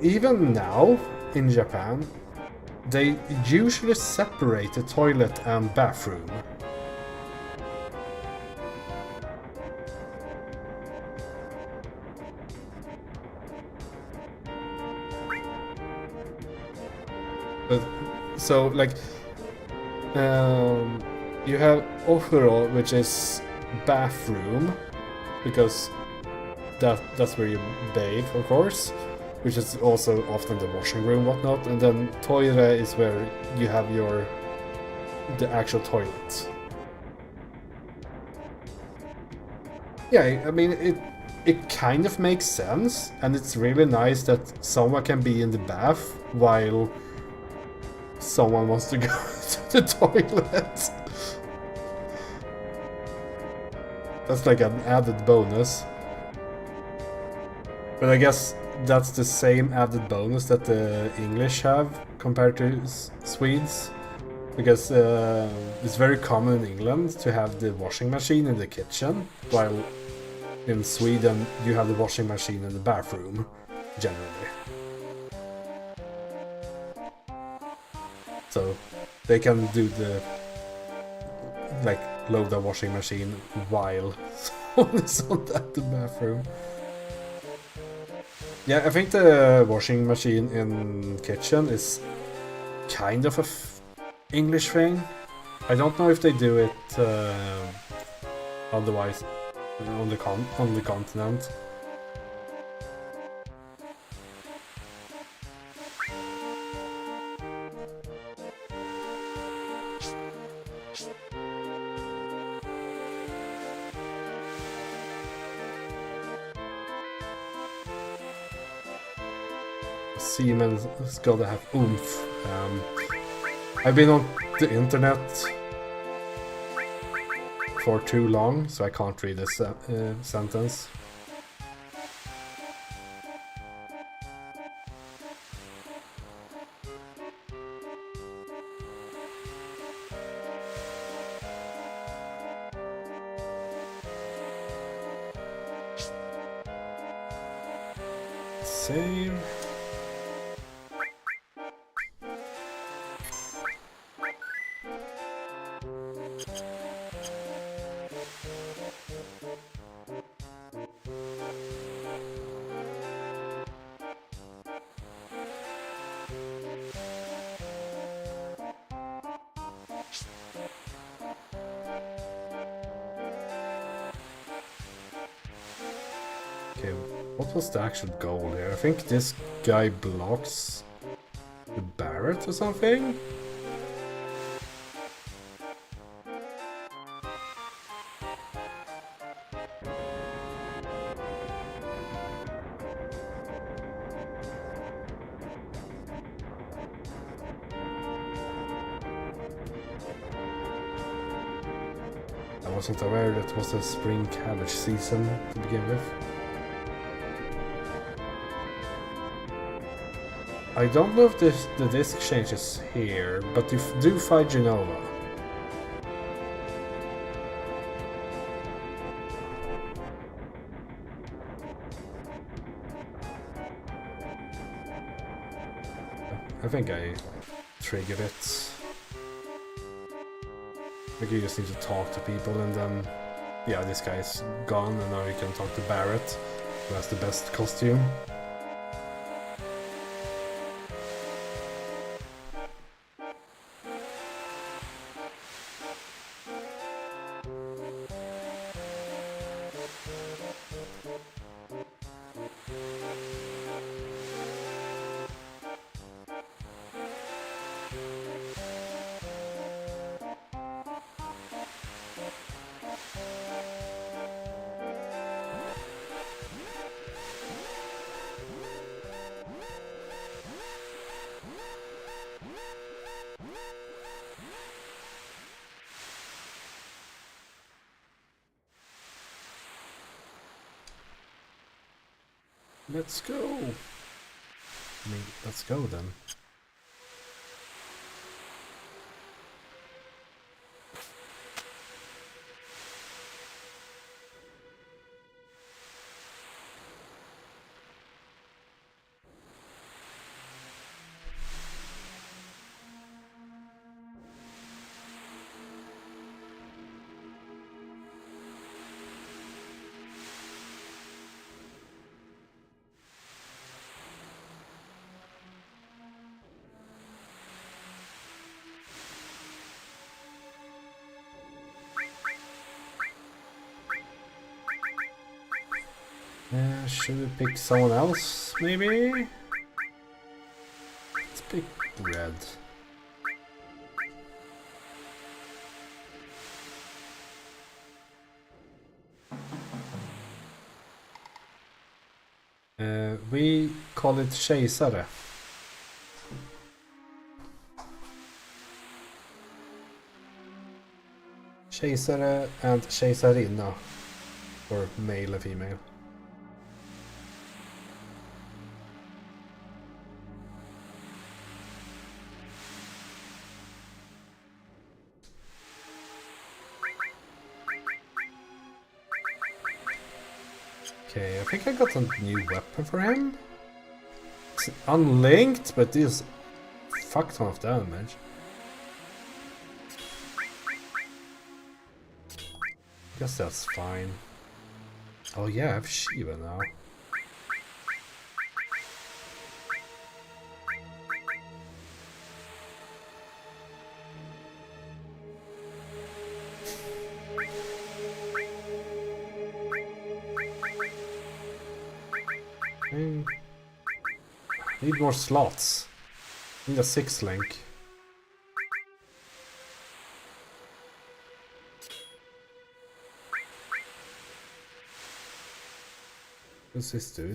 even now in Japan, they usually separate the toilet and bathroom. But, so, like, you have ofuro, which is bathroom, because that's where you bathe, of course, which is also often the washing room, whatnot, and then toire is where you have the actual toilet. Yeah, I mean it kind of makes sense, and it's really nice that someone can be in the bath while someone wants to go to the toilet. That's like an added bonus. But I guess that's the same added bonus that the English have compared to Swedes. Because it's very common in England to have the washing machine in the kitchen, while in Sweden you have the washing machine in the bathroom, generally. So they can do the, like, load the washing machine while someone is on that the bathroom. Yeah, I think the washing machine in kitchen is kind of a English thing. I don't know if they do it otherwise on the continent. Siemens has gotta have oomph. I've been on the internet for too long, so I can't read this sentence. Save. Okay, what was the actual goal here? I think this guy blocks the Barrett or something? I wasn't aware that it was a spring cabbage season to begin with. I don't know if the disc changes here, but you do fight Genova. I think I triggered it. I think you just need to talk to people, and then yeah, this guy's gone, and now you can talk to Barrett, who has the best costume. Let's go! I mean, let's go then. Should we pick someone else, maybe? Let's pick Red. We call it kejsare. Kejsare and kejsarinna. Or male or female. Okay, I think I got a new weapon for him. It's unlinked, but deals fuck ton of damage. Guess that's fine. Oh yeah, I have Shiva now. Need more slots. Need a 6-link. What's this do?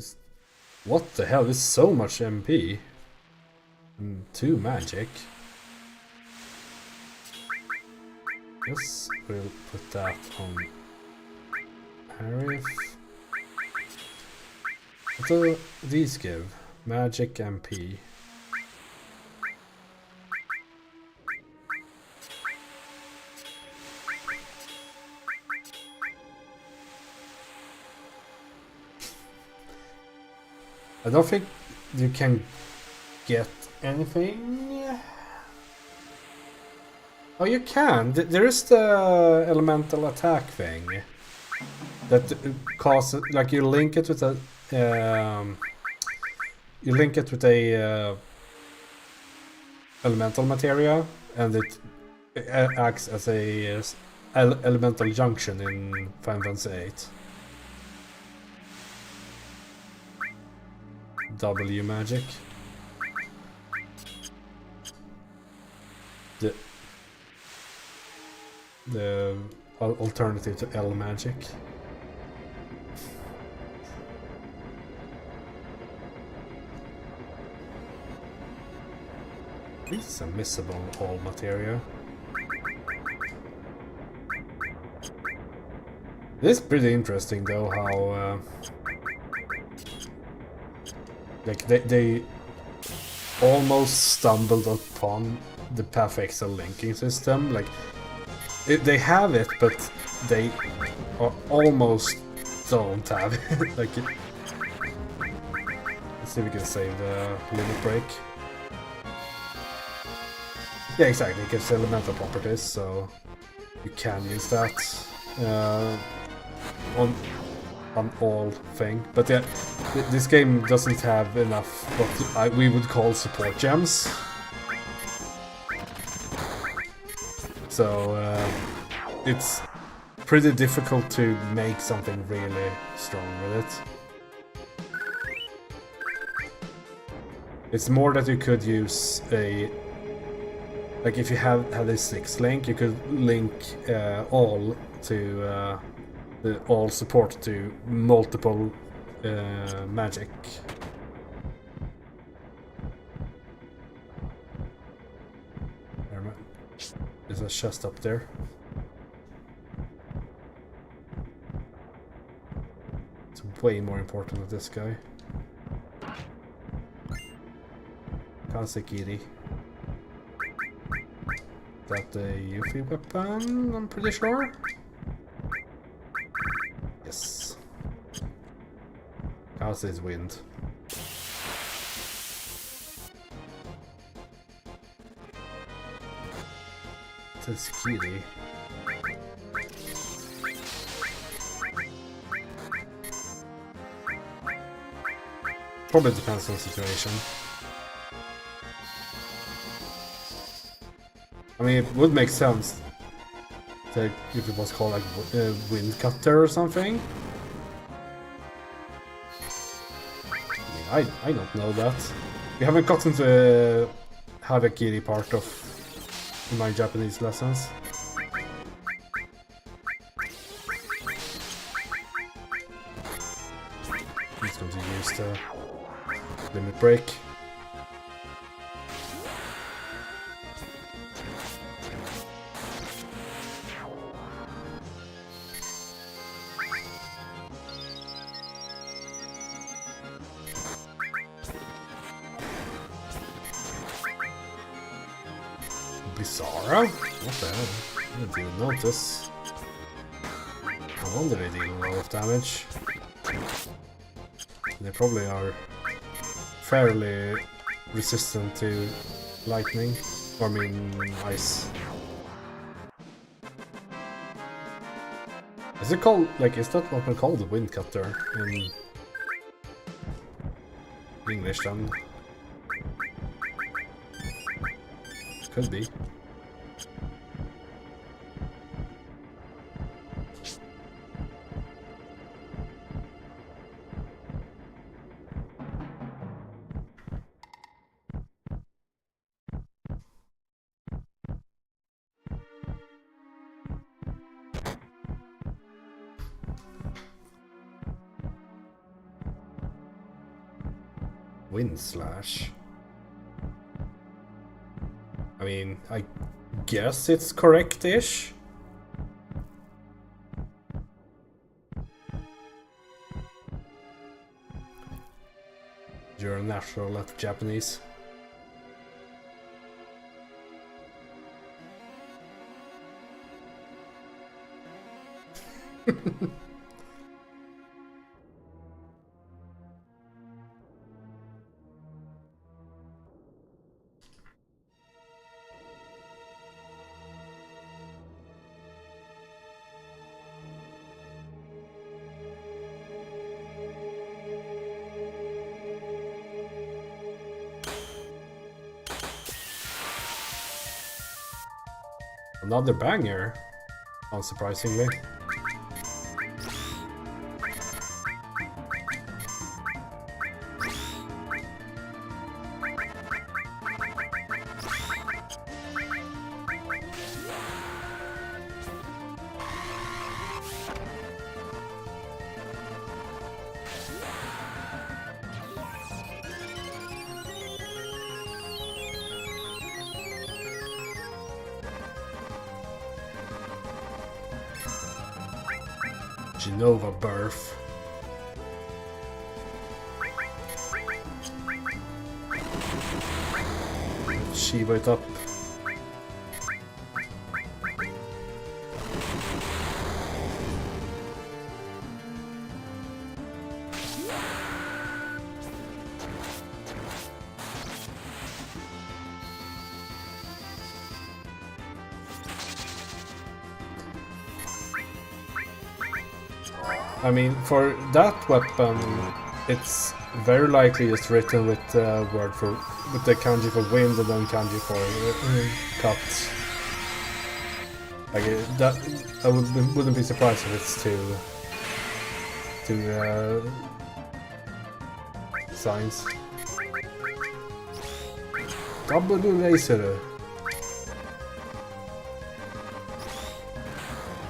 What the hell? There's so much MP. And 2 magic. Guess we'll put that on Arif. What do these give? Magic MP. I don't think you can get anything. Oh, you can. There is the elemental attack thing that causes, like, you link it with a elemental materia, and it acts as a elemental junction in Final Fantasy VIII. W magic. The alternative to L magic. This is a missable all materia. This is pretty interesting though, how like they almost stumbled upon the perfect linking system. Like they have it, but they almost don't have it. Like, let's see if we can save the limit break. Yeah, exactly. It gives elemental properties, so you can use that on all thing. But yeah, this game doesn't have enough what we would call support gems. So it's pretty difficult to make something really strong with it. It's more that you could use a, like if you had a 6-link, you could link all to all support to multiple magic. There's a chest up there. It's way more important with this guy. Kansekiri. That the Yuffie weapon, I'm pretty sure. Yes. How's his wind? Kansekiri. Probably depends on the situation. I mean, it would make sense to, if it was called like wind cutter or something. I mean, I don't know that. We haven't gotten to the Harakiri part of my Japanese lessons. I'm just going to use the Limit break. Bizarra? What the hell? I didn't notice. No wonder they deal a lot of damage. They probably are fairly resistant to lightning. Or I mean ice. Is it called, like, is that what we call the wind cutter in English then? Could be. Wind slash. I mean, I guess it's correct-ish. You're a natural at Japanese. Another banger, unsurprisingly. Genova birth. Shiva it up. I mean, for that weapon, it's very likely just written with the word for, with the kanji for wind and then kanji for cut. Like that, I wouldn't be surprised if it's two signs. Double laser.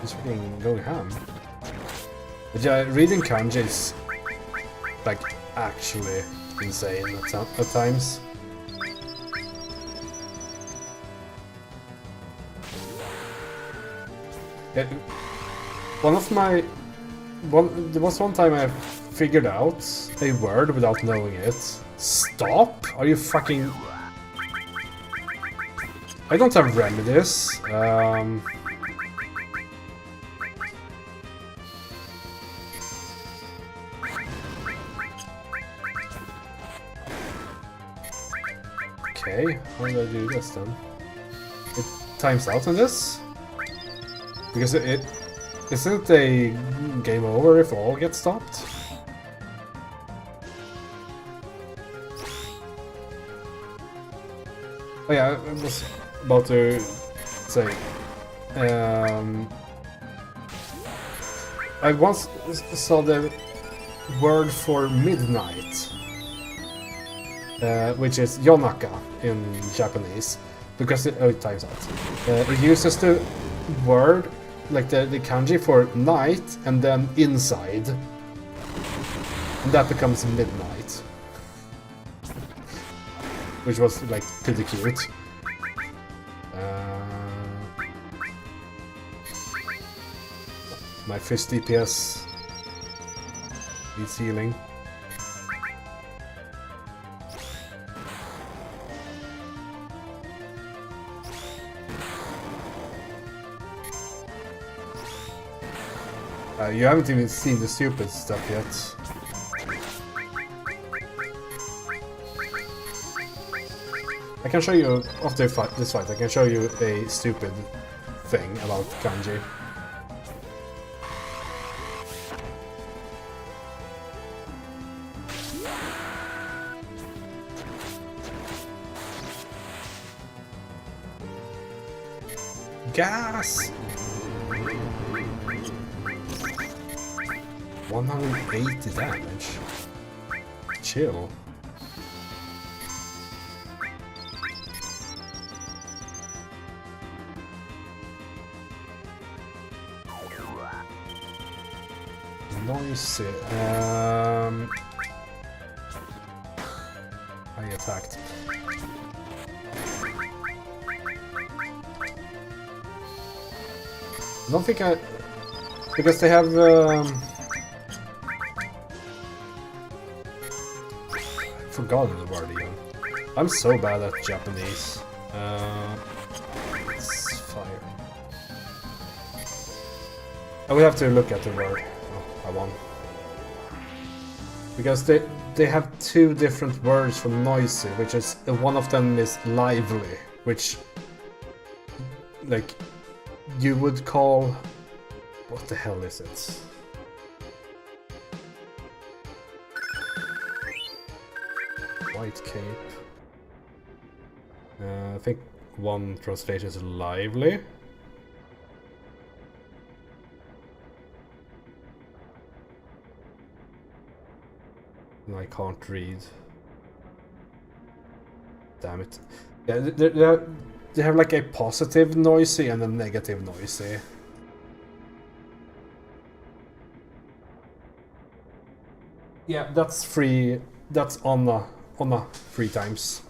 He's freaking going ham. But yeah, reading kanji is like actually insane at times. There was one time I figured out a word without knowing it. Stop? Are you fucking... I don't have remedies. Okay, how do I do this then? It times out on this? Because it isn't a game over if all get stopped? Oh yeah, I was about to say I once saw the word for midnight, which is yonaka in Japanese, because it times out. It uses the word, like the kanji for night, and then inside, and that becomes midnight. which was like pretty cute. My fist DPS needs healing. You haven't even seen the stupid stuff yet. I can show you, after this fight, I can show you a stupid thing about kanji. Gas! 180 damage. Chill. Noisy. I attacked. I don't think I... Because they have... forgotten the word again. I'm so bad at Japanese. It's fire. I will have to look at the word. Oh, I won. Because they have two different words for noisy, which is... one of them is lively, which... like... you would call... what the hell is it? White cape. I think one translation is lively. And I can't read. Damn it. Yeah, they have like a positive noisy and a negative noisy. Yeah, that's free. That's on 3 times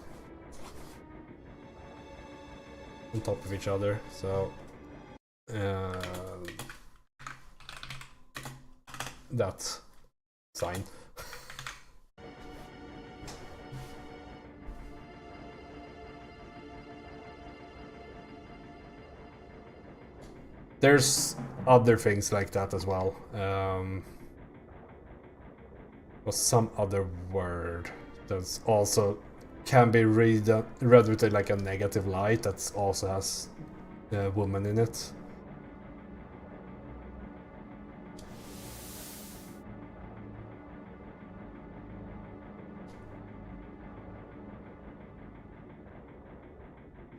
on top of each other. So that's fine. There's other things like that as well. Was some other word that's also can be read with like a negative light that also has a woman in it.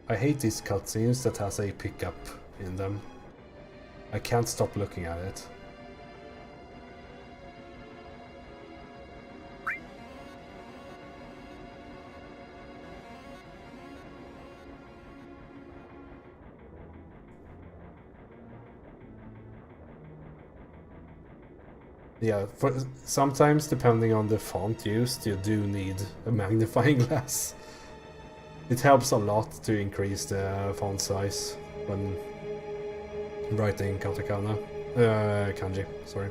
I hate these cutscenes that has a pickup in them. I can't stop looking at it. Yeah, sometimes depending on the font used, you do need a magnifying glass. It helps a lot to increase the font size when writing katakana. Kanji, sorry.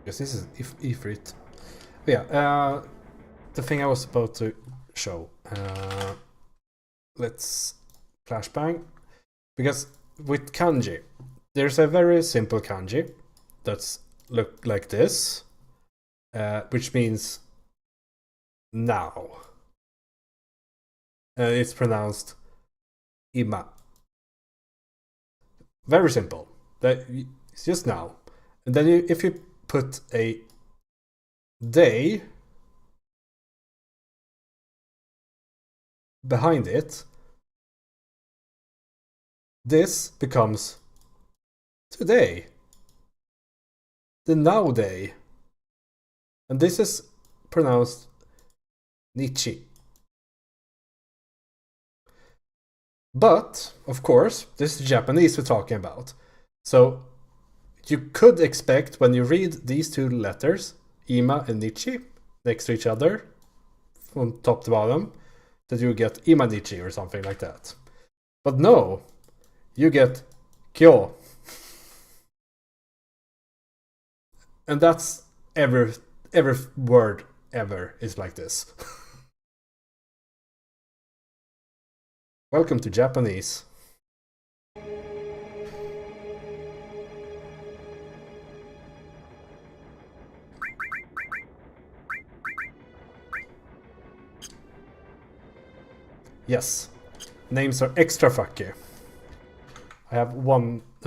Because this is Ifrit. But yeah, the thing I was about to show. Let's flashbang. Because with kanji, there's a very simple kanji that's look like this, which means now. It's pronounced ima. Very simple. It's just now. And then if you put a day, behind it, this becomes today, the now day, and this is pronounced Nichi. But of course, this is Japanese we're talking about, so you could expect when you read these two letters, Ima and Nichi, next to each other, from top to bottom, that you get Imanichi or something like that. But no, you get Kyo. And that's every word ever is like this. Welcome to Japanese. Yes, names are extra fucky. I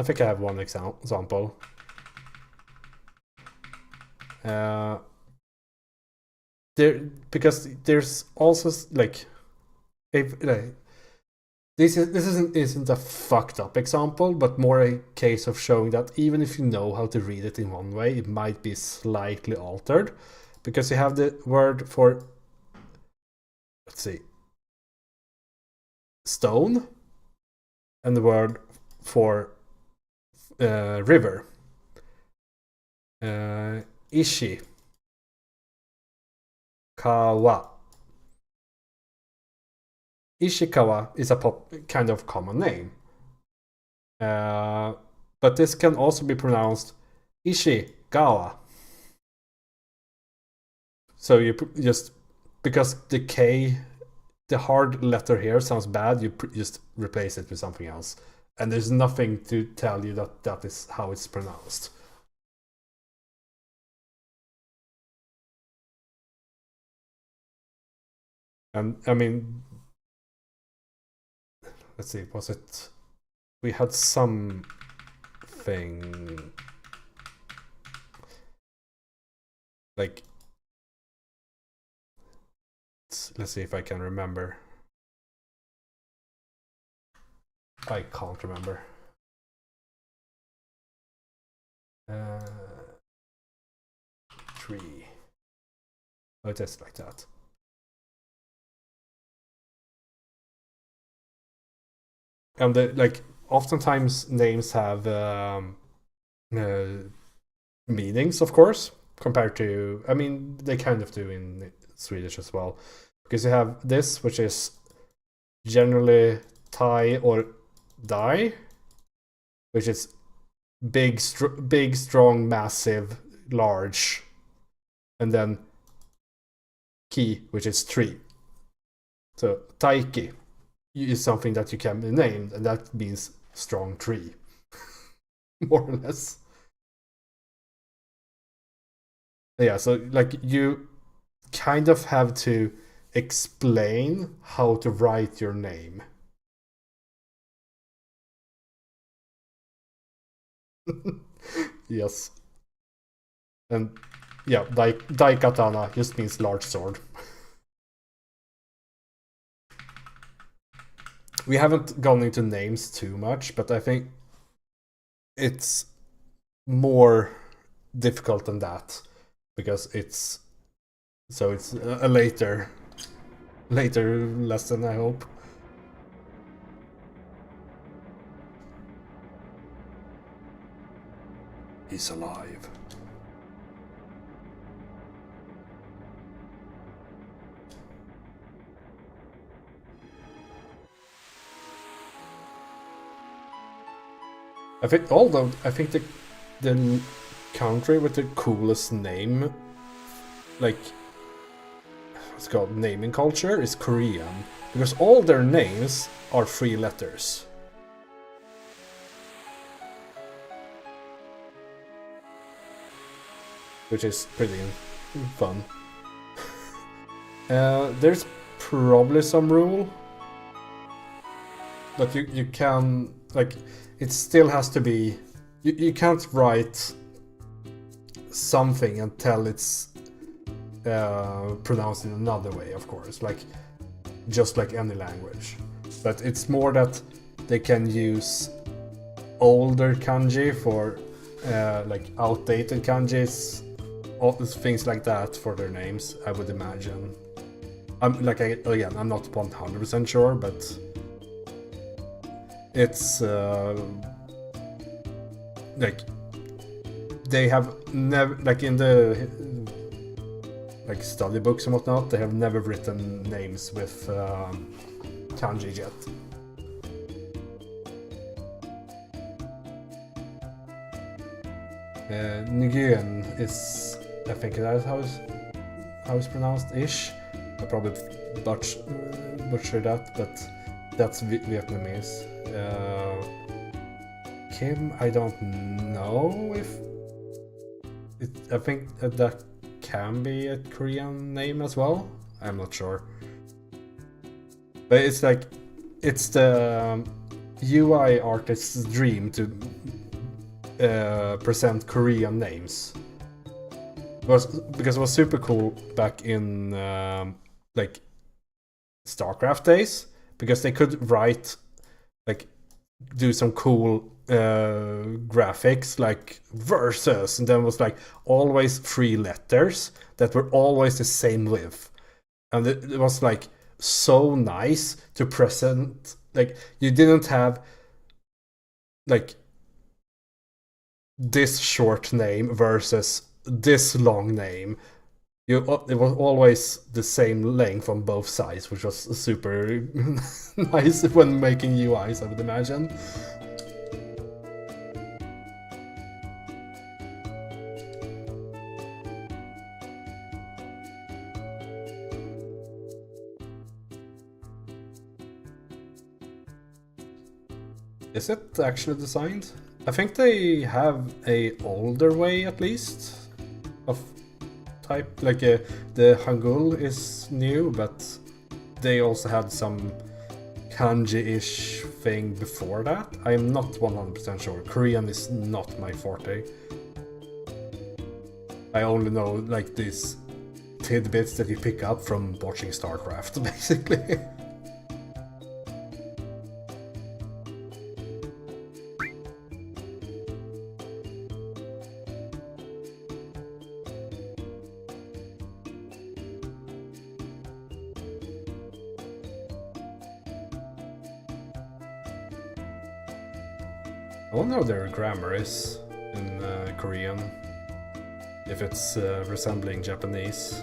think I have one example. Because there's also like, this isn't a fucked up example, but more a case of showing that even if you know how to read it in one way, it might be slightly altered, because you have the word for, let's see, stone, and the word for river, Ishi, Kawa. Ishikawa is a kind of common name, but this can also be pronounced Ishigawa. So you just, because the K, the hard letter here sounds bad, you just replace it with something else, and there's nothing to tell you that that is how it's pronounced. And I mean, let's see, was it, we had something like, let's see if I can remember. I can't remember. Tree. Oh, it is like that. And like, oftentimes names have meanings, of course, compared to, I mean, they kind of do in Swedish as well, because you have this, which is generally Tai or Dai, which is big, strong, massive, large, and then Ki, which is tree. So Taiki is something that you can be named, and that means strong tree, more or less. Yeah, so like, you kind of have to explain how to write your name. Yes. And yeah, Daikatana just means large sword. We haven't gone into names too much, but I think it's more difficult than that, because it's a later lesson, I hope. He's alive. I think the country with the coolest name, like, what's called naming culture, is Korean, because all their names are 3 letters. Which is pretty fun. There's probably some rule, but you can, like, it still has to be, you can't write something until it's pronounced in another way, of course. Like, just like any language. But it's more that they can use older kanji for like outdated kanjis, all things like that for their names, I would imagine. I'm not 100% sure, but it's like they have never, like in the like study books and whatnot, they have never written names with kanji yet. Nguyen is, I think that's how it's pronounced ish. I probably butchered that, but that's Vietnamese. Kim, I don't know if I think that can be a Korean name as well. I'm not sure, but it's like it's the UI artist's dream to present Korean names. Because it was super cool back in like StarCraft days, because they could write, like, do some cool graphics like versus, and then it was like always 3 letters that were always the same width, and it was like so nice to present. Like, you didn't have like this short name versus this long name. It was always the same length on both sides, which was super nice when making UIs, I would imagine. Is it actually designed? I think they have a older way, at least, of type. Like the Hangul is new, but they also had some kanji-ish thing before that. I'm not 100% sure. Korean is not my forte. I only know like these tidbits that you pick up from watching StarCraft, basically. I wonder how their grammar is in Korean. If it's resembling Japanese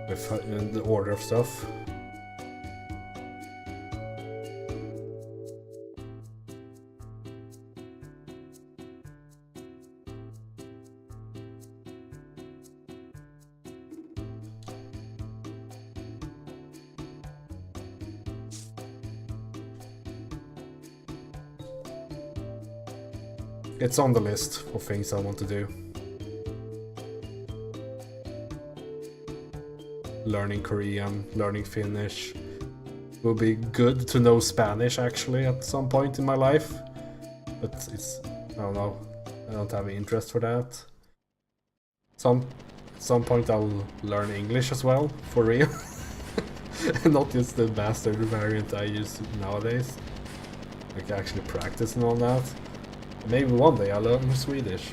with the order of stuff. It's on the list of things I want to do. Learning Korean, learning Finnish. It would be good to know Spanish actually at some point in my life. But I don't know. I don't have any interest for that. At some point I'll learn English as well, for real. And not just the bastard variant I use nowadays. Like actually practice and all that. Maybe one day I'll learn Swedish.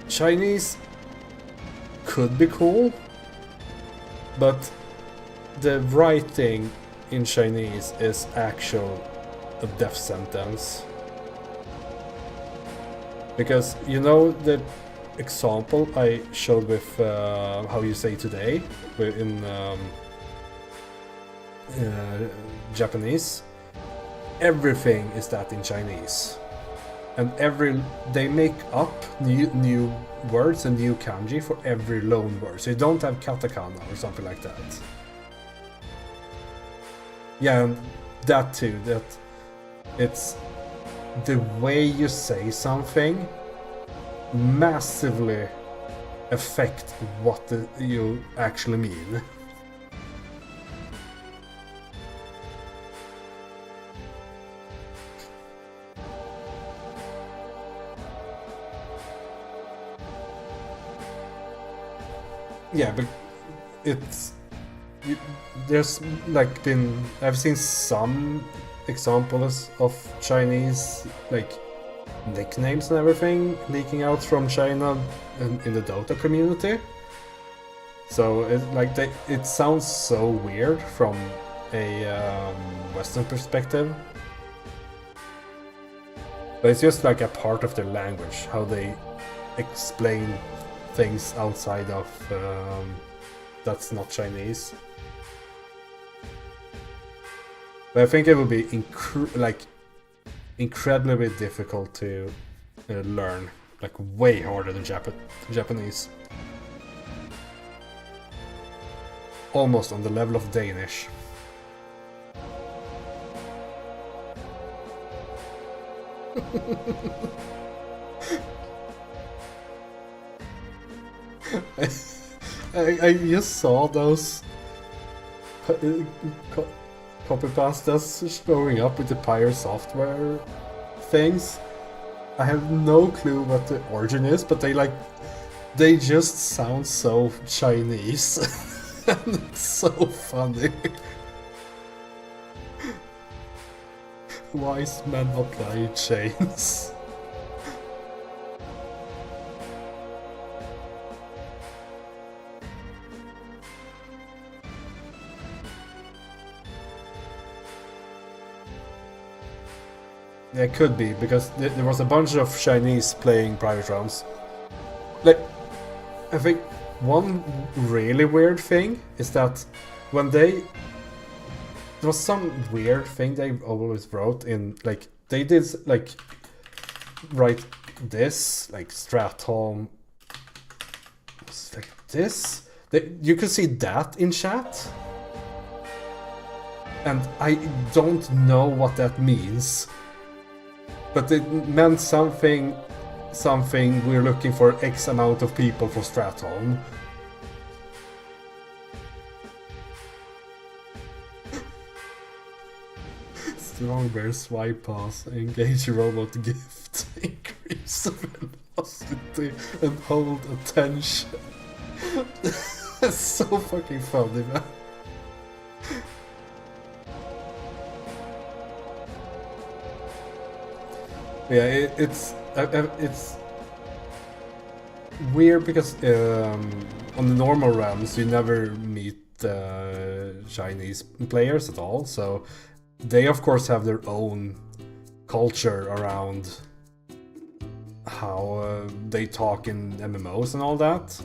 Chinese could be cool, but the writing in Chinese is actual a death sentence. Because you know the example I showed with how you say today in Japanese, everything is that in Chinese, and they make up new words and new kanji for every loan word, so you don't have katakana or something like that. Yeah, and that too, that it's the way you say something massively affect what you actually mean. Yeah, but it's there's like been I've seen some examples of Chinese like nicknames and everything leaking out from China in the Dota community. So it sounds so weird from a Western perspective, but it's just like a part of their language, how they explain things outside of that's not Chinese. But I think it would be incredibly difficult to learn, like way harder than Japanese. Almost on the level of Danish. I just saw those copy pastas showing up with the Pyre software things. I have no clue what the origin is, but they just sound so Chinese. And it's so funny. Wise men apply chains. Yeah, it could be, because there was a bunch of Chinese playing private rounds. Like, I think one really weird thing is that when there was some weird thing they always wrote in, like, they did, like, write this, like, Stratholm, like this. You could see that in chat. And I don't know what that means. But it meant something, we're looking for X amount of people for Stratholm. Strong bear swipe pass, engage robot gift, increase velocity and hold attention. That's so fucking funny, man. Yeah, it's weird because on the normal rounds you never meet Chinese players at all, so they of course have their own culture around how they talk in MMOs and all that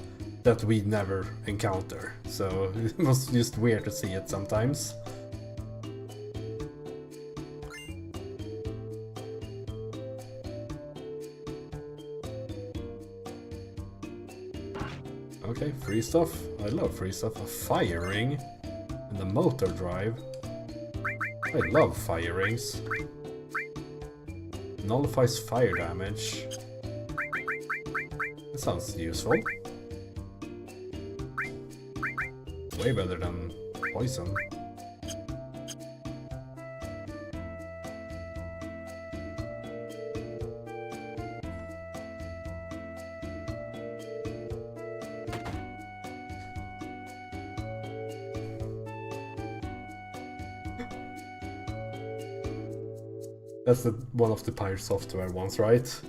we never encounter. So it was just weird to see it sometimes. Okay, free stuff. I love free stuff. A fire ring and the motor drive. I love fire rings. Nullifies fire damage. That sounds useful. Way better than poison. That's one of the Pyre software ones, right?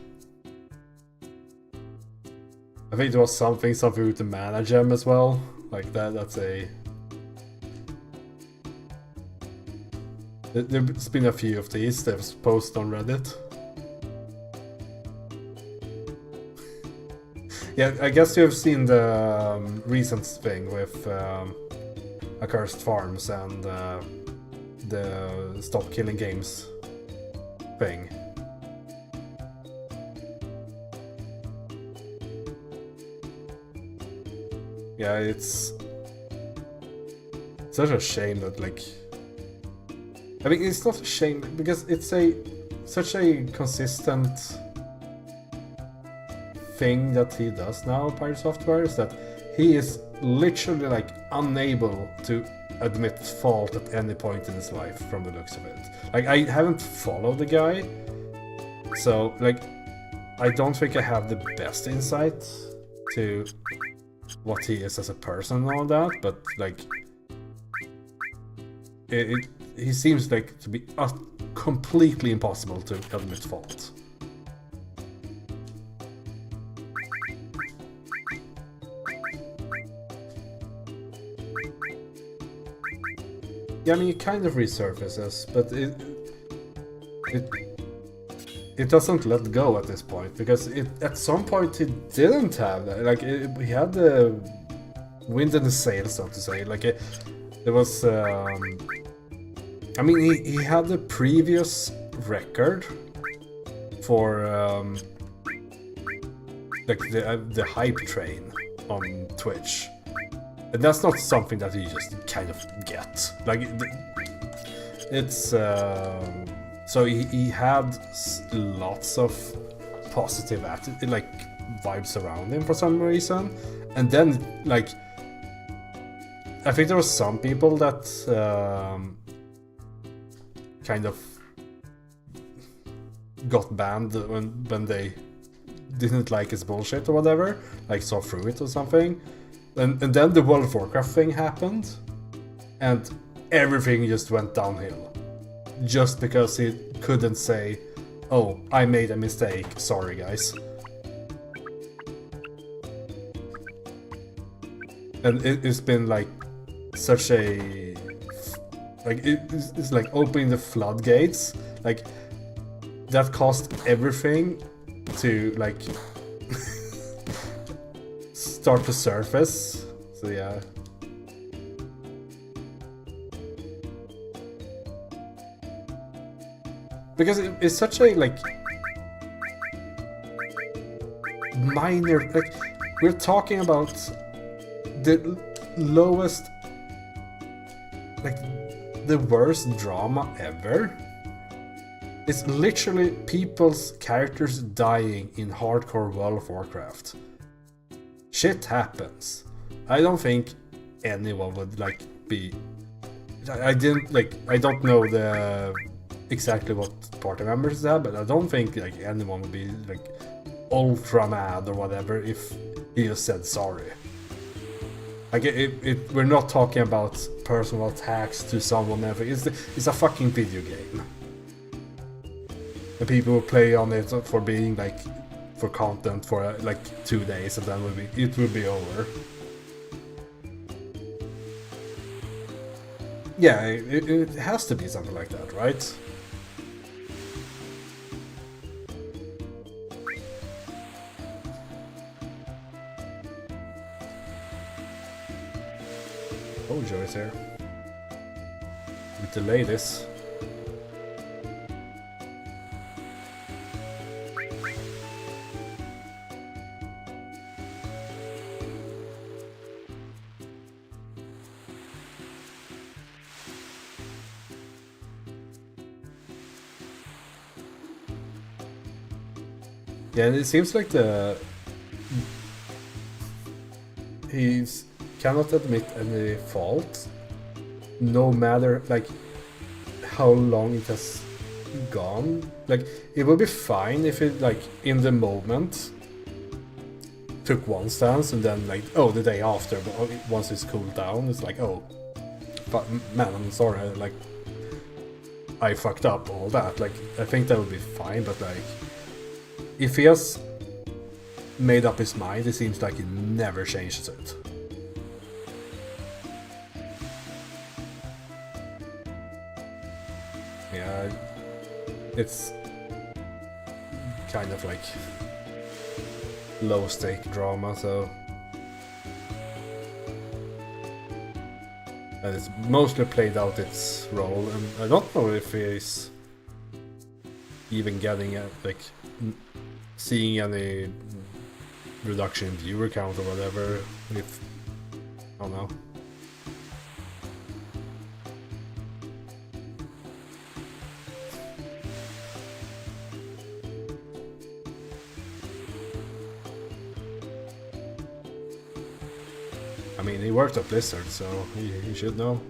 I think there was something with the mana gem as well. Like that's a... There's been a few of these that was posted on Reddit. Yeah, I guess you've seen the recent thing with Accursed Farms and the Stop Killing Games thing. Yeah, it's such a shame that, like, I mean, it's not a shame because it's such a consistent thing that he does now, Pyre Software, is that he is literally like unable to admit fault at any point in his life from the looks of it. Like, I haven't followed the guy, so like I don't think I have the best insight to what he is as a person and all that, but like he seems like to be completely impossible to admit fault. Yeah, I mean, it kind of resurfaces, but it doesn't let go at this point, because at some point he didn't have that. Like he had the wind in the sails, so to say. Like there was, I mean, he had the previous record for like the hype train on Twitch. And that's not something that you just kind of get. Like, it's... so he had lots of positive attitude, like, vibes around him for some reason. And then, like... I think there was some people that kind of got banned when they didn't like his bullshit or whatever. Like, saw through it or something. And then the World of Warcraft thing happened, and everything just went downhill. Just because he couldn't say, oh, I made a mistake, sorry guys. And it's been like such a... like it's like opening the floodgates. Like, that caused everything to like... start to surface, so yeah. Because it's such a, like, minor, like, we're talking about the lowest, like, the worst drama ever. It's literally people's characters dying in hardcore World of Warcraft. Shit happens. I don't think anyone would like be... I don't know the exactly what party members have, but I don't think like anyone would be like ultra mad or whatever if he just said sorry. Like we're not talking about personal attacks to someone ever. It's a fucking video game. And people will play on it for being like for content for like 2 days, and then it will be over. Yeah, it has to be something like that, right? Oh, Joey's here. We delay this. Yeah, and it seems like he cannot admit any fault, no matter like how long it has gone. Like, it would be fine if it like in the moment took one stance and then like, oh, the day after, but once it's cooled down, it's like, oh, but man, I'm sorry, like I fucked up, all that. Like, I think that would be fine, but like, if he has made up his mind, it seems like he never changes it. Yeah, it's kind of like low stake drama, so... And it's mostly played out its role, and I don't know if he's even getting like seeing any reduction in viewer count or whatever. If I don't know. I mean, he worked at Blizzard, so he should know.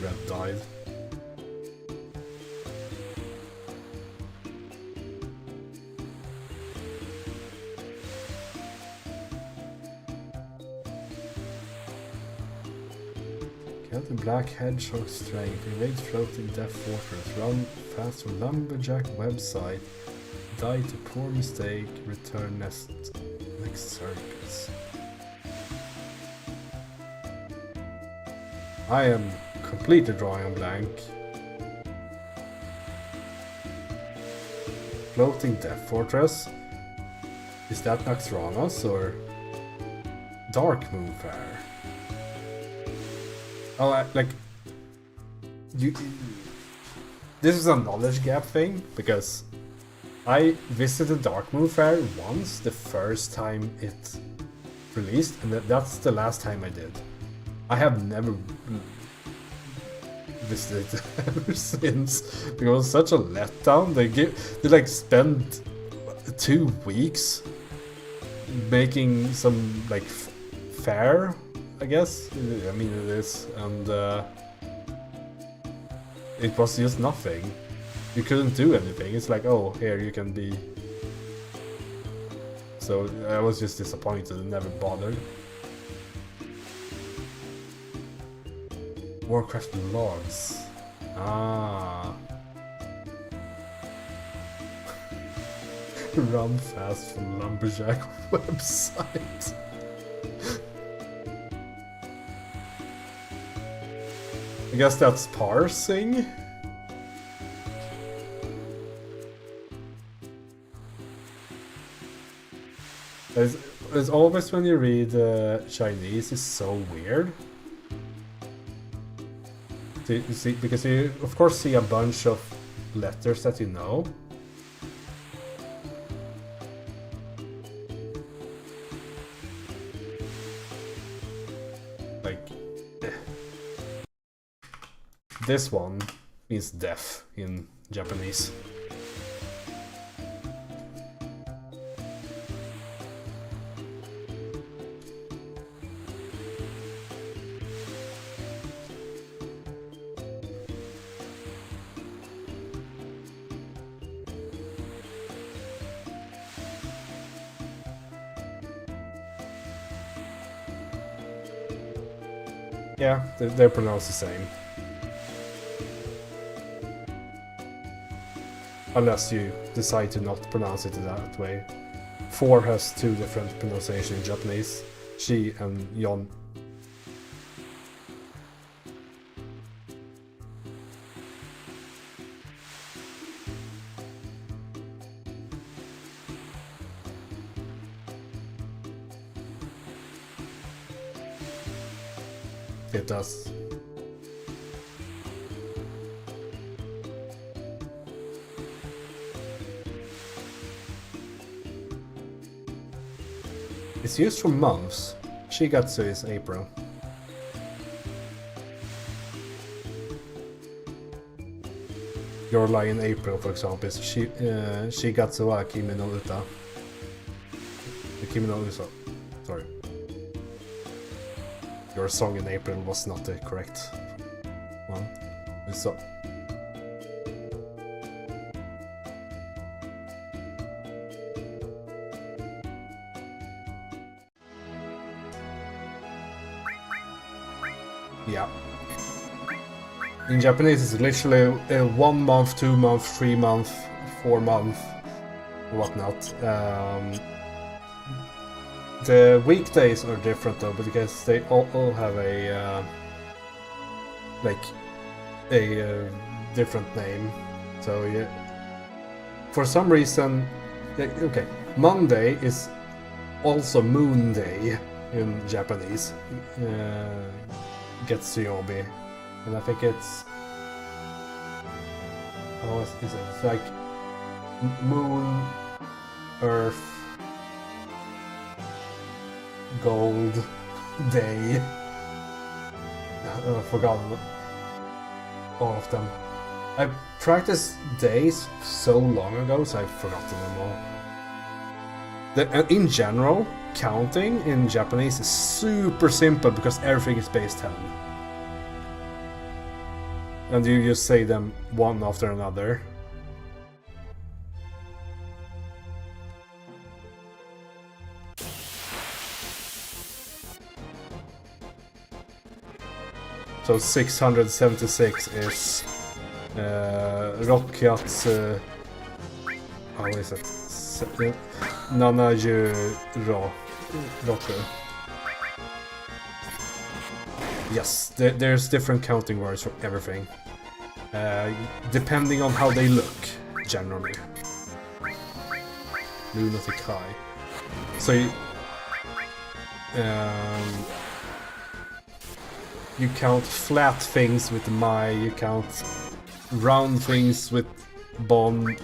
red dyed. Get the black hedgehog strength, invade floating death fortress, run fast from lumberjack website, die to poor mistake, return next circus. I am completely drawing a blank. Floating death fortress? Is that Naxxramas or Dark Moonfire? Oh, this is a knowledge gap thing, because I visited Dark Moonfire once, the first time it released, and that's the last time I did. I have never visited it ever since, because it was such a letdown. They like spent 2 weeks making some like fair, I guess. I mean it is, and it was just nothing. You couldn't do anything. It's like, oh, here you can be. So I was just disappointed and never bothered. Warcraft logs. Ah. Run fast from lumberjack website. I guess that's parsing. It's always when you read Chinese, it's so weird. You see, because you of course see a bunch of letters that you know. Like this one means death in Japanese. Yeah, they're pronounced the same. Unless you decide to not pronounce it that way. 4 has 2 different pronunciations in Japanese. She and Yon. It does. It's used for months. Shigatsu is April. Your lie in April, for example, is Shigatsu wa Kimi no Uta. Kimi no Uta. Sorry. Your song in April was not the correct one. So. Yeah. In Japanese, it's literally 1 month, 2 month, 3 month, 4 month, whatnot. The weekdays are different though, because they all have a different name. So yeah, for some reason, okay, Monday is also Moon Day in Japanese. Getsuyobi, and I think it's how is it? It's like Moon, Earth, Gold Day. I forgot all of them. I practiced days so long ago, so I've forgotten them all. In general, counting in Japanese is super simple because everything is base 10. And you just say them one after another. So 676 is Rockats... what is it? Nanajuro Roku. Yes, there's different counting words for everything. Depending on how they look, generally. Lunatic High. So you count flat things with Mai, you count round things with Bon,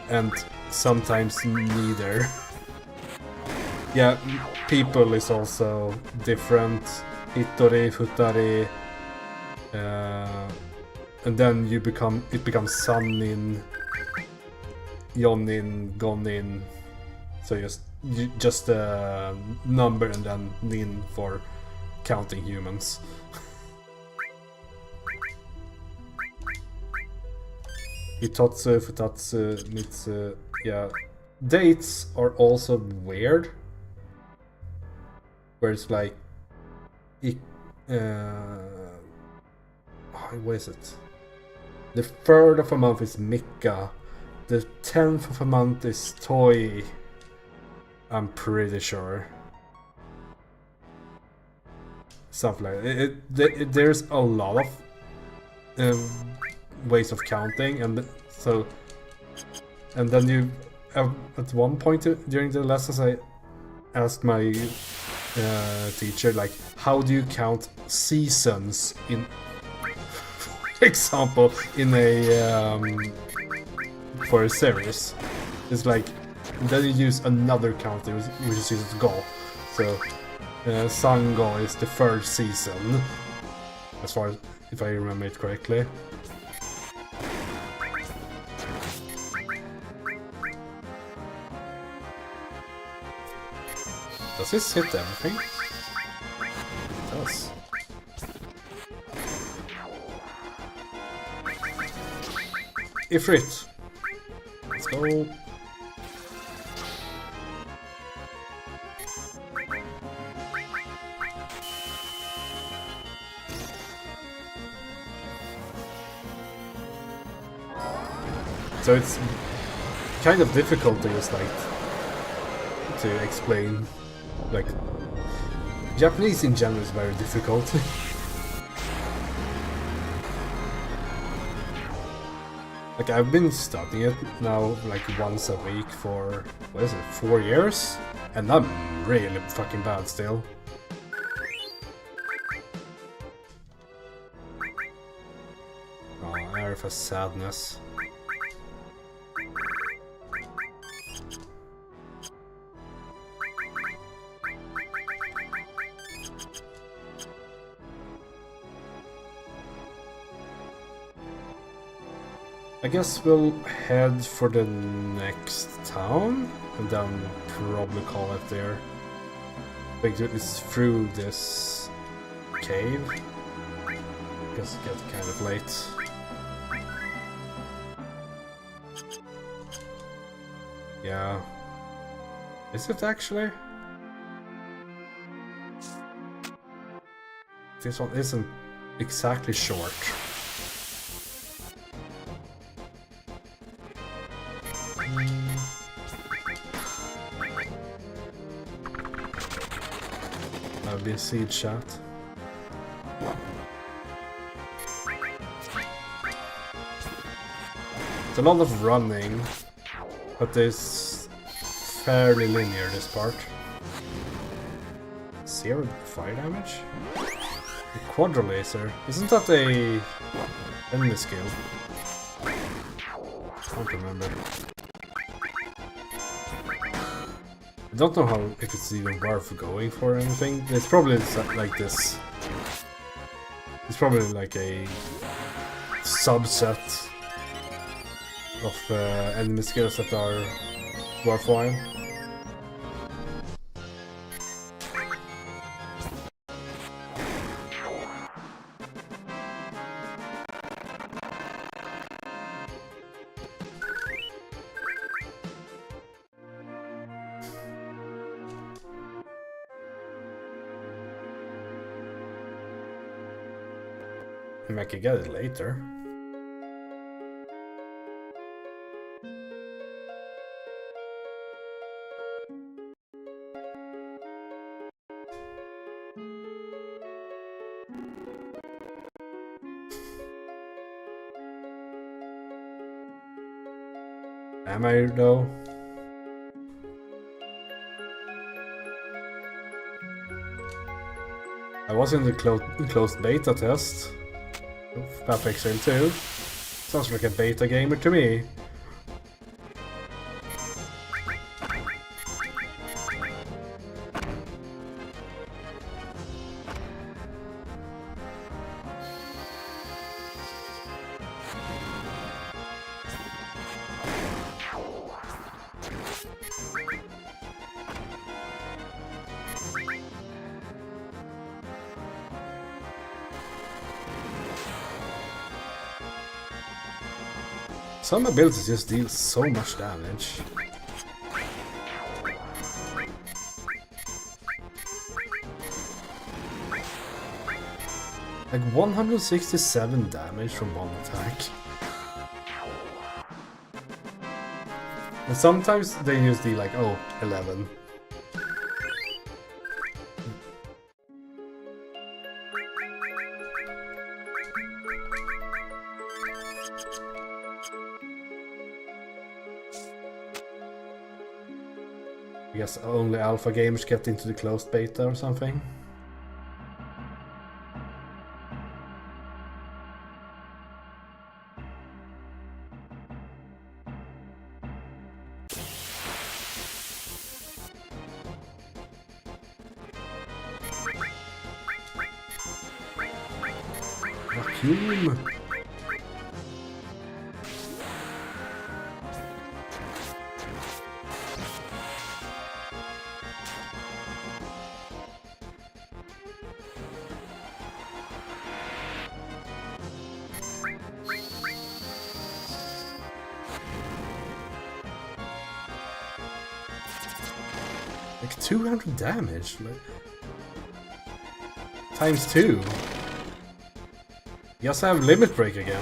and sometimes neither. Yeah, people is also different. Hitori, Futari, and then it becomes Sunin, Yonin, Gonin. So just a number and then Nin for counting humans. Hitotsu, Futatsu, Mitsu, yeah. Dates are also weird. Where it's like... what is it? The 3rd of a month is Mika. The 10th of a month is Toi. I'm pretty sure. Something like it. There's a lot of ways of counting, and then you at one point during the lessons I asked my teacher, like, how do you count seasons in, for example, in a for a series? It's like, then you use another counter which is used Go. So Sango is the 3rd season, as far as if I remember it correctly. Does this hit everything? It does. Ifrit. Let's go. So it's kind of difficult to just like to explain. Like, Japanese in general is very difficult. Like, I've been studying it now like once a week for, what is it, 4 years? And I'm really fucking bad still. Oh, Aerith has sadness. I guess we'll head for the next town and then probably call it there. Like, it's through this cave. I guess it gets kind of late. Yeah. Is it actually? This one isn't exactly short. That'll be a seed shot. It's a lot of running, but it's fairly linear this part. 0 fire damage? The Quadra Laser? Isn't that a enemy skill? I don't remember. I don't know how, if it's even worth going for anything. It's probably like this. It's probably like a subset of enemy skills that are worthwhile. I mean, I could get it later. Am I though? I was in the closed beta test of Path Exile 2. Sounds like a beta gamer to me. Some abilities just deal so much damage. Like 167 damage from one attack. And sometimes they use the like, oh, 11. I guess only alpha gamers get into the closed beta or something. Vacuum! Like 200 damage, like times 2. Yes, I have limit break again.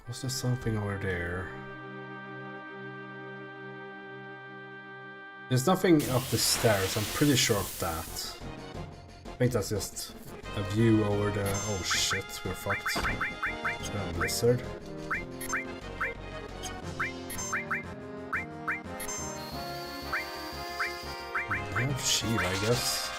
Was there something over there? There's nothing up the stairs, I'm pretty sure of that. I think that's just a view over the... Oh shit, we're fucked. Blizzard. I have shield, I guess.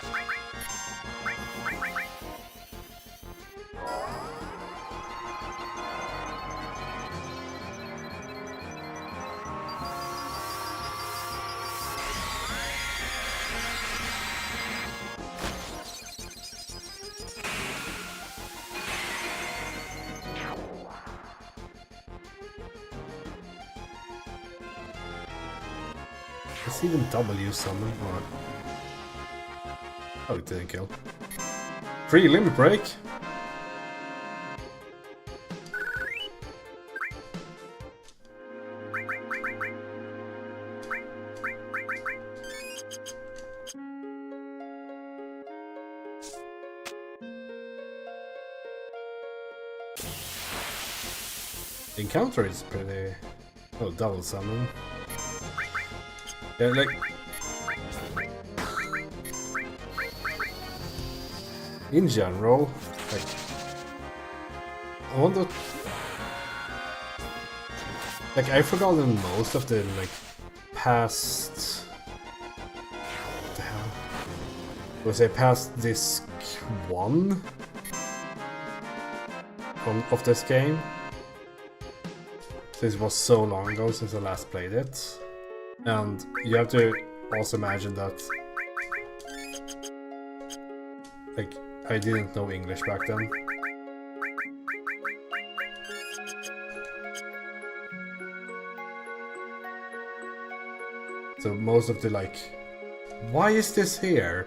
Let's even W summon or... Oh, it didn't kill. Free limit break! The encounter is pretty... Oh, double summon. Yeah, like... In general, like... I wonder... Like, I've forgotten most of the, like, past... What the hell? Was I past disc 1? of this game. This was so long ago since I last played it. And you have to also imagine that, like, I didn't know English back then. So most of the, like, why is this here?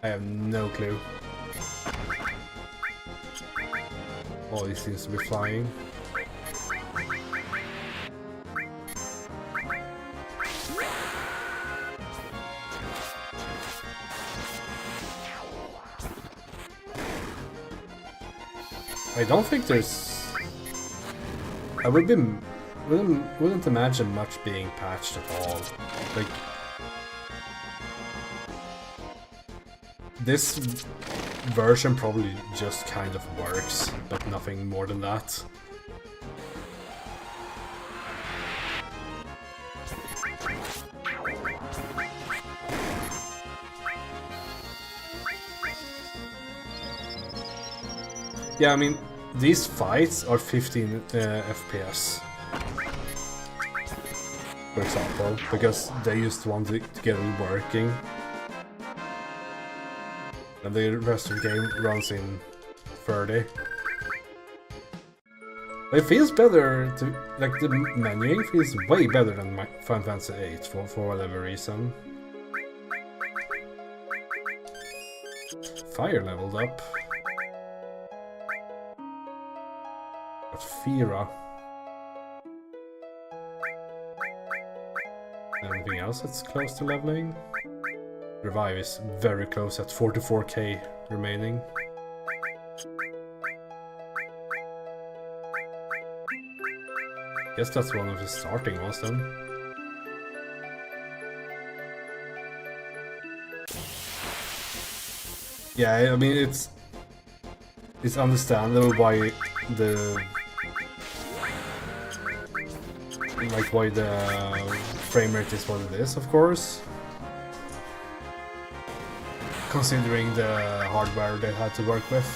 I have no clue. Oh, he seems to be flying. I don't think there's... I wouldn't imagine much being patched at all. Like, this version probably just kind of works, but nothing more than that. Yeah, I mean, these fights are 15 FPS, for example, because they just want to get it working. And the rest of the game runs in 30. It feels better to, like, the menuing feels way better than Final Fantasy VIII for whatever reason. Fire leveled up. Got Fira. Anything else that's close to leveling? Revive is very close at 44k remaining. Guess that's one of the starting ones then. Yeah, I mean it's understandable why the frame rate is what it is, of course. Considering the hardware they had to work with.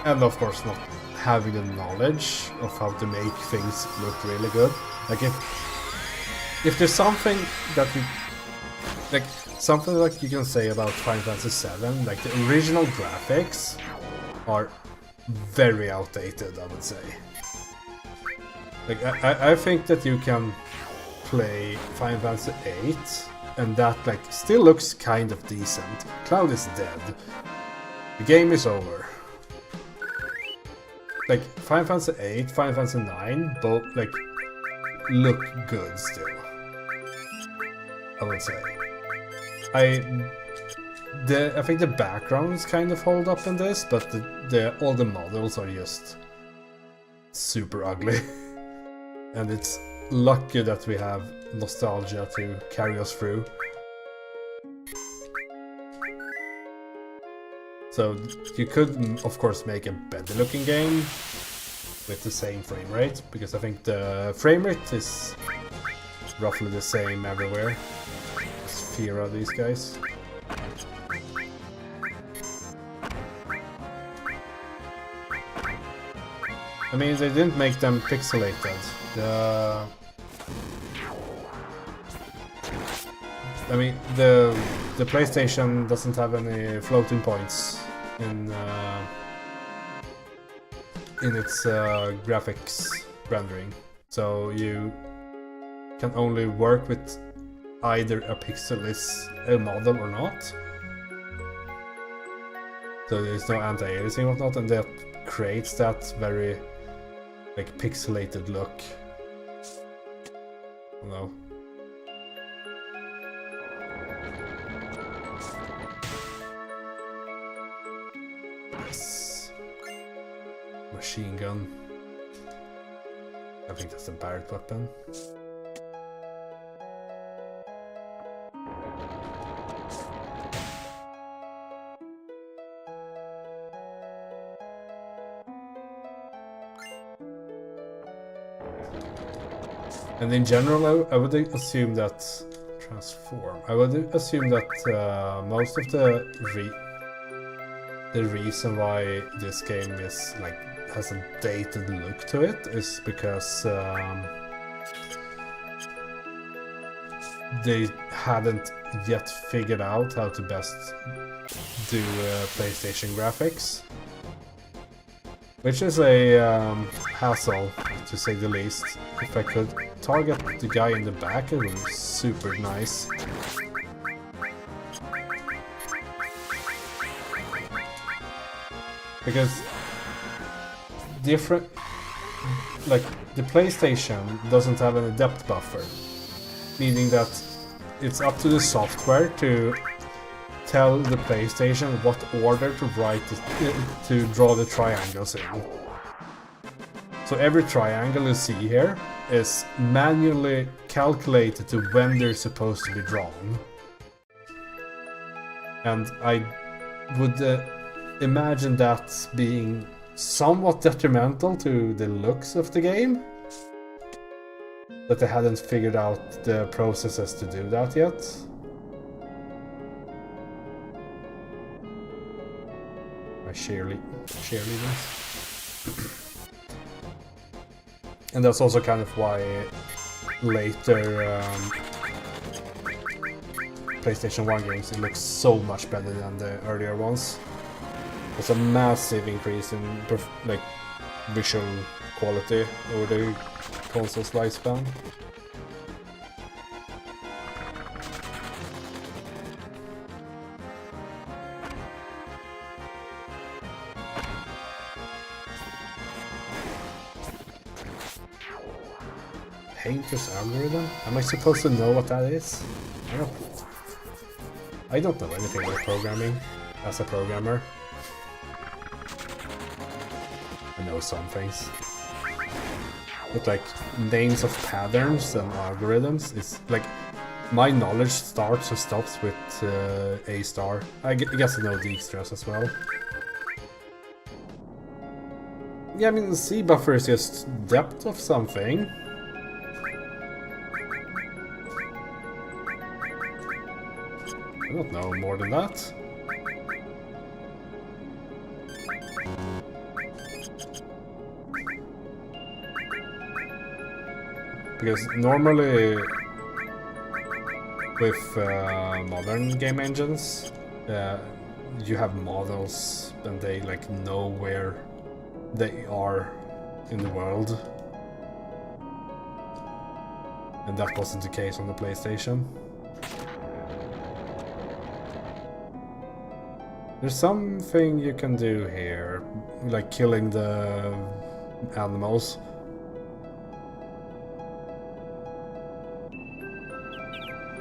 And of course not having the knowledge of how to make things look really good. Like if there's something that something like you can say about Final Fantasy VII, like the original graphics are very outdated, I would say. Like I think that you can play Final Fantasy VIII and that like still looks kind of decent. Cloud is dead. The game is over. Like Final Fantasy VIII, Final Fantasy IX, both like look good still, I would say. I think the backgrounds kind of hold up in this, but all the models are just super ugly. And it's lucky that we have nostalgia to carry us through. So you could, of course, make a better looking game with the same frame rate, because I think the frame rate is roughly the same everywhere. It's fear of these guys. I mean, they didn't make them pixelated. The PlayStation doesn't have any floating points in its graphics rendering, so you can only work with either a pixelless model or not. So there's no anti-aliasing or whatnot, and that creates that very like pixelated look. No. Yes. Machine gun. I think that's a Barrett weapon. And in general, I would assume that transform. I would assume that most of the reason why this game is like has a dated look to it is because they hadn't yet figured out how to best do PlayStation graphics, which is a hassle to say the least. If I could target the guy in the back, it would be super nice. Because like the PlayStation doesn't have any depth buffer, meaning that it's up to the software to tell the PlayStation what order to to draw the triangles in. So every triangle you see here is manually calculated to when they're supposed to be drawn. And I would imagine that being somewhat detrimental to the looks of the game. That they hadn't figured out the processes to do that yet. My cheerleaders. And that's also kind of why later PlayStation 1 games, it looks so much better than the earlier ones. There's a massive increase in like visual quality over the console's lifespan. Painter's algorithm? Am I supposed to know what that is? I don't know anything about programming as a programmer. I know some things. But like names of patterns and algorithms is like my knowledge starts and stops with A star. I guess I know D stars as well. Yeah, I mean C buffer is just depth of something. I don't know more than that. Because normally with modern game engines, you have models and they like know where they are in the world. And that wasn't the case on the PlayStation. There's something you can do here, like killing the animals.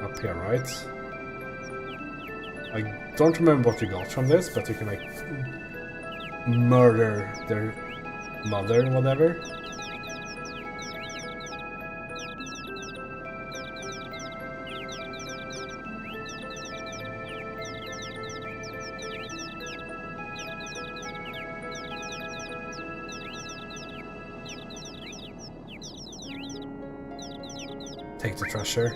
Up here, right? I don't remember what you got from this, but you can like murder their mother or whatever. Take the treasure.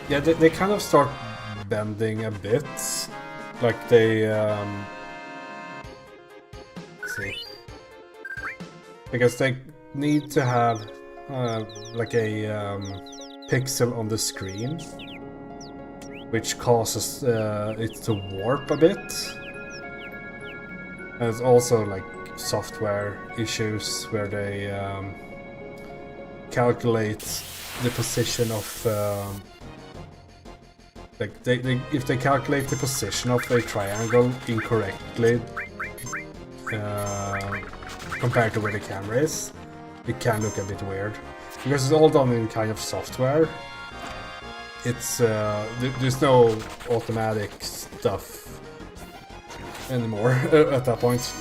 Yeah, they kind of start bending a bit, like they let's see, because they need to have like a pixel on the screen, which causes it to warp a bit. And it's also like software issues where they calculate the position of like if they calculate the position of a triangle incorrectly compared to where the camera is, it can look a bit weird. Because it's all done in kind of software. It's there's no automatic stuff anymore at that point.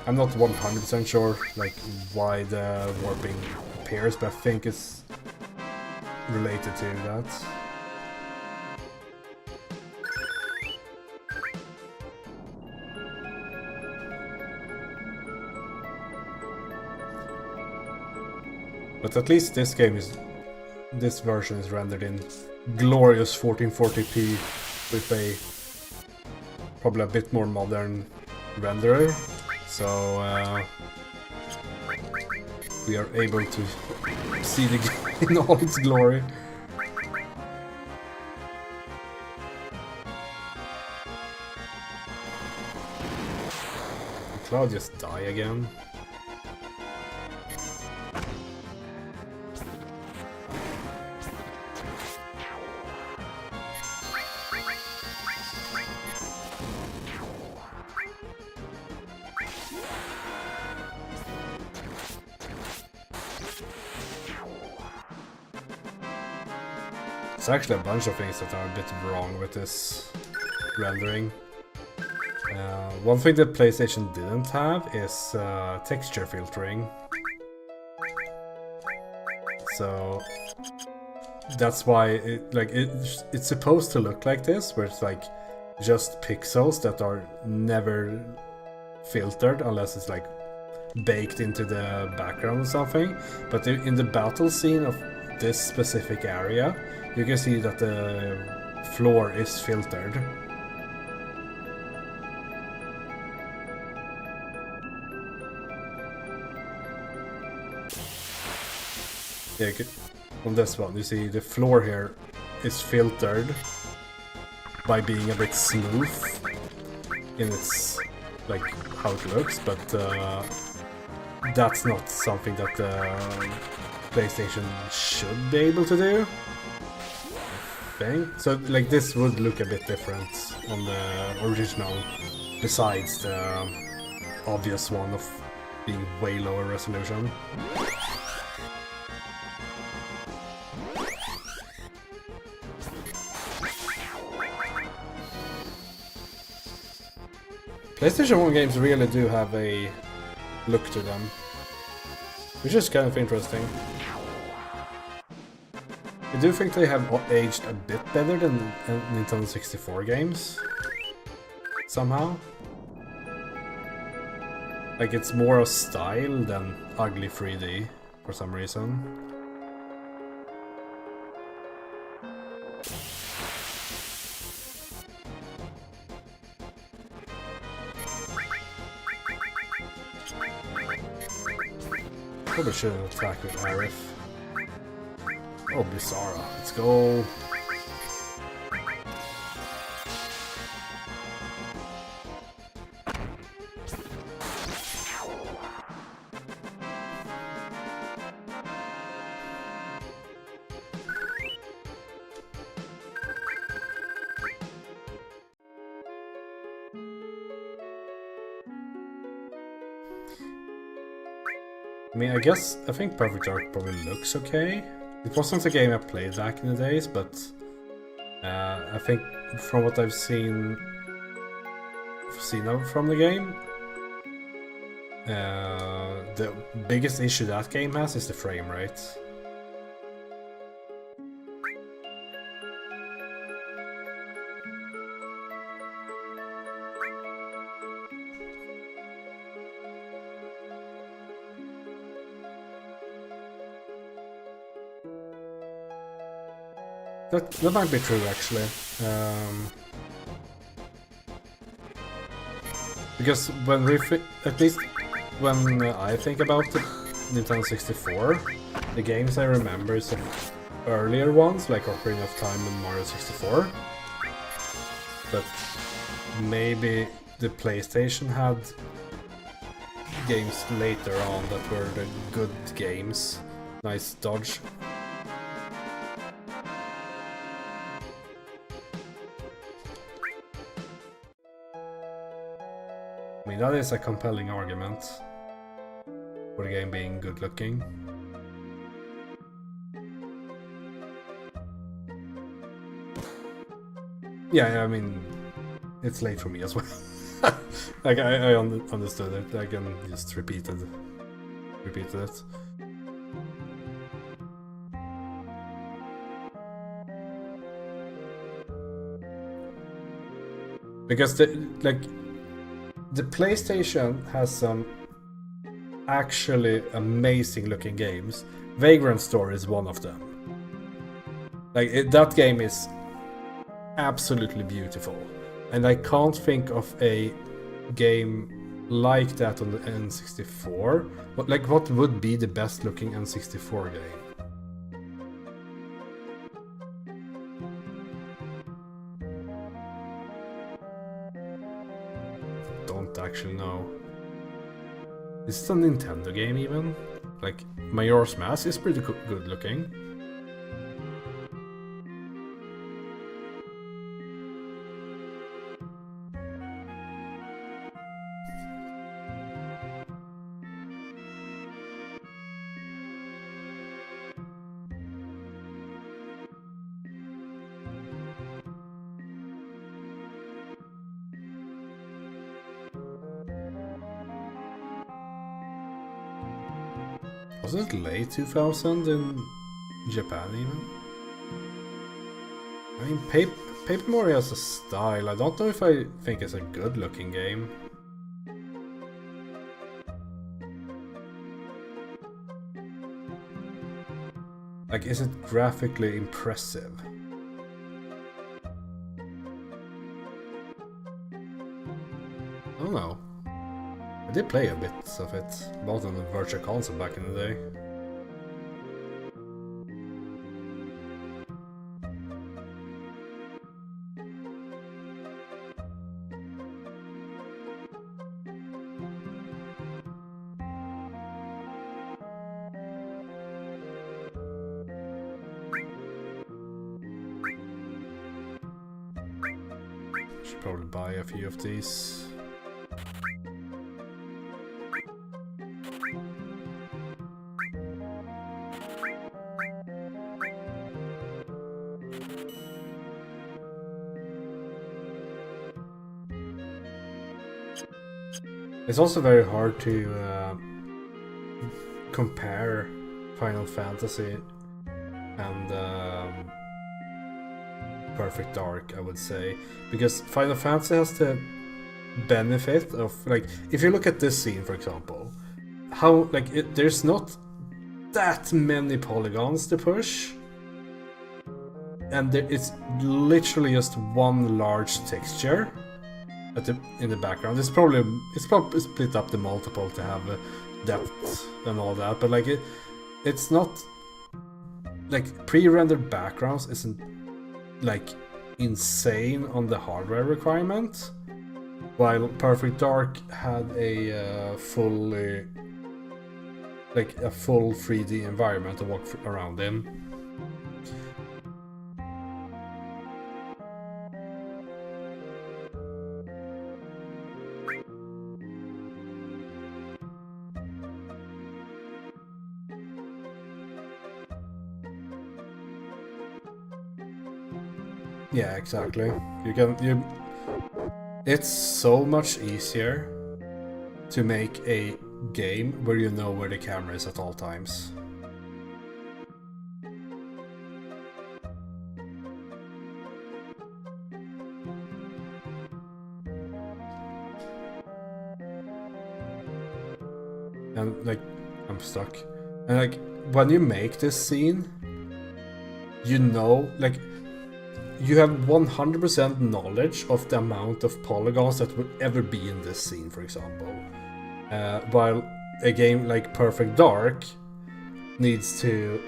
I'm not 100% sure like why the warping appears, but I think it's related to that. But at least this version is rendered in glorious 1440p with a probably a bit more modern renderer, so we are able to see the game in all its glory. Did Cloud just die again? There's actually a bunch of things that are a bit wrong with this rendering. One thing that PlayStation didn't have is texture filtering. So that's why it's supposed to look like this, where it's like just pixels that are never filtered unless it's like baked into the background or something. But in the battle scene of this specific area, you can see that the floor is filtered. Yeah, on this one, you see the floor here is filtered by being a bit smooth in its like how it looks, but that's not something that the PlayStation should be able to do. So like this would look a bit different on the original, besides the obvious one of being way lower resolution. PlayStation 1 games really do have a look to them, which is kind of interesting. I do think they have aged a bit better than Nintendo 64 games, somehow. Like it's more a style than ugly 3D, for some reason. Probably shouldn't attack with Arif. Oh, Bizarra. Let's go. I mean, I think Perfect Dark probably looks okay. It wasn't a game I played back in the days, but I think from what I've seen from the game, the biggest issue that game has is the frame rate. That might be true, actually. Because at least when I think about the Nintendo 64, the games I remember is of earlier ones, like Ocarina of Time and Mario 64. But maybe the PlayStation had games later on that were the good games. Nice dodge. I mean, that is a compelling argument for the game being good looking. Yeah, I mean, it's late for me as well. Like I understood it. I can just repeated it. Because the PlayStation has some actually amazing looking games. Vagrant Story is one of them. Like that game is absolutely beautiful, and I can't think of a game like that on the N64. What would be the best looking N64 game? Don't actually know. Is it a Nintendo game even? Like Majora's Mask is pretty good looking. Was it late 2000 in Japan even? I mean, Paper Mario has a style. I don't know if I think it's a good looking game. Like, is it graphically impressive? I don't know. I did play a bit of it, both on the Virtual Console back in the day. Should probably buy a few of these. It's also very hard to compare Final Fantasy and Perfect Dark, I would say, because Final Fantasy has the benefit of, like, if you look at this scene, for example, how there's not that many polygons to push, and it's literally just one large texture in the background. It's probably split up the multiple to have depth and all that, but like it's not like pre-rendered backgrounds isn't like insane on the hardware requirement, while Perfect Dark had a full 3D environment to walk around in. Yeah, exactly. It's so much easier to make a game where you know where the camera is at all times. And like, I'm stuck. And like, when you make this scene, you know, like, you have 100% knowledge of the amount of polygons that would ever be in this scene, for example. While a game like Perfect Dark needs to...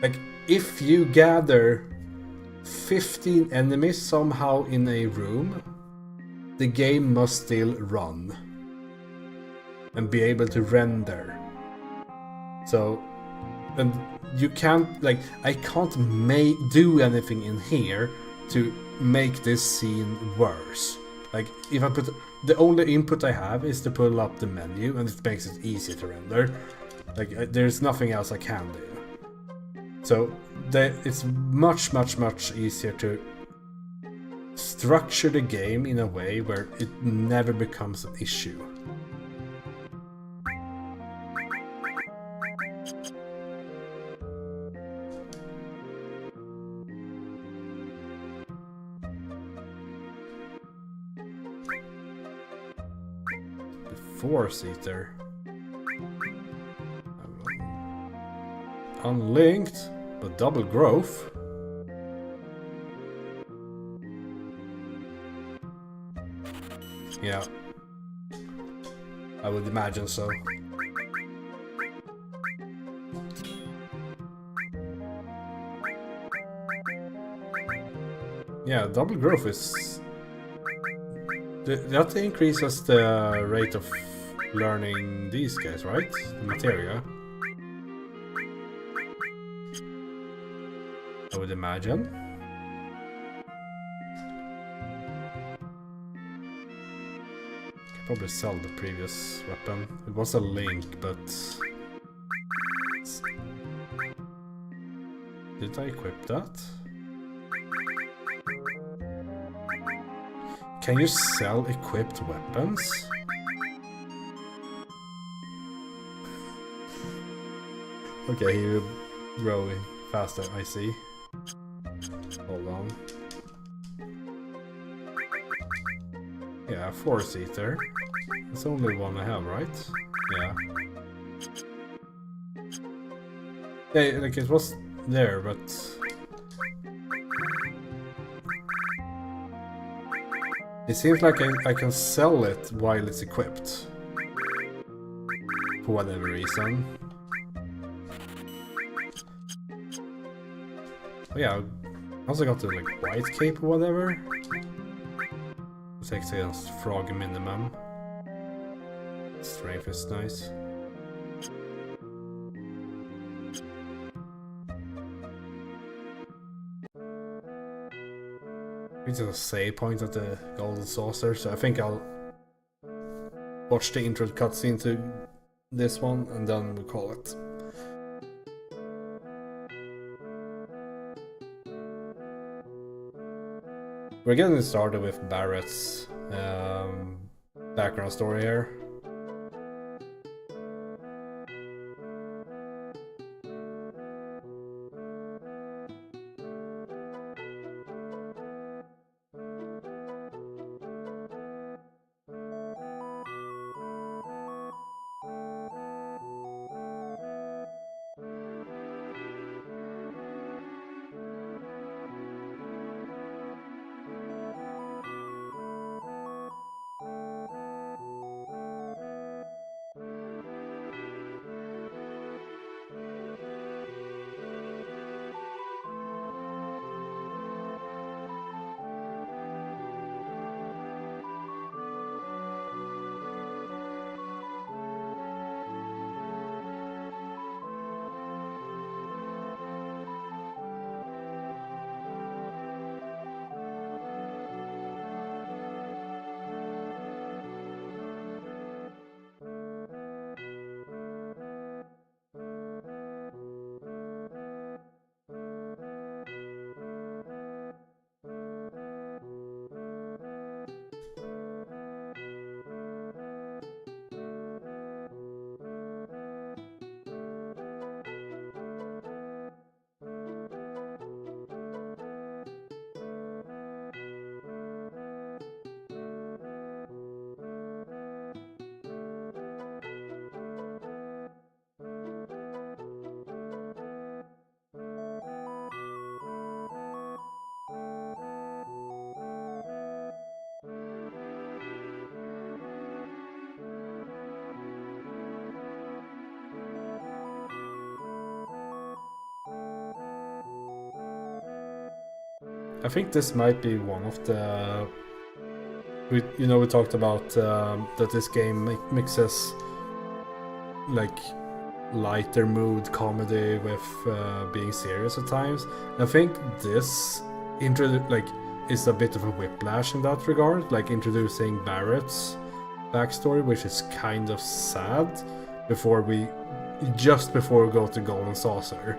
Like, if you gather 15 enemies somehow in a room, the game must still run and be able to render. So... And you can't, like, I can't do anything in here to make this scene worse. Like, if I put, the only input I have is to pull up the menu, and it makes it easier to render. Like, there's nothing else I can do. So, it's much, much, much easier to structure the game in a way where it never becomes an issue. Four-seater. Unlinked, but double growth. Yeah, I would imagine so. Yeah, double growth is... That increases the rate of learning these guys, right? The materia. I would imagine. Could probably sell the previous weapon. It was a link, but... Did I equip that? Can you sell equipped weapons? Okay, you're growing faster, I see. Hold on. Yeah, four-seater. It's only one I have, right? Yeah. Yeah, like it was there, but... It seems like I can sell it while it's equipped. For whatever reason. Oh yeah, I also got the like white cape or whatever. Protects against frog minimum. Strength is nice. It's a save point at the golden saucer, so I think I'll watch the intro cutscene to this one and then we'll call it. We're getting started with Barrett's background story here. I think this might be one of the... We talked about that this game mixes like lighter mood comedy with being serious at times. I think this is a bit of a whiplash in that regard, like introducing Barrett's backstory, which is kind of sad, just before we go to Golden Saucer.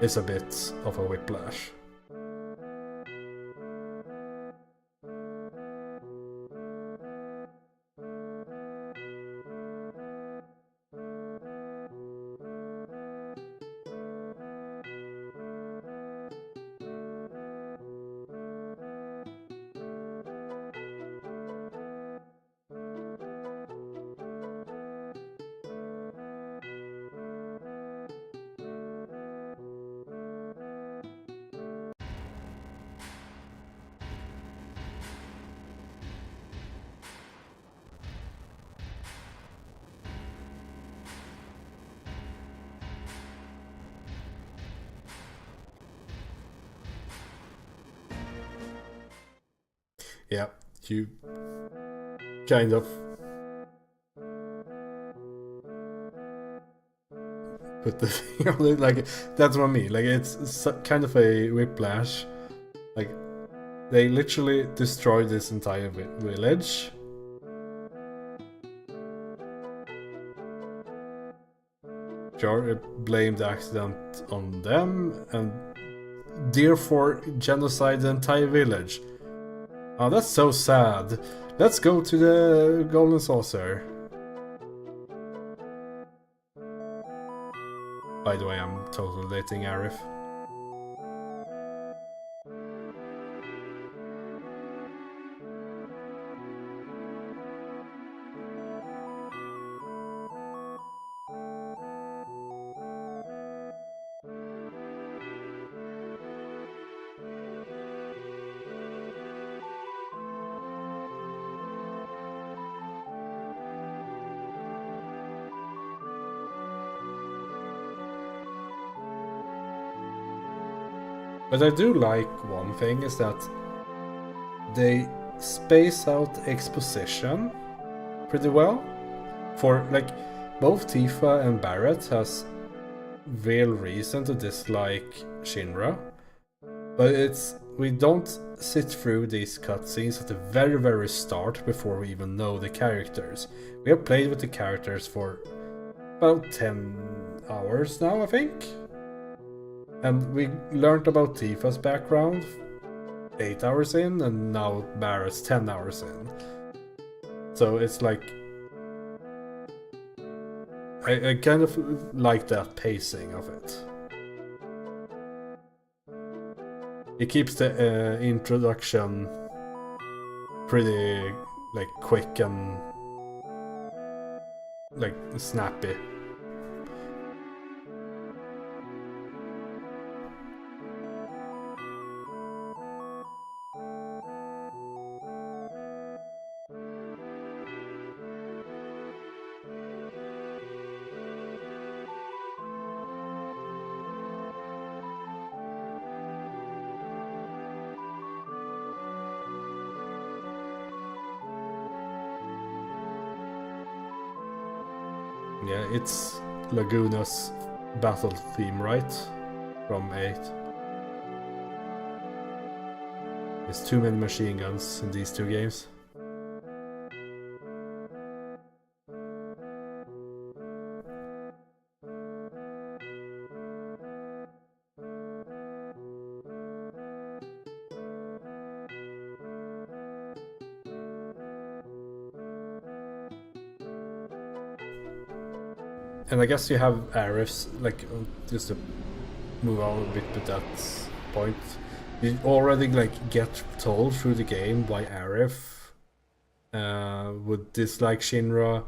It's a bit of a whiplash. Yeah, you kind of put the finger on it. Like, that's what I mean. Like, it's kind of a whiplash. Like, they literally destroyed this entire village. Sure, it blamed the accident on them, and therefore genocide the entire village. Oh, that's so sad. Let's go to the Golden Saucer. By the way, I'm totally dating Arif. But I do like one thing is that they space out exposition pretty well. For like both Tifa and Barrett has real reason to dislike Shinra, but we don't sit through these cutscenes at the very start before we even know the characters. We have played with the characters for about 10 hours now, I think. And we learned about Tifa's background 8 hours in, and now Barrett's 10 hours in. So it's like... I kind of like that pacing of it. It keeps the introduction pretty like quick and like snappy. Yeah, it's Laguna's battle theme, right? From 8. There's too many machine guns in these two games. And I guess you have Arif's, like, just to move on a bit with that point, you already, like, get told through the game why Arif would dislike Shinra.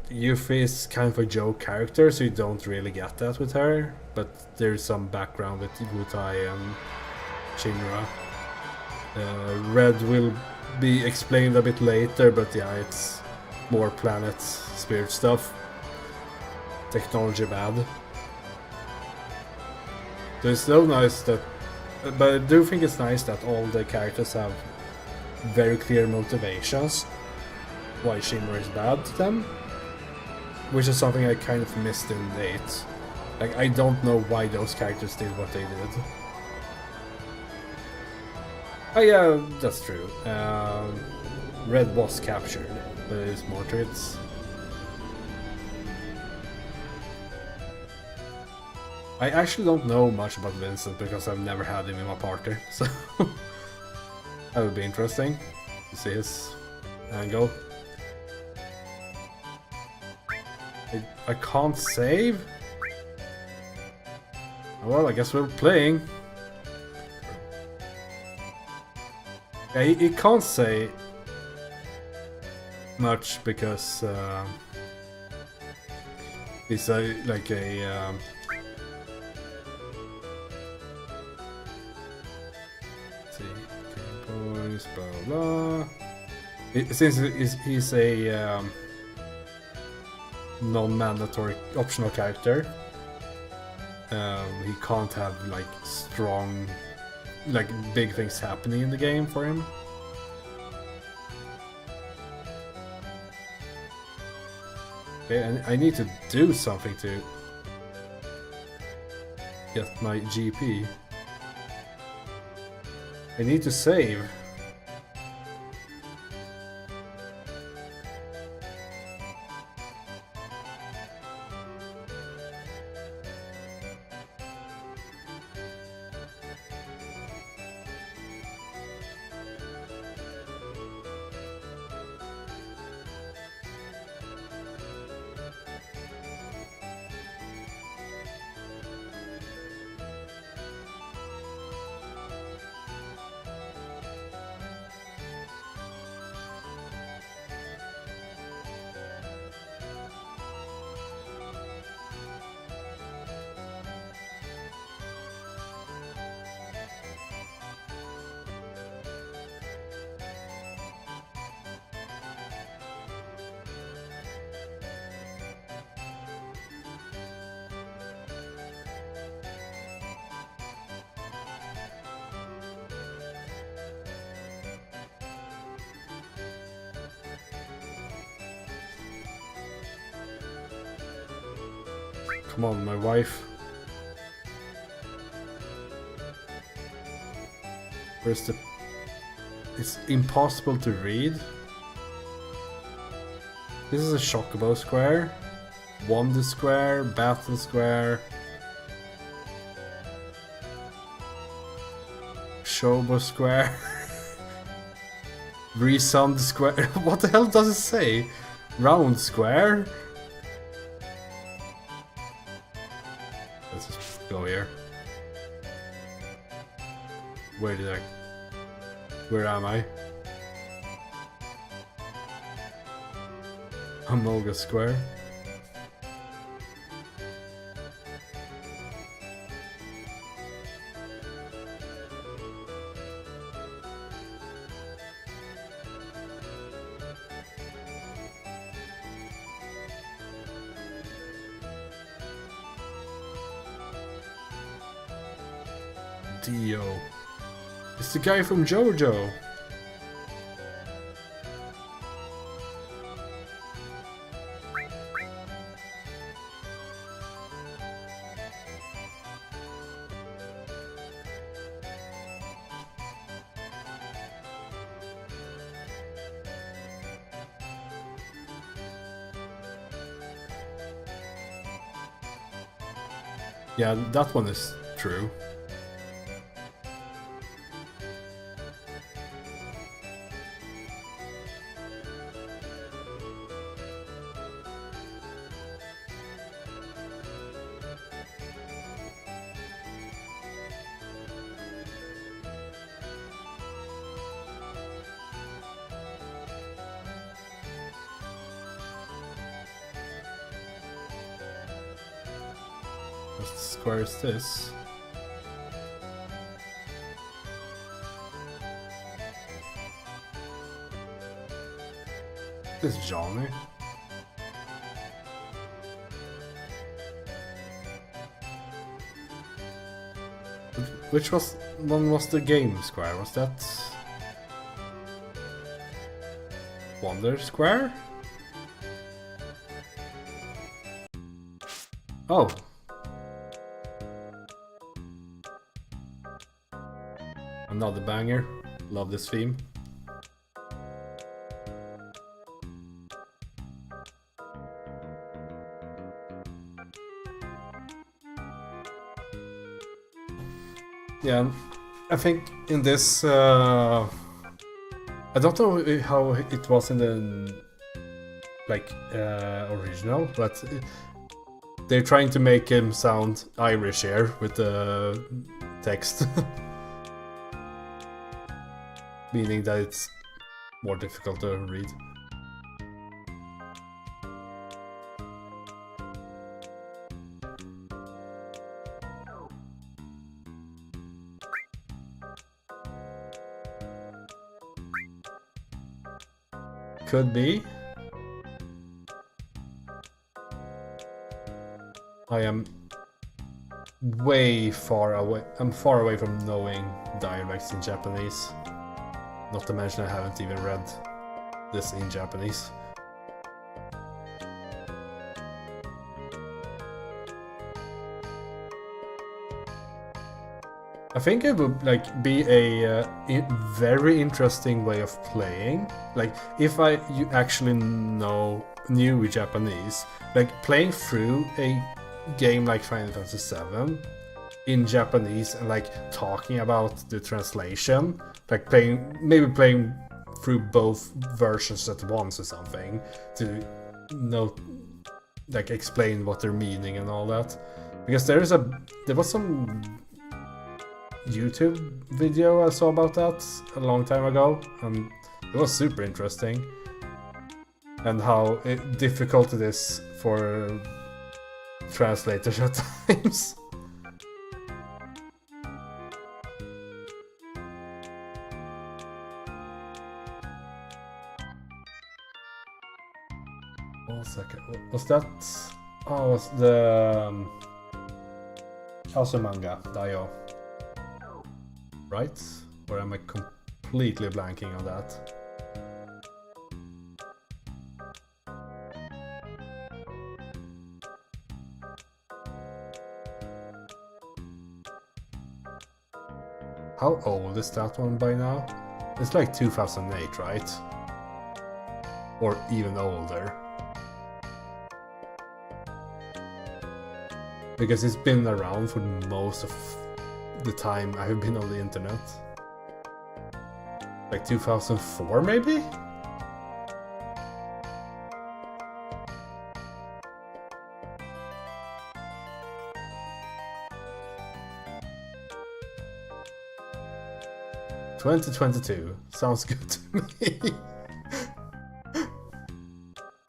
Yuffie is kind of a joke character, so you don't really get that with her, but there's some background with Wutai and Shinra. Red will be explained a bit later, but yeah, it's more planet spirit stuff. Technology bad. So it's so nice that, but I do think it's nice that all the characters have very clear motivations why Shinra is bad to them, which is something I kind of missed in 8. Like, I don't know why those characters did what they did. Oh yeah, that's true. Red was captured, but there's more to it. I actually don't know much about Vincent because I've never had him in my party, so that would be interesting to see his angle. I can't save? Well, I guess we're playing. Yeah, he can't say much because he's like a let's see, game points, blah blah. Since he's a non-mandatory optional character, he can't have like strong like big things happening in the game for him. Okay, and I need to do something to get my GP. I need to save. Come on, my wife. Where's the... It's impossible to read. This is a Chocobo square. Wonder square, Battle square. Shobo square. Resund square. What the hell does it say? Round square? Let's just go here. Where am I? Amoga square. Dio. It's the guy from JoJo. Yeah, that one is true. What square is this? This is Johnny. Which one was the game square? Was that Wonder Square? Oh. Another banger. Love this theme. Yeah, I think in this, I don't know how it was in the original, but they're trying to make him sound Irish here with the text, meaning that it's more difficult to read. Could be. I am way far away. I'm far away from knowing dialects in Japanese. Not to mention I haven't even read this in Japanese. I think it would like be a very interesting way of playing. Like if you actually knew Japanese, like playing through a game like Final Fantasy VII in Japanese and like talking about the translation, like maybe playing through both versions at once or something to like explain what they're meaning and all that. Because there was some YouTube video I saw about that a long time ago, and it was super interesting. And how difficult it is for translators at times. One second. Was that? Oh, was the Azumanga Daioh, right? Or am I completely blanking on that? How old is that one by now? It's like 2008, right? Or even older. Because it's been around for most of the time I've been on the internet. Like 2004 maybe? "2022 sounds good to me."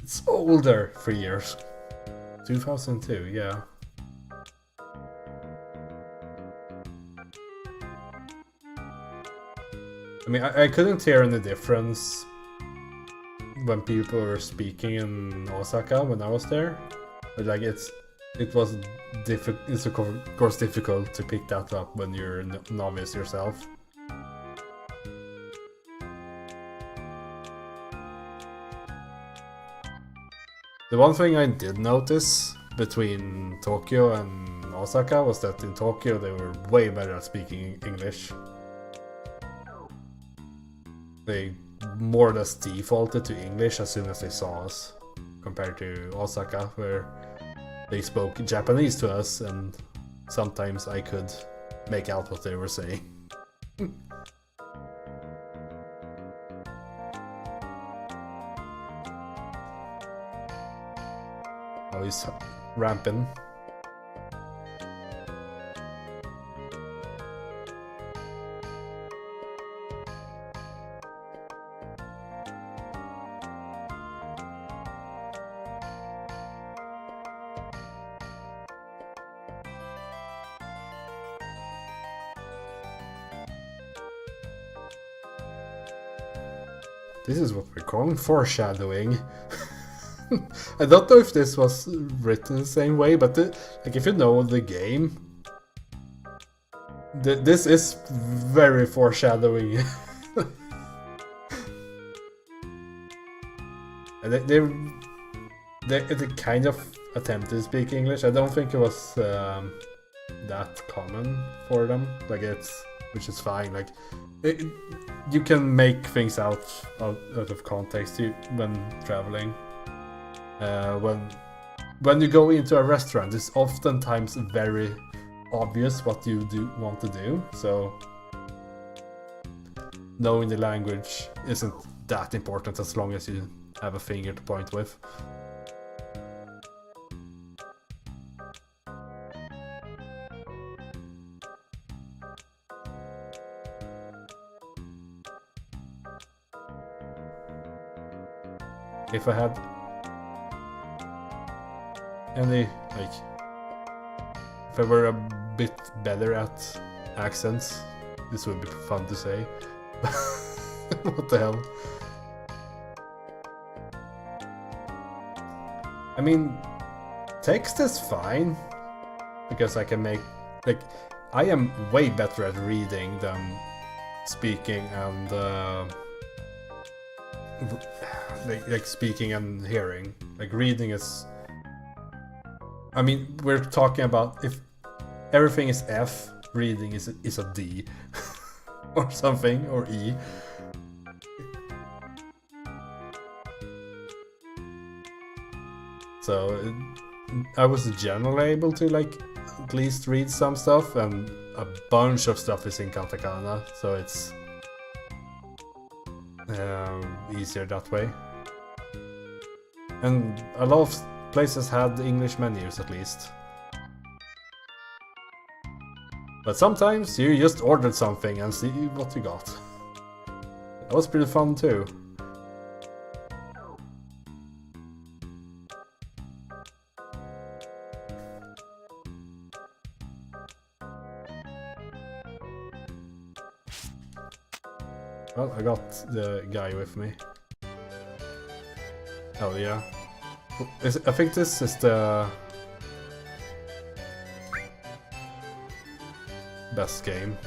It's older 3 years. 2002, yeah. I mean, I couldn't hear any difference when people were speaking in Osaka when I was there. But like it's of course difficult to pick that up when you're a novice yourself. The one thing I did notice between Tokyo and Osaka was that in Tokyo they were way better at speaking English. They more or less defaulted to English as soon as they saw us, compared to Osaka, where they spoke Japanese to us and sometimes I could make out what they were saying. Oh, he's ramping. This is what we're calling foreshadowing. I don't know if this was written the same way, but like if you know the game, this is very foreshadowing. And they kind of attempted to speak English. I don't think it was that common for them. Like which is fine. Like you can make things out of context when traveling. When you go into a restaurant, it's oftentimes very obvious what you want to do. So knowing the language isn't that important as long as you have a finger to point with. If I had any, like, if I were a bit better at accents, this would be fun to say. What the hell? I mean, text is fine, because I can make like, I am way better at reading than speaking and like speaking and hearing. Like reading is, I mean, we're talking about if everything is F, reading is a D or something, or E. So I was generally able to like at least read some stuff, and a bunch of stuff is in katakana, so it's easier that way. And a lot of places had English menus at least. But sometimes you just ordered something and see what you got. That was pretty fun too. Well, I got the guy with me. Hell yeah. I think this is the best game.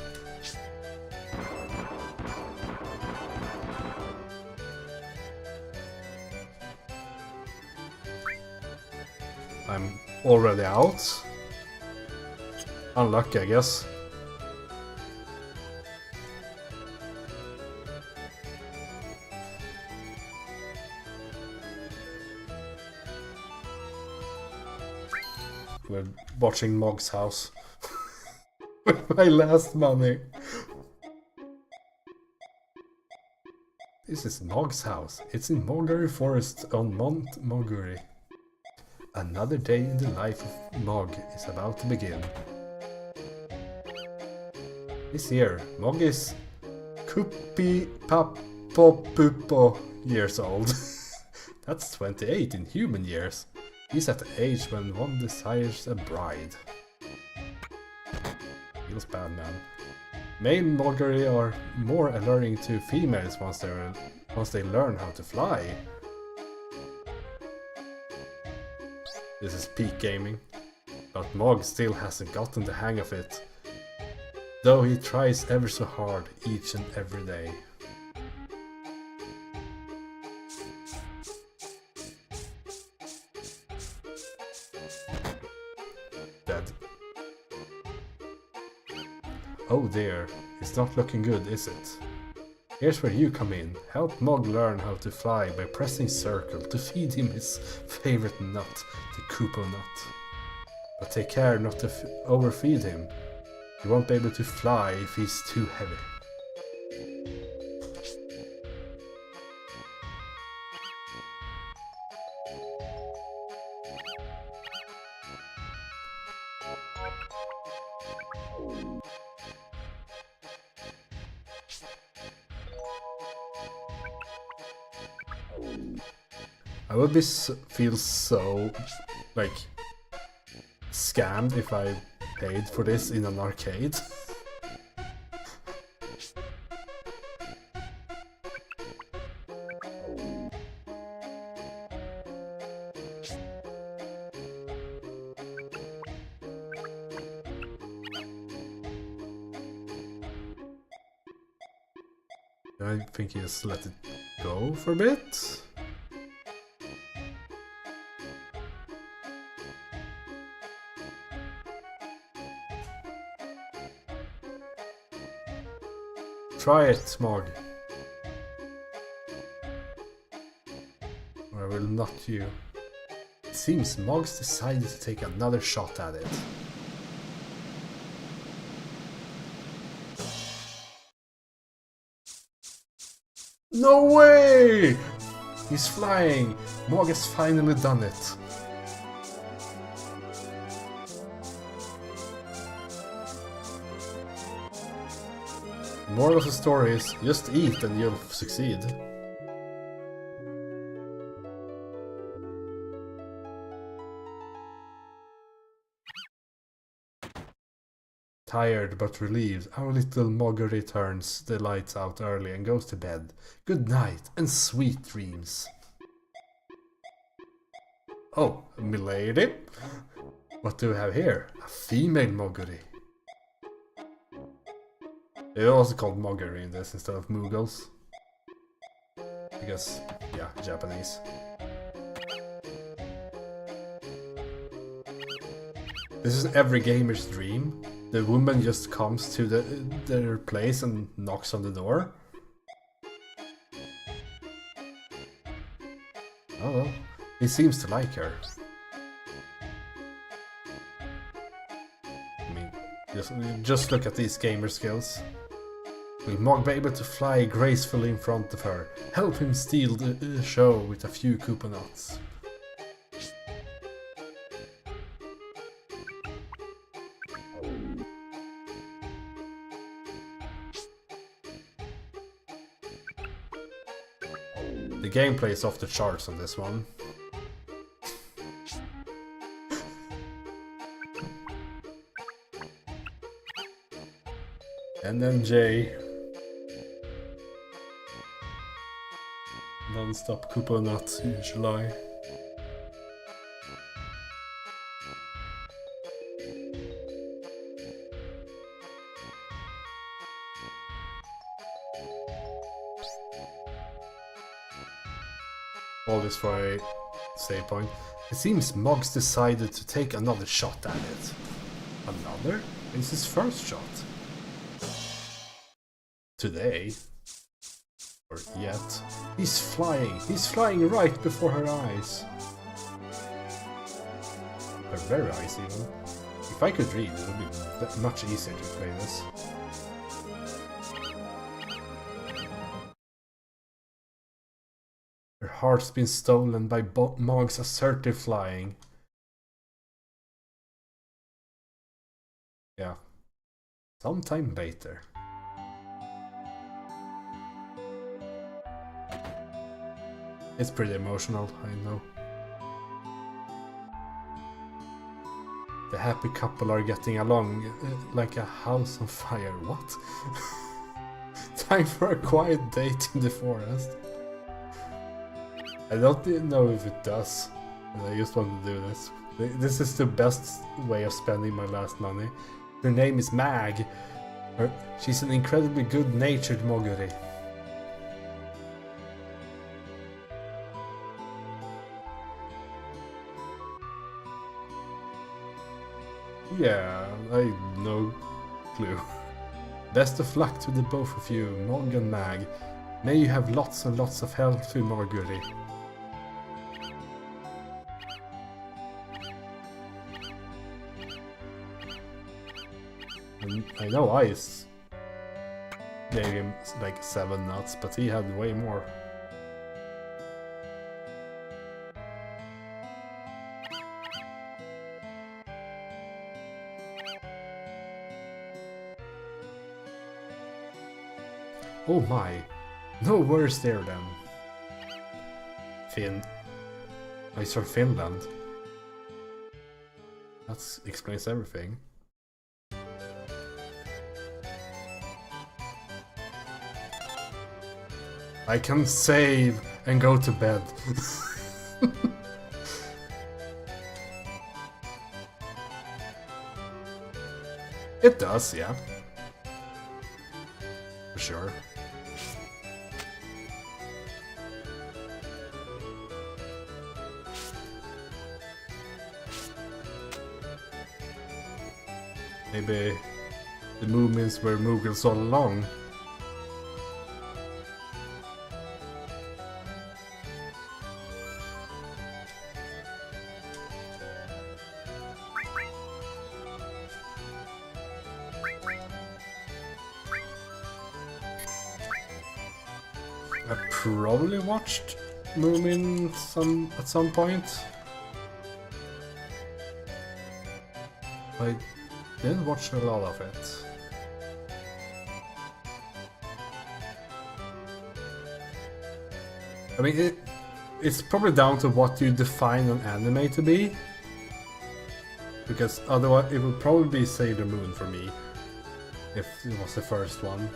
I'm already out. Unlucky, I guess. We're watching Mog's house with my last money. This is Mog's house. It's in Moguri Forest on Mount Moguri. Another day in the life of Mog is about to begin. This year, Mog is Kupi Papo Pupo years old. That's 28 in human years. He's at the age when one desires a bride. Feels bad, man. Male Moguri are more alluring to females once they learn how to fly. This is peak gaming, but Mog still hasn't gotten the hang of it, though he tries ever so hard each and every day. Dead. Oh dear, it's not looking good, is it? Here's where you come in. Help Mog learn how to fly by pressing circle to feed him his favorite nut, the Kupo nut. But take care not to overfeed him. He won't be able to fly if he's too heavy. I would feel so, like, scammed if I paid for this in an arcade. I think he just let it go for a bit. Try it, Mog. Or I will nut you. It seems Mog's decided to take another shot at it. No way! He's flying! Mog has finally done it. The moral of the story is, just eat and you'll succeed. Tired but relieved, our little Moguri turns the lights out early and goes to bed. Good night and sweet dreams. Oh, milady? What do we have here? A female Moguri. They're also called Moguri in this instead of Mughals. Because, yeah, Japanese. This is every gamer's dream. The woman just comes to their place and knocks on the door. Oh well, he seems to like her. I mean, just look at these gamer skills. Will Mog be able to fly gracefully in front of her? Help him steal the show with a few coupons. The gameplay is off the charts on this one. And then J. Non-stop coupons in July. All this for a save point. It seems Mog's decided to take another shot at it. Another? It's his first shot. Today. Or yet. He's flying right before her eyes. Her very eyes even. If I could read, it would be much easier to play this. Her heart's been stolen by Mog's assertive flying. Yeah. Sometime later. It's pretty emotional, I know. The happy couple are getting along like a house on fire. What? Time for a quiet date in the forest. I don't even know if it does. I just want to do this. This is the best way of spending my last money. Her name is Mag. She's an incredibly good-natured Moguri. Yeah, I no clue. Best of luck to the both of you, Mog and Mag. May you have lots and lots of healthy Moguri. I know Ice gave him like 7 nuts, but he had way more. Oh my, no worse there then. Finn. He's from Finland. That explains everything. I can save and go to bed. It does, yeah. For sure. Maybe the movements were Mughals all along. I probably watched Moomin at some point. I didn't watch a lot of it. I mean, it's probably down to what you define an anime to be. Because otherwise it would probably be Sailor Moon for me. If it was the first one.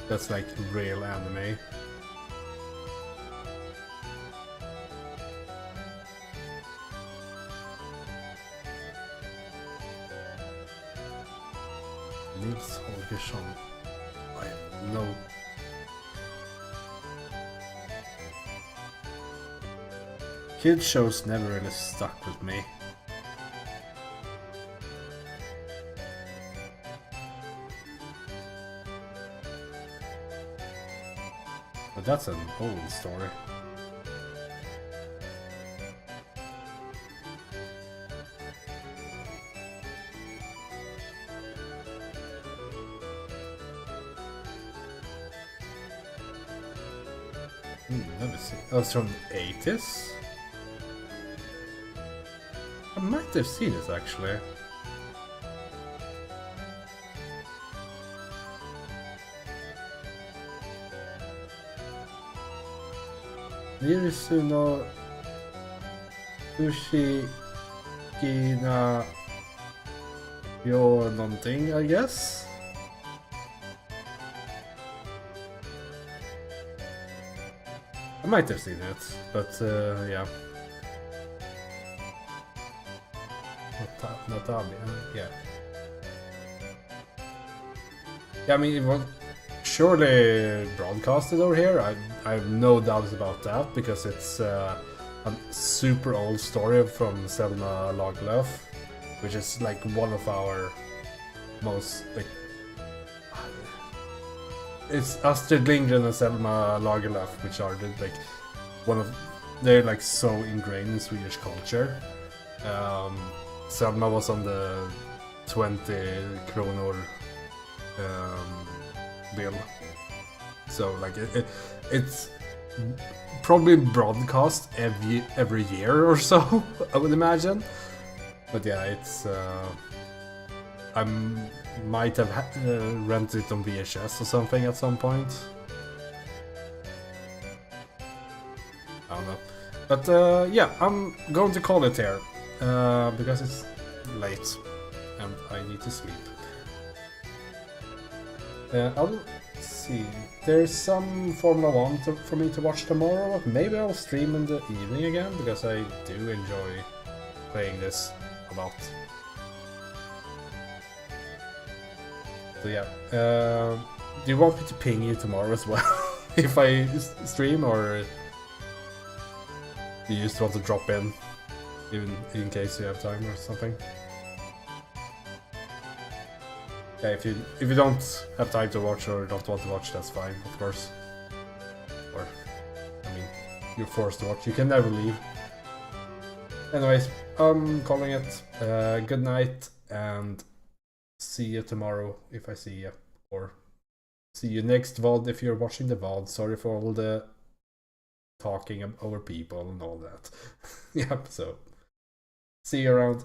That's like real anime. Nils Holgersson. I have no... Kid shows never really stuck with me. But that's an old story. Let me see. Oh, it's from the 80s? I might have seen it actually. Nirisu no Ushiki na yo någonting, I guess? I might have seen it, but yeah. Natabi, yeah. Yeah, I mean, it was surely broadcasted over here. I have no doubts about that, because it's a super old story from Selma Lagerlöf, which is like one of our most like... It's Astrid Lindgren and Selma Lagerlöf, which are like one of... They're like so ingrained in Swedish culture. Selma was on the 20 kronor bill, so like it's probably broadcast every year or so, I would imagine. But yeah, it's I might have rented it on VHS or something at some point. I don't know, but yeah, I'm going to call it here. Because it's late and I need to sleep. I'll see. There's some Formula 1 for me to watch tomorrow. Maybe I'll stream in the evening again, because I do enjoy playing this a lot. So yeah. Do you want me to ping you tomorrow as well if I stream, or do you just want to drop in? Even in case you have time or something. Yeah, if you don't have time to watch or don't want to watch, that's fine, of course. Or, I mean, you're forced to watch. You can never leave. Anyways, I'm calling it. Good night, and see you tomorrow if I see you, or see you next VOD if you're watching the VOD. Sorry for all the talking over people and all that. Yep. So. See you around.